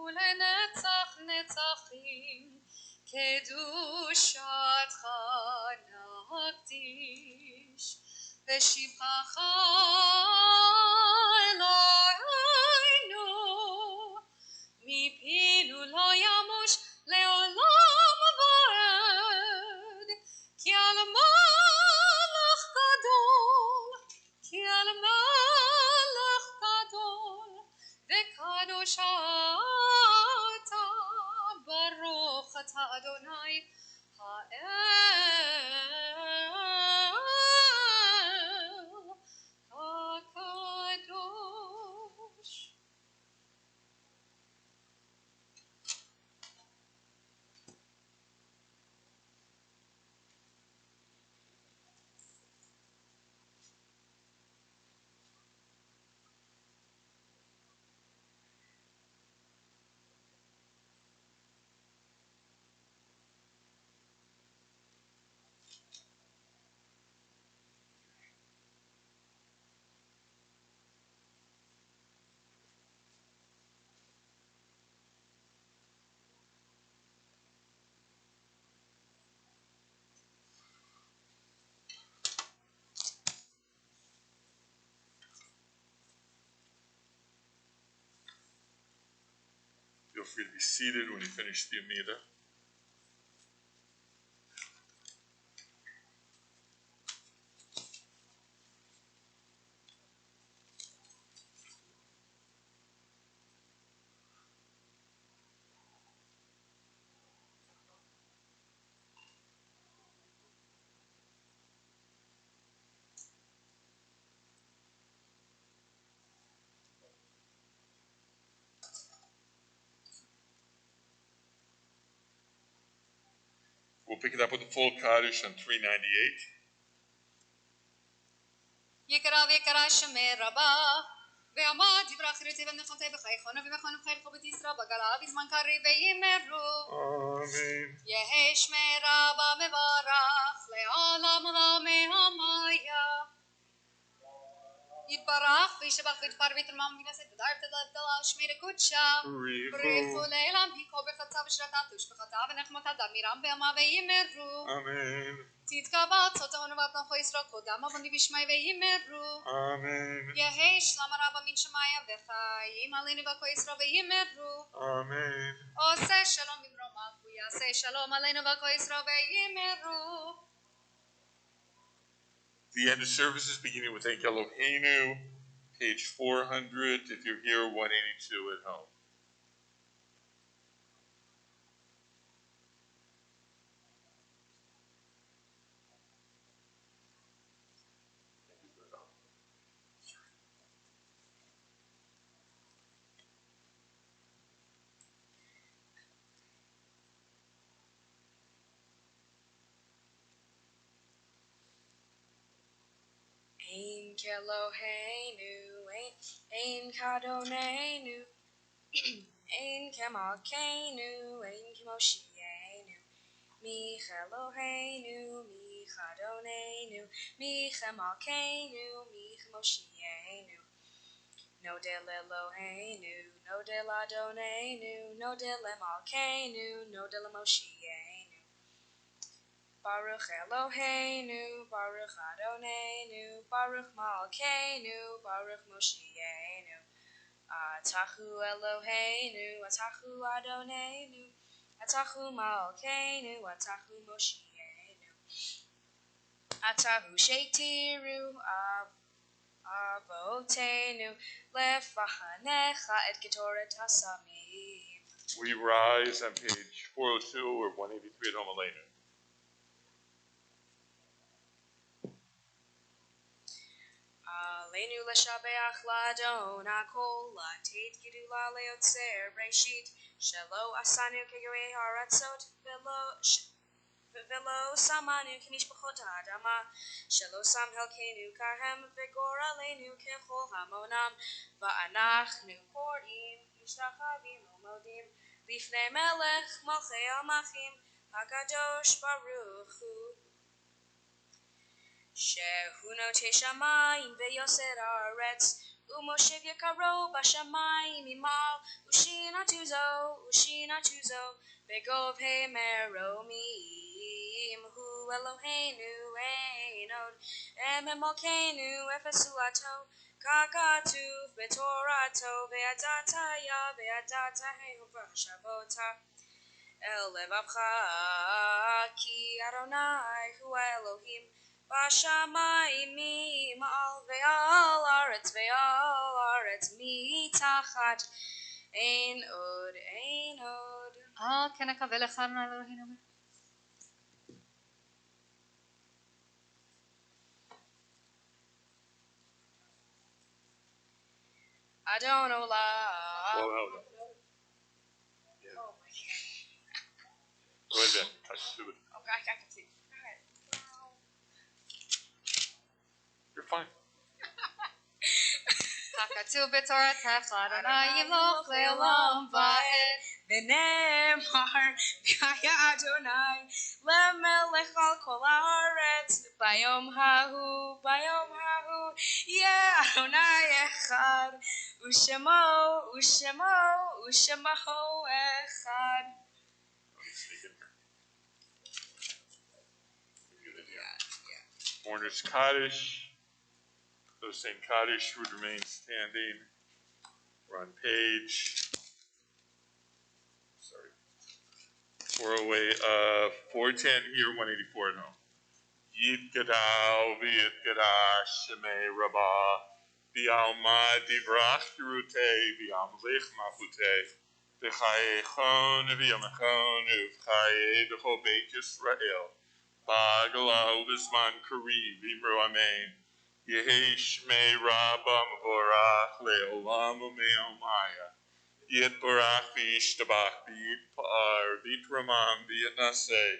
ולנצח נצחים קדושתך נקדיש ושבחך אלוהינו מפינו לא ימוש לעולם ועד כי על מלך גדול וקדוש אתה ברוך אתה אדוני האל הקדוש Feel free to be seated when you finish the Amida. We'll pick it up with the full Kaddish on 398. יקרא שמי רבה ועמד דברי חירותי ונחמתי בחייכונה ובחנו חייך בית ישראל בגלה בזמן קריב וימרו Amen. יהי שמי רבה מברך לעולם ולעולמי המיה יתברך וישבח ויתפאר ויתרומם וינשא ודרת דלה שמי לקודשה בריחו לעילם היכו ברחתה ושרתה ושפחתה ונחמתה דמירם בעמה וימרו Amen. תתקבע צאתנו ובתנכו ישראל קודם אבוני בשמי וימרו Amen. יהי שלום רבה מן שמיה וחיים עלינו וכל ישראל וימרו Amen. עושה שלום במרומיו ויעשה שלום עלינו וכל ישראל וימרו The end of service is beginning with Thank Eloheinu, page 400, if you're here, 182 at home. Keloheinu, Ein Kadoneinu, Ein Kemalkeinu, Ein Kemoshienu, Micheloheinu, Michadoneinu, Michemalkeinu, Michemoshienu. No del Eloheinu, no del Adonenu, no del Emalkeinu, no del Moshienu. Baruch Eloheinu, Baruch Adonenu, Baruch Malkeinu, Baruch Moshienu. Atahu Eloheinu, Atahu Adonenu, Atahu Malkeinu, Atahu Moshienu. Atahu Sheitiru, Avotenu, Lefahanecha et Ketoret Hasamim. We rise on page 402 or 183 at Homalenu. Aleinu leshabeach ladon akol latet gidula leotzer breshit shelo asanu kegere haratzot velo samanu kinishpachot adama shelo sam helkenu karhem vegor aleinu kechol hamonam va'anachnu korim mishtachavim umodim lifnei melech malchei amachim hakadosh baruch hu. Shehuno teshamayim veyoser aretz umoshev yakaro bashamayim imal ushina tuzo begov he meromim hu Eloheinu einod ememokenu efesulato kakatuv betorato ve'adataya ve'adatahe uvashavota el levavcha ki Adonai hu Elohim Bashamayim al ve'al aretz mitachat ein od. כן אקבל לך אלוהינו. Adon olam. Well, hold on. Yeah. Oh my god. Go ahead, touch to it. Okay, I can see. Go ahead. You're fine. הכתוב בתורתך אדוני ימלוך לעולם ועד ונאמר והיה אדוני למלך על כל הארץ ביום ההוא יהיה אדוני אחד ושמו אחד. Mourner's Kaddish. Those saying Kaddish would remain standing. We're on page 410 here, 184 at home. Yit Gadal, V'yit Gadash, Shemei Rabbah, V'alma Divrach Yerute, V'amlich Machute, V'chayechon, V'yamechon, V'chaye D'chol Beit Yisrael, Ba'agala U'vizman Kari, V'imru Amen. Yehi Shmei Rabba Mavorach Le'olam U'me'omaya. Yit Barach V'yishtabach V'yit Pa'ar V'yit Ramam V'yit Naseh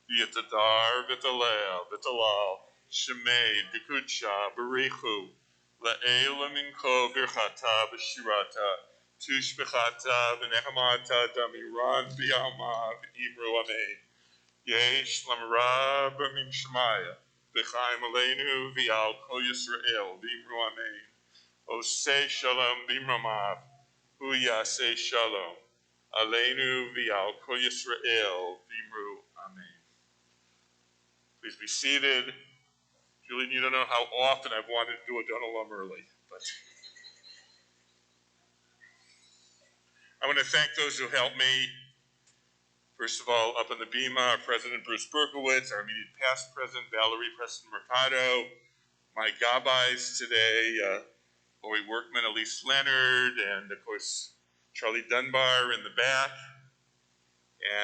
V'yit Adar V'yit Alal Shemei D'kudsha B'richu La'ela Minko Birchata B'shirata Tush B'chata V'nechamata Damiran V'yalma V'imru Amen. Yesh Lamra B'min Shemaya V'chaim Aleinu V'yal Kol Yisrael V'imru Amen. Oseh Shalom B'imramav Hu Yaseh Shalom Aleinu V'yal Kol Yisrael V'imru Amen. Please be seated. Julian, you don't know how often I've wanted to do a Donalam early, but I want to thank those who helped me. First of all, up on the Bima, our President Bruce Berkowitz, our immediate past President Valerie Preston Mercado, my gabais today, Lori Workman, Elise Leonard, and of course Charlie Dunbar in the back,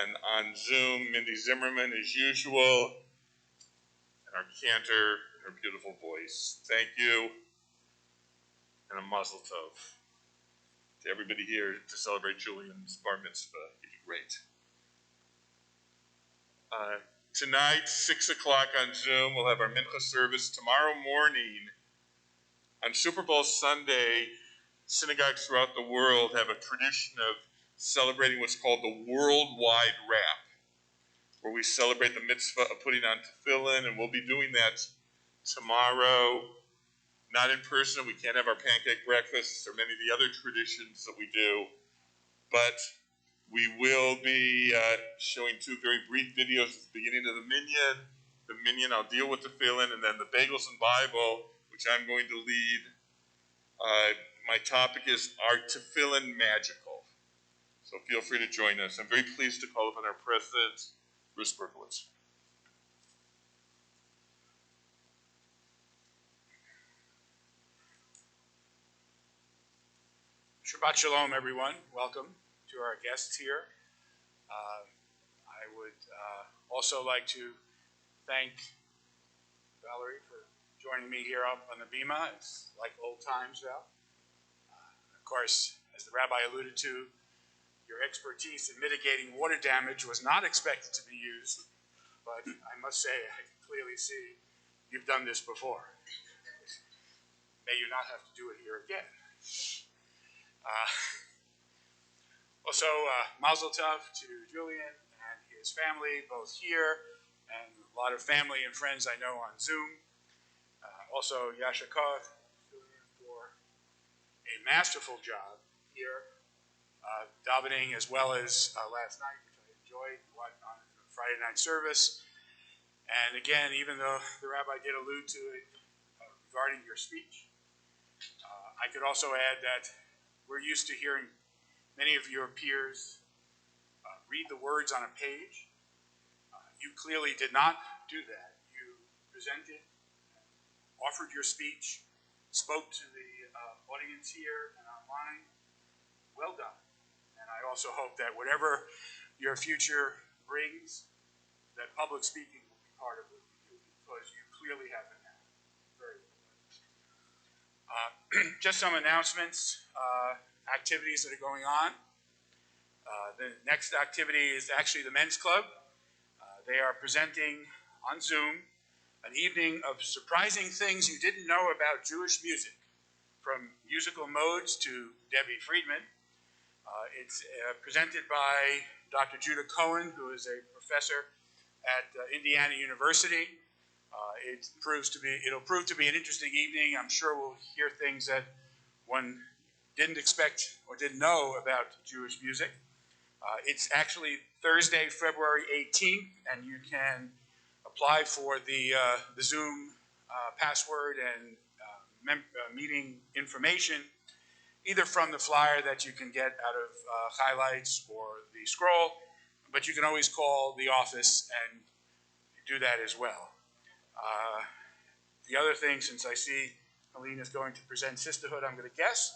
and on Zoom, Mindy Zimmerman as usual, and our cantor, her beautiful voice. Thank you, and a mazel tov to everybody here to celebrate Julian's bar mitzvah. You did great. Tonight, 6 o'clock on Zoom, we'll have our mincha service. Tomorrow morning, On Super Bowl Sunday, synagogues throughout the world have a tradition of celebrating what's called the worldwide wrap, where we celebrate the mitzvah of putting on tefillin, and we'll be doing that tomorrow. Not in person, we can't have our pancake breakfasts or many of the other traditions that we do, but we will be showing two very brief videos at the beginning of the minyan. The minyan, I'll deal with tefillin, and then the bagels and Bible, which I'm going to lead. My topic is, are tefillin magical? So feel free to join us. I'm very pleased to call upon our president, Bruce Berkowitz. Shabbat Shalom, everyone. Welcome to our guests here. I would also like to thank Valerie for joining me here up on the bima. It's like old times, Val. Of course, as the rabbi alluded to, your expertise in mitigating water damage was not expected to be used, but I must say, I can clearly see you've done this before. May you not have to do it here again. Also, Mazel Tov to Julian and his family, both here, and a lot of family and friends I know on Zoom. Also, Yashakov, Julian, for a masterful job here, davening as well as last night, which I enjoyed on the Friday night service. And again, even though the rabbi did allude to it regarding your speech, I could also add that we're used to hearing many of your peers read the words on a page. You clearly did not do that. You presented, offered your speech, spoke to the audience here and online. Well done. And I also hope that whatever your future brings, that public speaking will be part of what you do, because you clearly have been that. Very well. Just some announcements, activities that are going on. The next activity is actually the Men's Club. They are presenting on Zoom an evening of surprising things you didn't know about Jewish music, from musical modes to Debbie Friedman. It's presented by Dr. Judah Cohen, who is a professor at Indiana University. It'll prove to be an interesting evening. I'm sure we'll hear things that one didn't expect or didn't know about Jewish music. It's actually Thursday, February 18th, and you can apply for the Zoom password and meeting information either from the flyer that you can get out of highlights or the scroll, but you can always call the office and do that as well. The other thing, since I see Helene is going to present Sisterhood, I'm going to guess.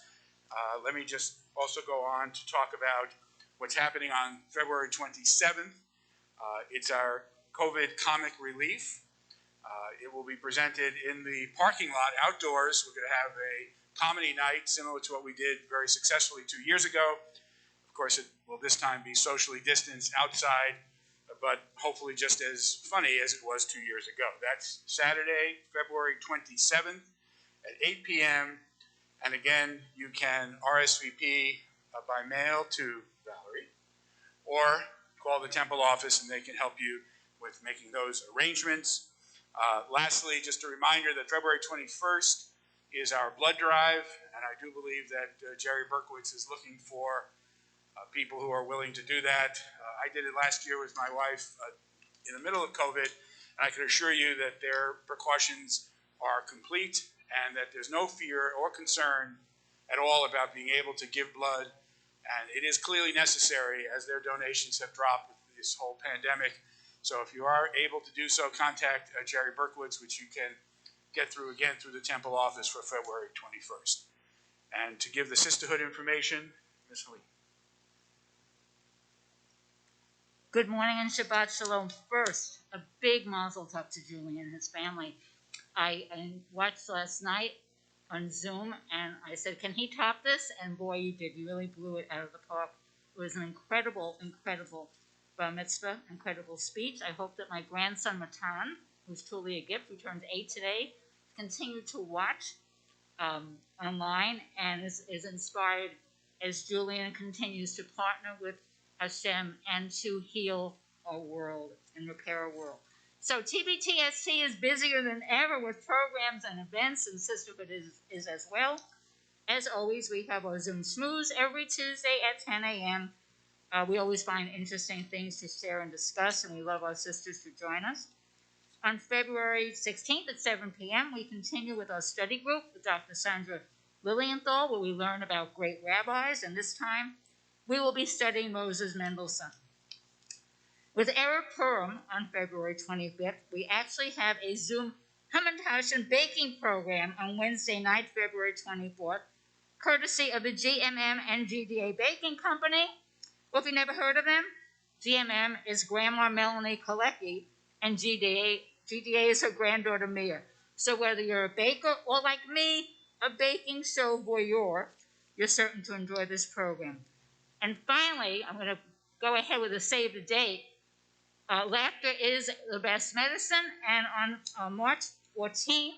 Let me just also go on to talk about what's happening on February 27th. It's our COVID comic relief. It will be presented in the parking lot outdoors. We're going to have a comedy night similar to what we did very successfully 2 years ago. Of course, it will this time be socially distanced outside, but hopefully just as funny as it was 2 years ago. That's Saturday, February 27th at 8 p.m. And again, you can RSVP by mail to Valerie or call the temple office and they can help you with making those arrangements. Lastly, just a reminder that February 21st is our blood drive, and I do believe that Jerry Berkowitz is looking for people who are willing to do that. I did it last year with my wife in the middle of COVID, and I can assure you that their precautions are complete and that there's no fear or concern at all about being able to give blood. And it is clearly necessary as their donations have dropped with this whole pandemic. So if you are able to do so, contact Jerry Berkowitz, which you can get through again through the temple office for February 21st. And to give the sisterhood information, Ms. Helene. Good morning and Shabbat Shalom. First, a big mazel tov to Julian and his family. I watched last night on Zoom, and I said, can he top this? And boy, you did. You really blew it out of the park. It was an incredible, incredible bar mitzvah, incredible speech. I hope that my grandson, Matan, who's truly a gift, who turns 8 today, continue to watch online and is inspired as Julian continues to partner with Hashem and to heal our world and repair our world. So TBTST is busier than ever with programs and events, and Sisterhood is as well. As always, we have our Zoom Schmooze every Tuesday at 10 a.m. We always find interesting things to share and discuss, and we love our sisters to join us. On February 16th at 7 p.m., we continue with our study group with Dr. Sandra Lilienthal, where we learn about great rabbis, and this time we will be studying Moses Mendelssohn. With Erev Purim on February 25th, we actually have a Zoom Hamantash baking program on Wednesday night, February 24th, courtesy of the GMM and GDA Baking Company. Well, if you never heard of them, GMM is Grandma Melanie Kolecki, and GDA is her granddaughter Mia. So whether you're a baker or, like me, a baking show voyeur, you're certain to enjoy this program. And finally, I'm going to go ahead with a save the date. Laughter is the best medicine, and on March 14th,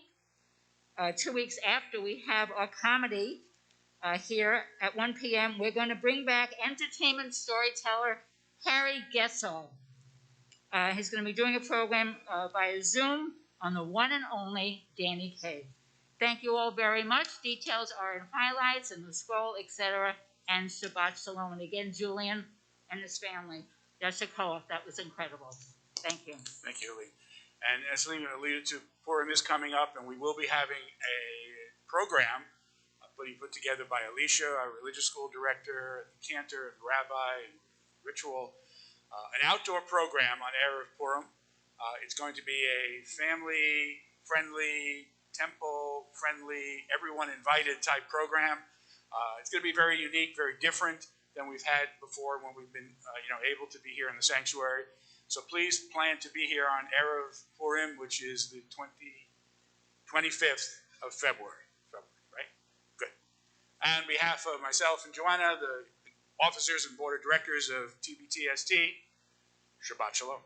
2 weeks after, we have our comedy here at 1 p.m. We're going to bring back entertainment storyteller Harry Gessel. He's going to be doing a program via Zoom on the one and only Danny Kaye. Thank you all very much. Details are in highlights and the scroll, etc. And Shabbat Shalom. And again, Julian and his family. Yashikov, that was incredible. Thank you. Thank you, Lee. And as Lee alluded to, Purim is coming up, and we will be having a program put together by Alicia, our religious school director, the cantor, the rabbi, and ritual, an outdoor program on Erev Purim. It's going to be a family-friendly, temple-friendly, everyone-invited type program. It's going to be very unique, very different than we've had before when we've been able to be here in the sanctuary. So please plan to be here on Erev Purim, which is the 25th of February. Right? Good. On behalf of myself and Joanna, the officers and board of directors of TBTST, Shabbat Shalom.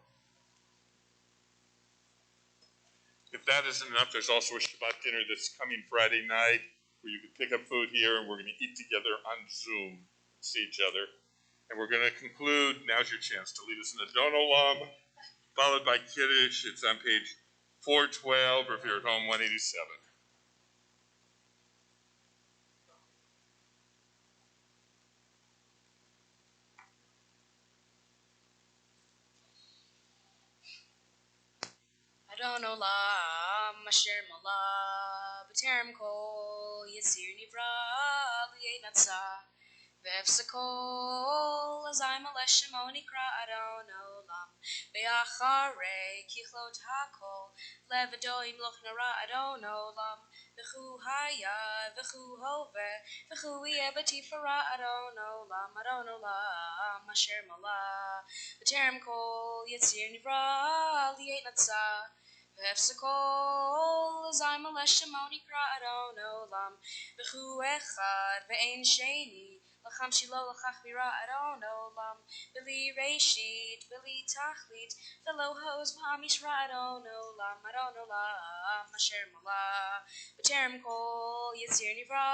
If that isn't enough, there's also a Shabbat dinner this coming Friday night where you can pick up food here, and we're going to eat together on Zoom, see each other. And we're going to conclude, now's your chance to lead us in the Don Olam, followed by Kiddush. It's on page 412, or if you're at home, 187. Adon Olam, Asher Malah, B'terem Kol, Yitzir Nivra, Li'et Natzah, V'efsakol, Azai Maleh Shemo Nikra Adon Olam, Be'acharei Kichlot HaKol, Levadoim Loch Nara Adon Olam, V'chu Haya, V'chu Hove, V'chu Yeh B'tifara Adon Olam, Asher Malah, B'terem Kol, Yitzir Nivra, Li'et Natzah, V'efsakol, Azai Maleh Shemo Nikra Adon Olam, V'chu Echad, V'ein Sheni, L'cham Shilo L'chach Bira Adon Olam, V'li Reshit, V'li Tachlit, V'lo Hoz V'hamishra Adon Olam, Asher Malah, B'terem Kol, Yitzir Nivra,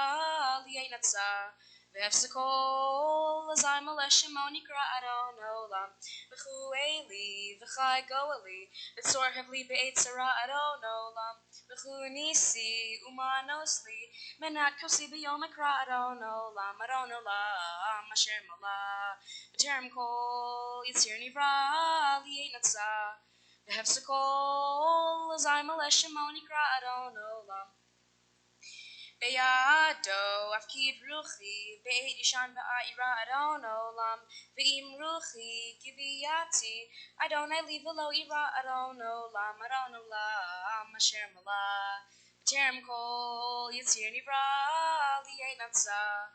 Li'et Natzah, V'efsakol, Azai Maleh Shemo Nikra Adon Olam, V'chu Eli, V'chai Goeli, V'tzor Hevli Be'et Sarah Adon Olam, V'chu Nisi, Umanosli, Menat Kosi B'yom Akra Adon Olam, Asher Malah, B'terem Kol, Yitzir Nivra, Li'et Natzah, V'efsakol, Azai Maleh Shemo Nikra Adon Olam, Beyado, Afkid Ruchi, Beit Yishan Ba'ira Adon Olam, V'im Ruchi, Gibiyati, Adonai Li V'lo Ira Adon Olam, Asher Malah, B'terem Kol, Yitzir Nivra, Li'et Natzah,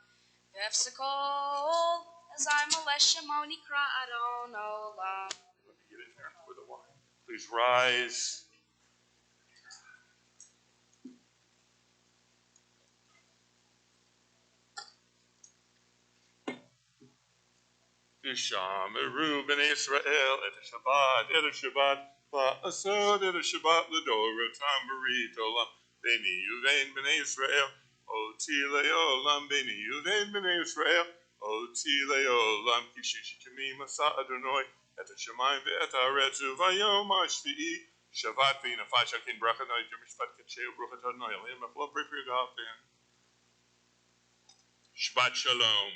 V'efsakol, Azai Maleh Shemo Nikra Adon Olam. Let me get in there with the wine. Please rise. V'shameru b'nei Yisrael et Shabbat, va'asod et Shabbat l'dor, tam b'rit olam, v'ni uvein b'nei Yisrael, Oti le'olam b'nei Yuven b'nei Yisrael. Oti le'olam kishishikimi masa Adonai et hashamayim ve'et haaretz v'yom hashvi'i Shabbat v'inafai shakin bracha noy Mishpat k'tsheu bruchat Adonai Elohim. Pray for your God, man. Shabbat Shalom.